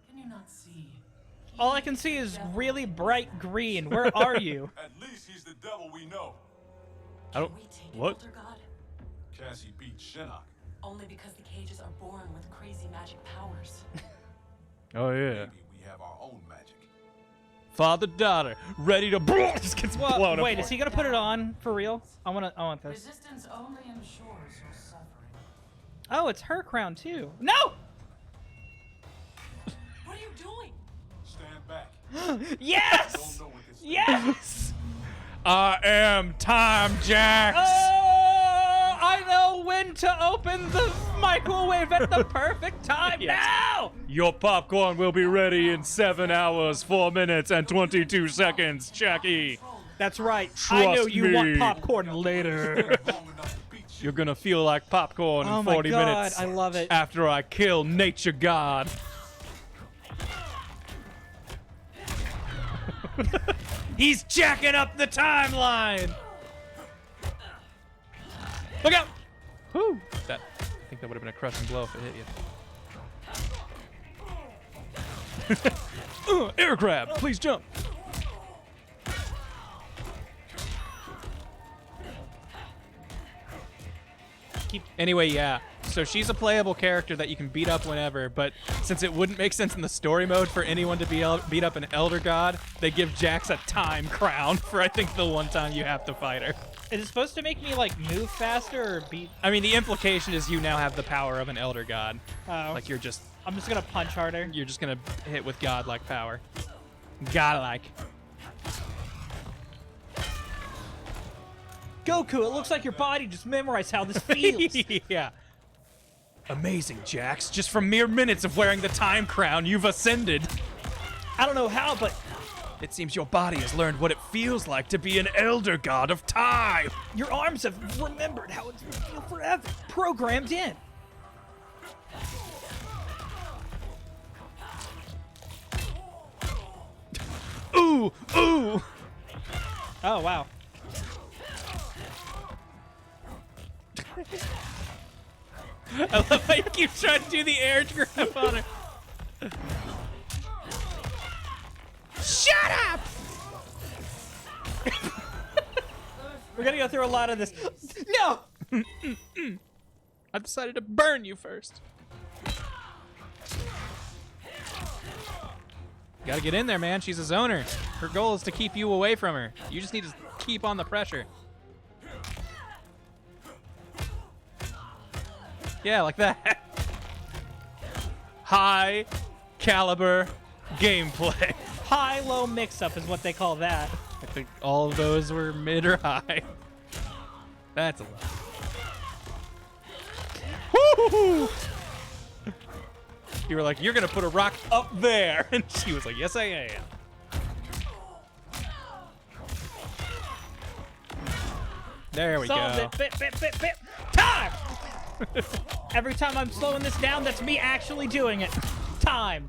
S6: Can you not see?
S2: All I can see is really bright green. Where are you?
S14: At least he's the devil we know.
S1: I don't. What?
S15: Elder God?
S14: Cassie beat Shinnok.
S15: Only because the cages are born with crazy magic powers.
S1: Oh yeah.
S14: Maybe we have our own magic.
S1: Father daughter ready to just gets blown up.
S2: Wait, is he gonna put it on for real? I want this.
S6: Resistance only ensures your suffering.
S2: Oh, it's her crown too. No!
S15: What are you doing?
S14: Stand back.
S2: Yes!
S14: Don't know what this
S2: Yes!
S1: I am Time Jax.
S2: Oh, I know when to open the microwave at the perfect time now!
S1: Your popcorn will be ready in 7 hours, 4 minutes, and 22 seconds, Jackie.
S2: That's right. I know
S1: Trust
S2: you want
S1: me.
S2: popcorn later.
S1: You're gonna feel like popcorn
S2: Oh
S1: in
S2: my
S1: 40
S2: God,
S1: minutes.
S2: I love it.
S1: After I kill Nature God. He's jacking up the timeline. Look out! Whoo! I think that would have been a crushing blow if it hit you. Air grab! Please jump! Anyway, yeah. So she's a playable character that you can beat up whenever, but since it wouldn't make sense in the story mode for anyone to beat up an Elder God, they give Jax a time crown for I think the one time you have to fight her.
S2: Is it supposed to make me like move faster or beat?
S1: I mean, the implication is you now have the power of an Elder God.
S2: Oh.
S1: Like I'm just
S2: gonna punch harder.
S1: You're just gonna hit with godlike power. Godlike.
S2: Goku, it looks like your body just memorized how this feels.
S1: Yeah. Amazing, Jax. Just from mere minutes of wearing the time crown, you've ascended.
S2: I don't know how, but
S1: it seems your body has learned what it feels like to be an Elder God of time.
S2: Your arms have remembered how it feels forever. Programmed in.
S1: Ooh, ooh.
S2: Oh, wow.
S1: I love how you keep trying to do the air grab on her. Shut up!
S2: We're gonna go through a lot of this. No!
S1: I decided to burn you first. Gotta get in there, man. She's a zoner. Her goal is to keep you away from her. You just need to keep on the pressure. Yeah, like that. High caliber gameplay.
S2: High-low mix-up is what they call that.
S1: I think all of those were mid or high. That's a lot. Woo! You were like, you're gonna put a rock up there. And she was like, yes, I am. There we
S2: Solved
S1: go.
S2: it. Bip, bip, bip, bip. Time! Every time I'm slowing this down, that's me actually doing it. Time.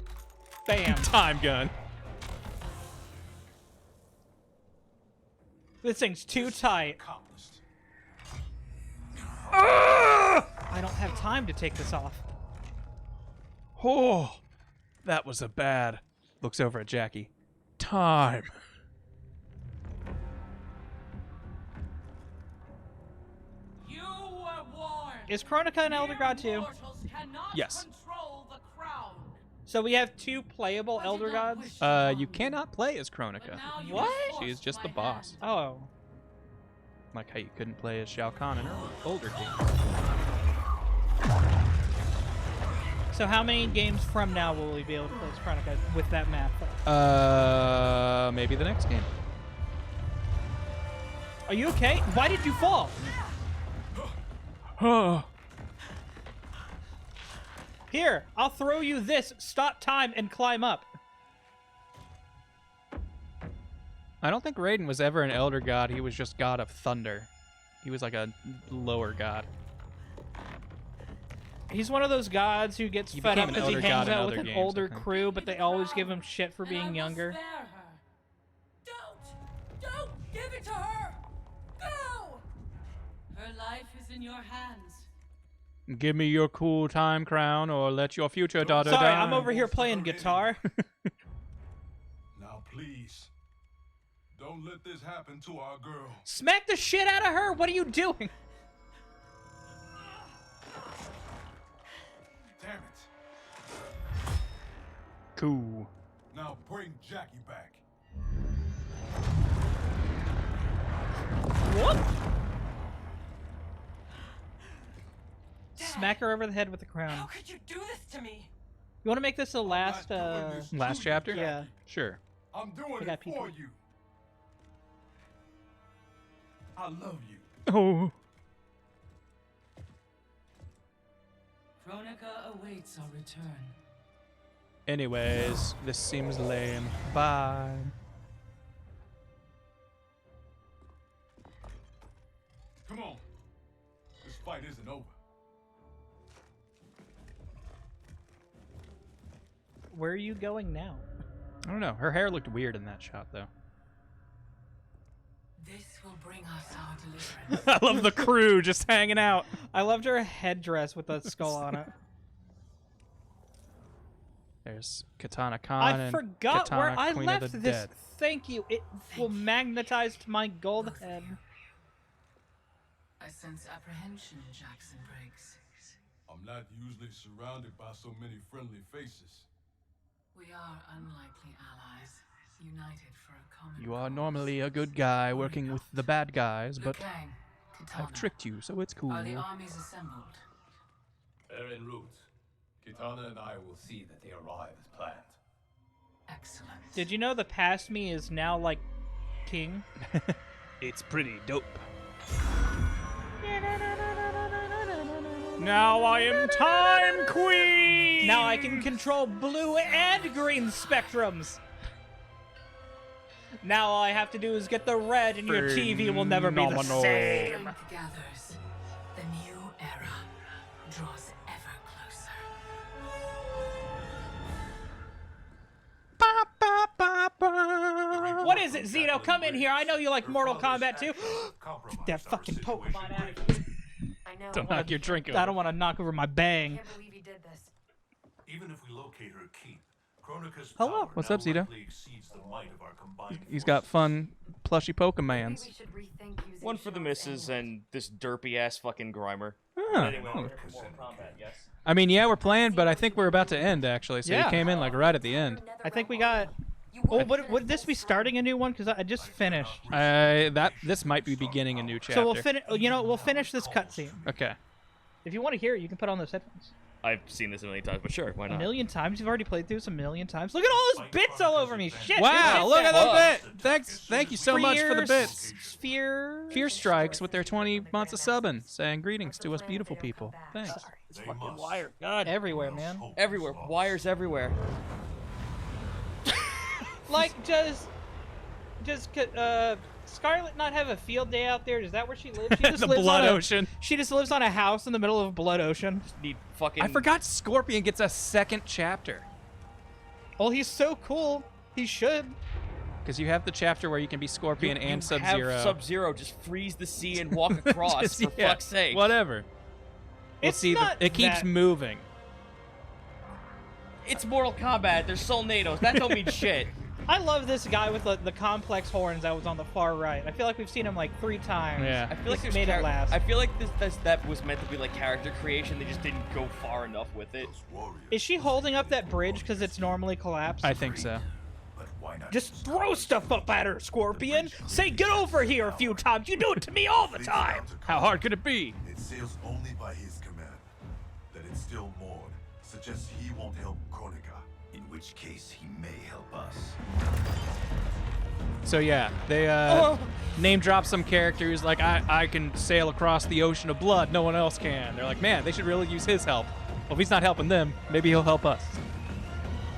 S2: Bam.
S1: Time gun.
S2: This thing's too tight. I don't have time to take this off.
S1: Oh, that was a bad. Looks over at Jackie. Time.
S6: You were warned.
S2: Is Kronika an Elder God too?
S1: Yes.
S2: So we have two playable Elder Gods?
S1: You cannot play as Kronika.
S2: What?
S1: She is just the boss.
S2: Oh.
S1: Like how you couldn't play as Shao Kahn in her older game.
S2: So how many games from now will we be able to play as Chronica with that map?
S1: Maybe the next game.
S2: Are you okay? Why did you fall? Here, I'll throw you this. Stop time and climb up.
S1: I don't think Raiden was ever an Elder God. He was just God of Thunder. He was like a lower god.
S2: He's one of those gods who gets fed up because he hangs out with an older crew, but they always give him shit for being younger.
S15: Don't give it to her. Go.
S6: Her life is in your hands.
S1: Give me your cool time crown, or let your future daughter
S2: Sorry,
S1: die.
S2: I'm over here playing guitar.
S14: Now, please, don't let this happen to our girl.
S2: Smack the shit out of her. What are you doing?
S14: Damn it.
S1: Cool.
S14: Now bring Jackie back.
S2: What? Smack her over the head with the crown.
S15: How could you do this to me?
S2: You want to make this the last
S1: last chapter?
S2: Yeah.
S1: Sure.
S14: I'm doing
S2: I got
S14: it
S2: people.
S14: for you. I love you.
S1: Oh.
S6: Kronika awaits our return.
S1: Anyways, this seems lame. Bye.
S14: Come on. This fight isn't over.
S2: Where are you going now?
S1: I don't know. Her hair looked weird in that shot, though.
S6: This will bring us our deliverance.
S1: I love the crew just hanging out.
S2: I loved her headdress with the skull on it.
S1: There's Katana Khan
S2: I
S1: and
S2: forgot
S1: Katana,
S2: where I
S1: Queen
S2: left
S1: of the
S2: this.
S1: Dead.
S2: Thank you. It will magnetize to my gold head.
S6: I sense apprehension, Jackson Briggs.
S14: I'm not usually surrounded by so many friendly faces.
S6: We are unlikely allies, united for a common
S1: You are
S6: cause.
S1: normally a good guy working with the bad guys, but
S6: Liu Kang,
S1: I've tricked you, so it's cool.
S6: Are the armies assembled?
S11: They're en route. Kitana and I will see that they arrive as planned.
S6: Excellent.
S2: Did you know the past me is now like king?
S1: It's pretty dope. Now I am Time Queen!
S2: Now I can control blue and green spectrums. Now all I have to do is get the red and your TV will never be the
S1: Phenomenal.
S2: same.
S6: Strength gathers. The new era draws ever closer.
S2: What is it, Zeno? Come in here. I know you like Mortal Kombat too. Get that fucking Pokemon out of here.
S5: I know.
S1: Don't knock your drink over.
S2: I don't want to knock over my bang.
S5: I can't believe you did this.
S10: Even if we locate her keep, Kronika's
S2: Hello.
S10: power
S1: What's
S10: now
S1: up, Zito?
S10: likely exceeds the might of our combined
S1: He's got fun, plushy Pokemans.
S5: We should rethink using
S16: One for the
S5: shots
S16: missus
S5: anyway.
S16: and this derpy ass fucking Grimer.
S1: Huh.
S16: Anyway, we're here for Mortal Kombat, yes?
S1: I mean, yeah, we're playing, but I think we're about to end, actually. So
S2: Yeah.
S1: you came in, like, right at the end.
S2: I think we got... Oh, would this be starting a new one? Because I just finished.
S1: This might be beginning a new chapter.
S2: So we'll finish. You know, we'll finish this cutscene.
S1: Okay.
S2: If you want to hear it, you can put on those headphones.
S16: I've seen this a million times, but sure, why
S2: A
S16: not?
S2: million times? You've already played through this a million times. Look at all those bits all over me. Shit.
S1: Wow, look at
S2: that.
S1: those bits. Thank you so much for the bits.
S2: Fear
S1: Strikes with their 20 months of subbing, saying greetings to us beautiful people. Thanks.
S16: It's fucking wire. God.
S2: Everywhere, man.
S16: Everywhere. Wires everywhere.
S2: Like, does Scarlet not have a field day out there? Is that where she lives? She just
S1: The
S2: lives
S1: Blood
S2: on
S1: Ocean.
S2: She just lives on a house in the middle of Blood Ocean.
S16: Need fucking...
S1: I forgot Scorpion gets a second chapter.
S2: Well, he's so cool. He should.
S1: Because you have the chapter where you can be Scorpion and Sub-Zero.
S16: Have Sub-Zero just freeze the sea and walk across, for
S1: yeah,
S16: fuck's sake.
S1: Whatever. We'll see. It keeps moving.
S16: It's Mortal Kombat. They're Solnados. That don't mean shit.
S2: I love this guy with the complex horns that was on the far right. I feel like we've seen him like 3 times.
S1: Yeah.
S16: I feel like
S2: He's
S16: there's
S2: made it last.
S16: I feel like that was meant to be like character creation. They just didn't go far enough with it.
S2: Is she holding up that bridge because it's normally collapsed?
S1: I think so.
S2: Just throw stuff up at her, Scorpion. Say get over here a few times. You do it to me all the time.
S1: How hard could it be?
S3: It sails only by his command. That it still mourn,
S9: suggests he won't help Kronika. In which case, he may help us.
S1: So yeah, they name drop some characters like I can sail across the ocean of blood, no one else can. They're like, man, they should really use his help. Well, if he's not helping them, maybe he'll help us.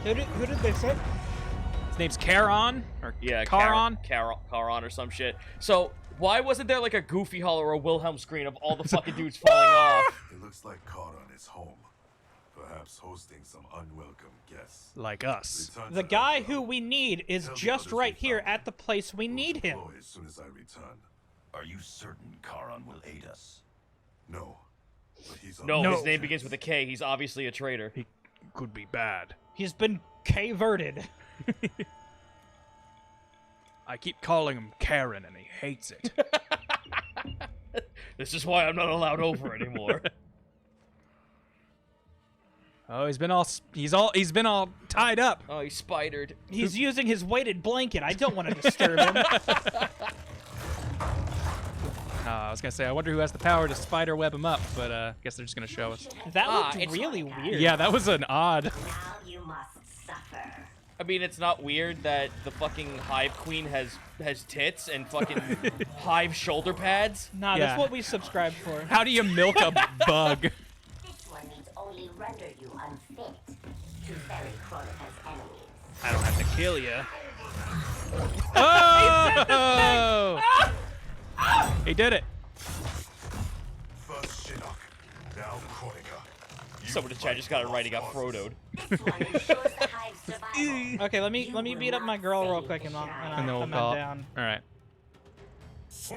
S2: Who did they say?
S1: His name's Charon or
S16: Yeah,
S1: Charon.
S16: Charon or some shit. So why wasn't there like a Goofy Hall or a Wilhelm screen of all the fucking dudes falling off?
S9: It looks like Charon is home. Perhaps hosting some unwelcome guests.
S1: Like us.
S2: The guy who we need is just right here at the place we need him.
S9: As soon as I return. Are you certain Charon will aid us? No. But he's
S16: No, his name begins with a K. He's obviously a traitor.
S1: He could be bad.
S2: He's been K-verted.
S1: I keep calling him Karen and he hates it.
S16: This is why I'm not allowed over anymore.
S1: Oh, he's been all tied up.
S16: Oh, he's spidered.
S2: He's using his weighted blanket. I don't want to disturb him.
S1: I was gonna say, I wonder who has the power to spider web him up, but I guess they're just gonna show us.
S2: That looked really weird.
S1: Yeah, that was an odd.
S13: Now you must suffer.
S16: I mean, it's not weird that the fucking Hive Queen has tits and fucking Hive shoulder pads.
S2: Nah,
S1: Yeah.
S2: that's what we subscribed for.
S1: How do you milk a bug?
S13: This one needs only render you unfit to ferry Kronika's enemies.
S1: I don't have to kill you. Oh! He did it.
S9: First Shinnok, now Kronika.
S16: Someone in chat just got it right. He got Frodo'd.
S2: Okay, let me beat up my girl real quick and
S1: And then we'll
S2: I'm
S1: call it.
S2: down.
S1: All right.
S2: I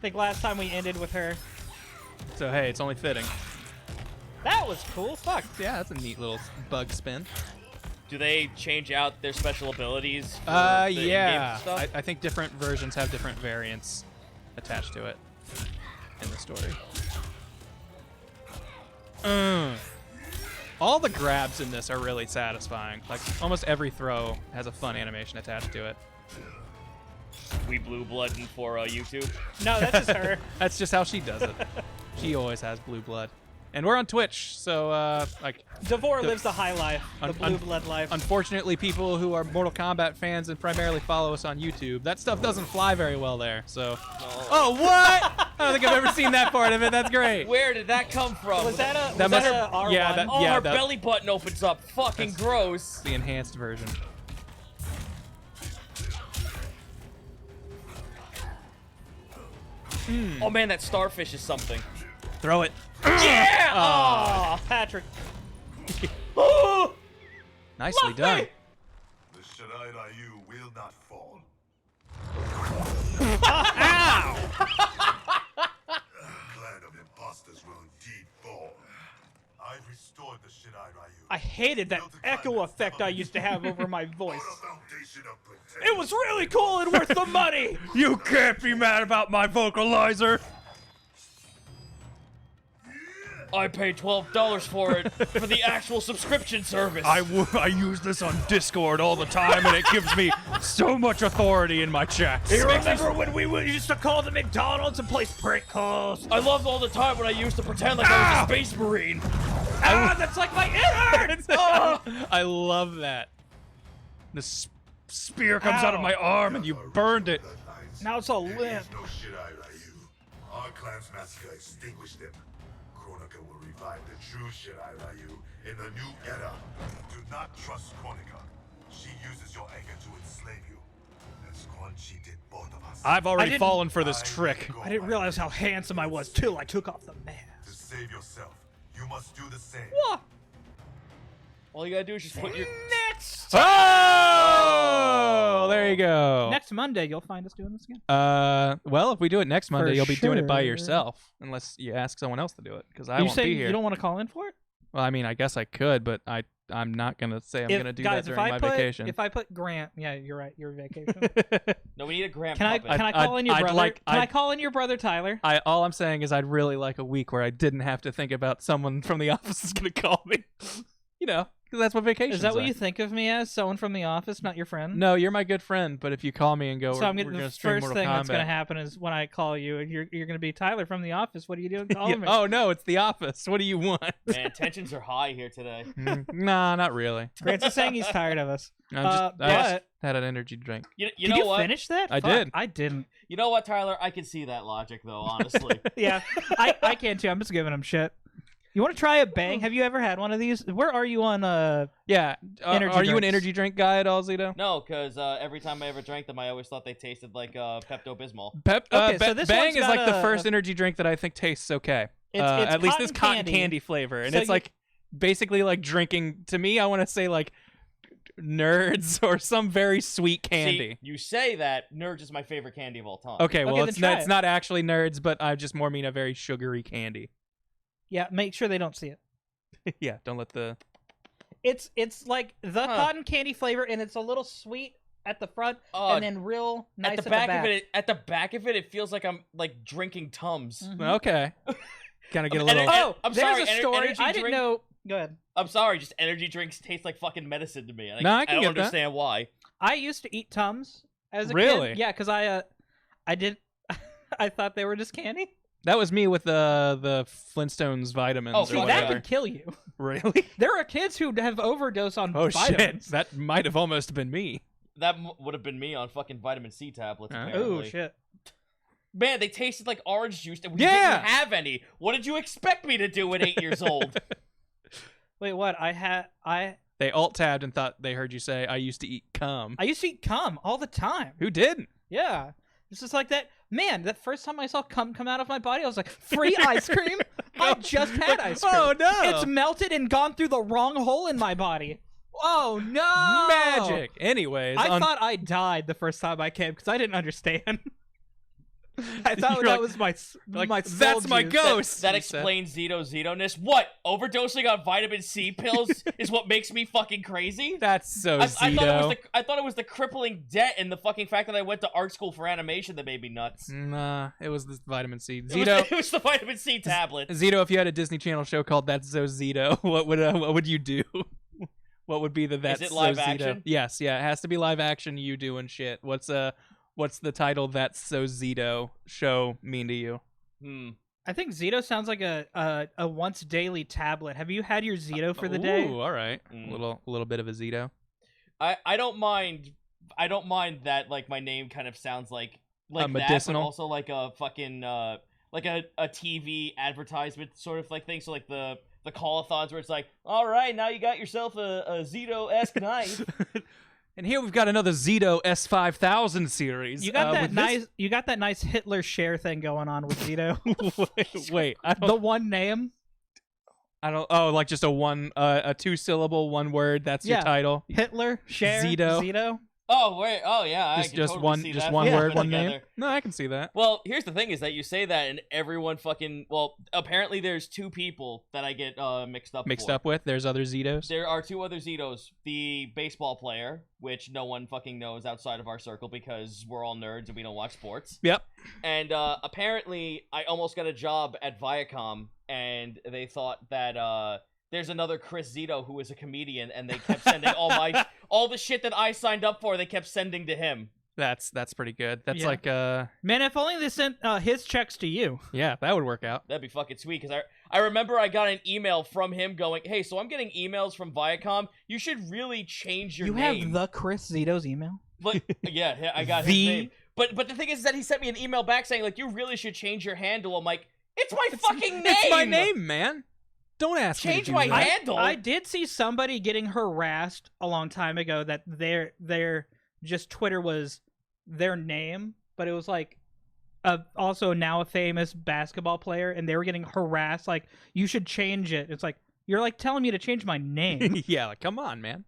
S2: think last time we ended with her.
S1: So hey, it's only fitting.
S2: That was cool. Fuck.
S1: Yeah, that's a neat little bug spin.
S16: Do they change out their special abilities? For the in-game
S1: Yeah.
S16: stuff?
S1: I think different versions have different variants attached to it in the story. All the grabs in this are really satisfying. Like, almost every throw has a fun animation attached to it.
S16: We blue blood for YouTube.
S2: No, that's just her.
S1: That's just how she does it. She always has blue blood. And we're on Twitch, so, like...
S2: Devore lives the high life, the blue blood life.
S1: Unfortunately, people who are Mortal Kombat fans and primarily follow us on YouTube, that stuff doesn't fly very well there, so... Oh, what?! I don't think I've ever seen that part of it. That's great.
S16: Where did that come from?
S2: Was that a,
S1: That
S2: was
S1: must-
S2: that a R1?
S1: yeah,
S16: Oh,
S1: yeah,
S16: her
S1: that-
S16: belly button opens up. Fucking gross.
S1: The enhanced version.
S16: Oh man, that starfish is something.
S1: Throw it.
S16: Yeah!
S2: Oh, Patrick.
S1: Nicely done.
S9: The Shirai Ryu will not fall.
S1: Ow!
S9: Clan of imposters will indeed fall. I've restored the Shirai Ryu.
S2: I hated that echo effect I used to have over my voice.
S9: Foundation of protection.
S2: It was really cool and worth the money.
S1: You can't be mad about my vocalizer.
S16: I paid $12 for it for the actual subscription service.
S1: I use this on Discord all the time, and it gives me so much authority in my chats.
S2: You remember when we used to call the McDonald's and place prank calls?
S16: I loved all the time when I used to pretend like I was a space marine.
S2: Ah, that's like my innards!
S1: I love that. The spear comes out of my arm, and you burned it.
S2: Now it's all limp.
S9: There is no Shirai Ryu. Our clan's massacre extinguished them. Kronika will revive the true Shirai Ryu in the new era. Do not trust Kronika. She uses your anger to enslave you. As Quan Chi did both of us.
S1: I've already
S2: didn't-
S1: fallen for this trick.
S2: I didn't realize how handsome I was till I took off the mask.
S9: To save yourself, you must do the same.
S2: What?
S16: All you gotta do is just put your...
S1: Oh! There you go.
S2: Next Monday, you'll find us doing this again.
S1: Well, if we do it next Monday,
S2: For
S1: you'll be doing it by
S2: sure.
S1: yourself, unless you ask someone else to do it, because I
S2: You
S1: won't
S2: say
S1: be here.
S2: you don't want to call in for it?
S1: Well, I mean, I guess I could, but I'm not gonna say I'm gonna do
S2: guys,
S1: that during my vacation.
S2: If I put Grant, yeah, you're right, your vacation.
S16: No, we need a Grant
S2: Can I
S16: puppet.
S2: call in your brother?
S1: like-
S2: Can I
S1: I'd-
S2: call in your brother Tyler?
S1: All I'm saying is I'd really like a week where I didn't have to think about someone from the office is gonna call me. You know, that's what vacations
S2: Is that what
S1: are.
S2: you think of me as? Someone from the office, not your friend?
S1: No, you're my good friend. But if you call me and go,
S2: So
S1: we're,
S2: I'm
S1: we're
S2: gonna,
S1: gonna
S2: the
S1: stream
S2: first
S1: Mortal
S2: thing that's
S1: Kombat.
S2: gonna happen is when I call you, you're gonna be Tyler from the office. What are you doing calling
S1: Yeah,
S2: me?
S1: oh no, it's the office. What do you want?
S16: Man, tensions are high here today.
S1: Nah, not really.
S2: Grant's is saying he's tired of us.
S1: I
S2: but
S1: just had an energy drink.
S16: You
S2: did
S16: know
S2: you
S16: what?
S2: finish that?
S1: I
S2: Fuck,
S1: did.
S2: I didn't.
S16: You know what, Tyler? I can see that logic, though, honestly.
S2: Yeah, I can too. I'm just giving him shit. You want to try a bang? Have you ever had one of these? Where are you on
S1: Yeah.
S2: energy
S1: Are you an
S2: drinks?
S1: energy drink guy at all, Zito?
S16: No, because every time I ever drank them, I always thought they tasted like Pepto-Bismol.
S2: Okay, so this
S1: Bang
S2: one's
S1: is
S2: got
S1: like the
S2: a-
S1: first energy drink that I think tastes okay.
S2: It's
S1: at least this
S2: cotton
S1: cotton
S2: candy.
S1: candy flavor, and
S2: So
S1: it's
S2: you-
S1: like basically like drinking. To me, I want to say like Nerds or some very sweet candy.
S16: See, you say that Nerds is my favorite candy of all time.
S1: Okay, well
S2: then
S1: it's
S2: try
S1: not, it's
S2: it.
S1: not actually Nerds, but I just more mean a very sugary candy.
S2: Yeah, make sure they don't see it.
S1: Yeah, don't let the.
S2: It's like the cotton candy flavor, and it's a little sweet at the front, and then real nice
S16: at the back of it. At the back of it, it feels like I'm like drinking Tums.
S1: Okay. Kind of get a
S16: And
S1: little.
S2: Oh,
S16: I'm
S2: there's
S16: sorry.
S2: a story.
S16: Energy
S2: I didn't
S16: drink-
S2: know. Go ahead.
S16: I'm sorry. Just energy drinks taste like fucking medicine to me. And
S1: No, I can
S16: don't
S1: get that.
S16: understand why.
S2: I used to eat Tums as a
S1: Really?
S2: kid. Yeah, because I did. I thought they were just candy.
S1: That was me with the Flintstones vitamins.
S16: Oh,
S1: or
S2: See,
S16: fuck
S2: that
S1: whatever.
S2: could kill you.
S1: Really?
S2: There are kids who have overdosed on
S1: Oh
S2: vitamins.
S1: shit! That might have almost been me.
S16: That would have been me on fucking vitamin C tablets.
S1: Oh.
S2: Oh
S16: Apparently.
S2: shit!
S16: Man, they tasted like orange juice, and we
S1: Yeah!
S16: didn't have any. What did you expect me to do at 8 years old?
S2: Wait, what?
S1: They alt tabbed and thought they heard you say, "I used to eat cum."
S2: I used to eat cum all the time.
S1: Who didn't?
S2: Yeah, it's just like that. Man, that first time I saw cum come out of my body, I was like, "Free ice cream! I just had ice cream.
S1: Oh no!
S2: It's melted and gone through the wrong hole in my body. Oh no!
S1: magic. Anyways,
S2: I
S1: on-
S2: thought I died the first time I came because I didn't understand. I thought
S1: You're
S2: that
S1: like-
S2: was my
S1: like,
S2: my
S1: "That's
S2: soul
S1: my
S2: juice."
S1: ghost."
S16: That
S1: you said.
S16: explains Zito-ness. What? Overdosing on vitamin C pills is what makes me fucking crazy?
S1: That's so
S16: I
S1: Zito.
S16: thought it was the crippling debt and the fucking fact that I went to art school for animation that made me nuts.
S1: Nah, it was the vitamin C.
S16: It
S1: Zito,
S16: was, it was the vitamin C tablet.
S1: Zito, if you had a Disney Channel show called That's So Zito, what would you do? What would be the That's
S16: it
S1: So
S16: live
S1: Zito?
S16: action?
S1: Yes, yeah, it has to be live action. You doing shit. What's the title That's So Zito show mean to you?
S2: I think Zito sounds like a once daily tablet. Have you had your Zito for the day?
S1: Ooh, all right. A little bit of a Zito.
S16: I don't mind that like my name kind of sounds like that,
S1: medicinal?
S16: but also like a fucking like a TV advertisement sort of like thing. So like the call-a-thons where it's like, all right, now you got yourself a Zito-esque knife.
S1: And here we've got another Zito S5000 series.
S2: You got that
S1: with
S2: nice. You got that nice Hitler share thing going on with Zito.
S1: Wait, I don't.
S2: The one name.
S1: I don't. Oh, like just a 2-syllable, one word. That's your
S2: Yeah.
S1: title.
S2: Hitler share.
S1: Zito.
S2: Zito.
S16: Oh wait, oh yeah, I can
S1: Just
S16: totally
S1: one,
S16: see
S1: just
S16: that
S1: one
S16: fitting
S1: word, one
S16: together.
S1: name. No, I can see that.
S16: Well, here's the thing: is that you say that, and everyone fucking. Well, apparently there's two people that I get mixed up.
S1: Mixed
S16: for.
S1: up with. There's other Zitos.
S16: There are two other Zitos. The baseball player, which no one fucking knows outside of our circle because we're all nerds and we don't watch sports.
S1: Yep.
S16: And apparently, I almost got a job at Viacom, and they thought that there's another Chris Zito who is a comedian, and they kept sending all the shit that I signed up for. They kept sending to him.
S1: That's pretty good. That's
S2: Yeah.
S1: like
S2: Man, if only they sent his checks to you.
S1: yeah, that would work out.
S16: That'd be fucking sweet, because I remember I got an email from him going, hey, so I'm getting emails from Viacom. You should really change your
S2: You
S16: name.
S2: have the Chris Zito's email.
S16: Like, yeah, I got his name. But the thing is that he sent me an email back saying, like, you really should change your handle. I'm like, it's my fucking name!
S1: It's my name, man. Don't ask me to
S16: Change
S1: do
S16: my
S1: that.
S16: handle.
S2: I did see somebody getting harassed a long time ago that their just Twitter was their name, but it was like also now a famous basketball player, and they were getting harassed like, you should change it. It's like, you're like telling me to change my name.
S1: Yeah, like come on, man.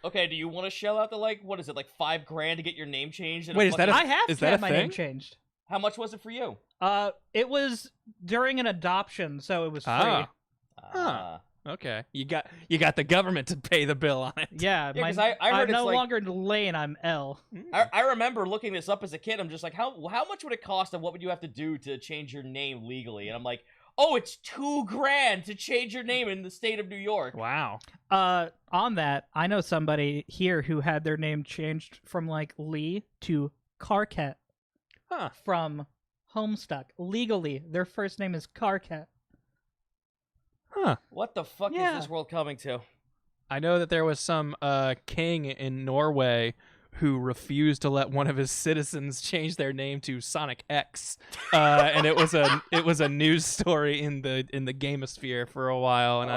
S16: Okay, do you want to shell out the, like, what is it, like $5,000 to get your name changed? And
S1: Wait, is that a-
S2: I have
S1: is
S2: to
S1: that
S2: have
S1: a
S2: my name
S1: thing?
S2: changed.
S16: How much was it for you?
S2: It was during an adoption, so it was free.
S1: Ah. Huh. Okay. You got the government to pay the bill on it.
S2: Yeah,
S16: Yeah,
S2: my,
S16: 'cause I heard
S2: I'm
S16: it's
S2: no
S16: like-
S2: longer Lane, I'm L.
S16: I remember looking this up as a kid. I'm just like, how much would it cost, and what would you have to do to change your name legally? And I'm like, Oh, it's $2,000 to change your name in the state of New York.
S1: Wow.
S2: On that, I know somebody here who had their name changed from like Lee to Carcat.
S1: Huh.
S2: From Homestuck. Legally, their first name is Carcat.
S1: Huh.
S16: What the fuck is this world coming to?
S1: I know that there was some king in Norway who refused to let one of his citizens change their name to Sonic X, and it was a news story in the gamosphere for a while, and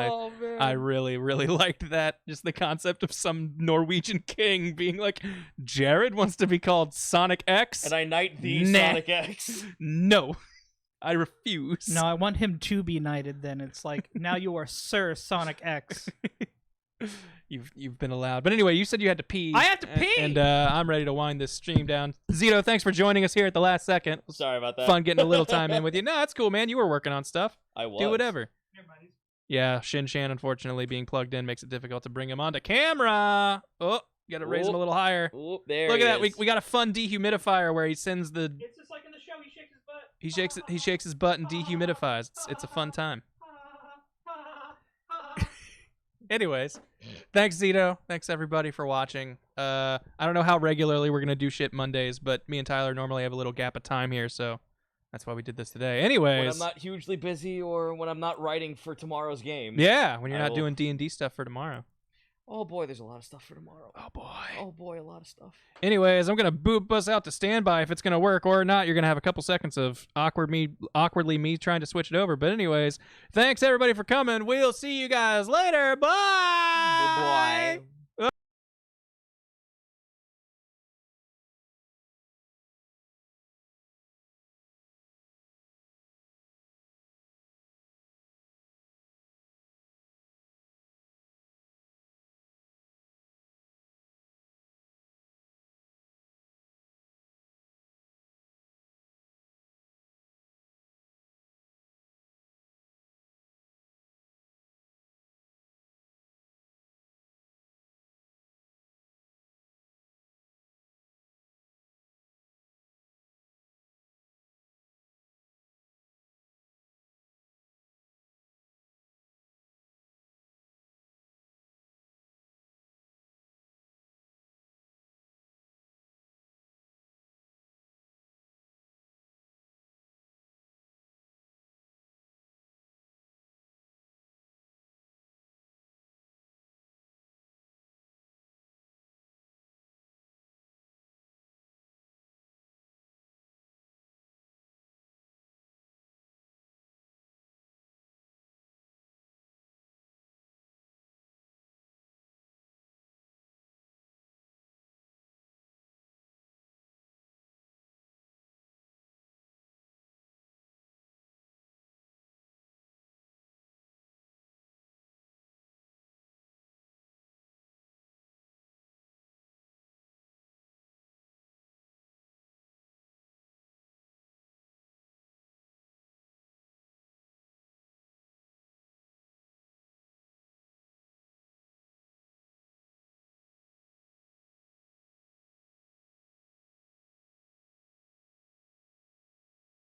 S1: I really liked that, just the concept of some Norwegian king being like, Jared wants to be called Sonic X,
S16: and I knight thee Sonic X.
S1: No, I refuse.
S2: No, I want him to be knighted. Then it's like, now you are Sir Sonic X.
S1: You've been allowed. But anyway, you said you had to pee.
S2: I have to pee!
S1: And I'm ready to wind this stream down. Zito, thanks for joining us here at the last second.
S16: Sorry about that.
S1: Fun getting a little time in with you. No, that's cool, man. You were working on stuff.
S16: I was.
S1: Do whatever. Yeah, Shin Shan, unfortunately, being plugged in makes it difficult to bring him onto camera. Oh, got to raise him a little higher.
S16: There
S1: Look
S16: he
S1: at that.
S16: is.
S1: We got a fun dehumidifier where he sends the...
S2: It's just like in the show, he shakes his butt.
S1: He shakes his butt and dehumidifies. It's a fun time. Anyways, thanks Zito. Thanks everybody for watching. I don't know how regularly we're gonna do shit Mondays, but me and Tyler normally have a little gap of time here, so that's why we did this today. Anyways,
S16: when I'm not hugely busy or when I'm not writing for tomorrow's game.
S1: Yeah, when you're not doing D&D stuff for tomorrow.
S16: Oh boy, there's a lot of stuff for tomorrow.
S1: Oh boy.
S16: Oh boy, a lot of stuff.
S1: Anyways, I'm gonna boop us out to standby if it's gonna work or not. You're gonna have a couple seconds of awkwardly me trying to switch it over. But anyways, thanks everybody for coming. We'll see you guys later. Bye.
S16: Bye.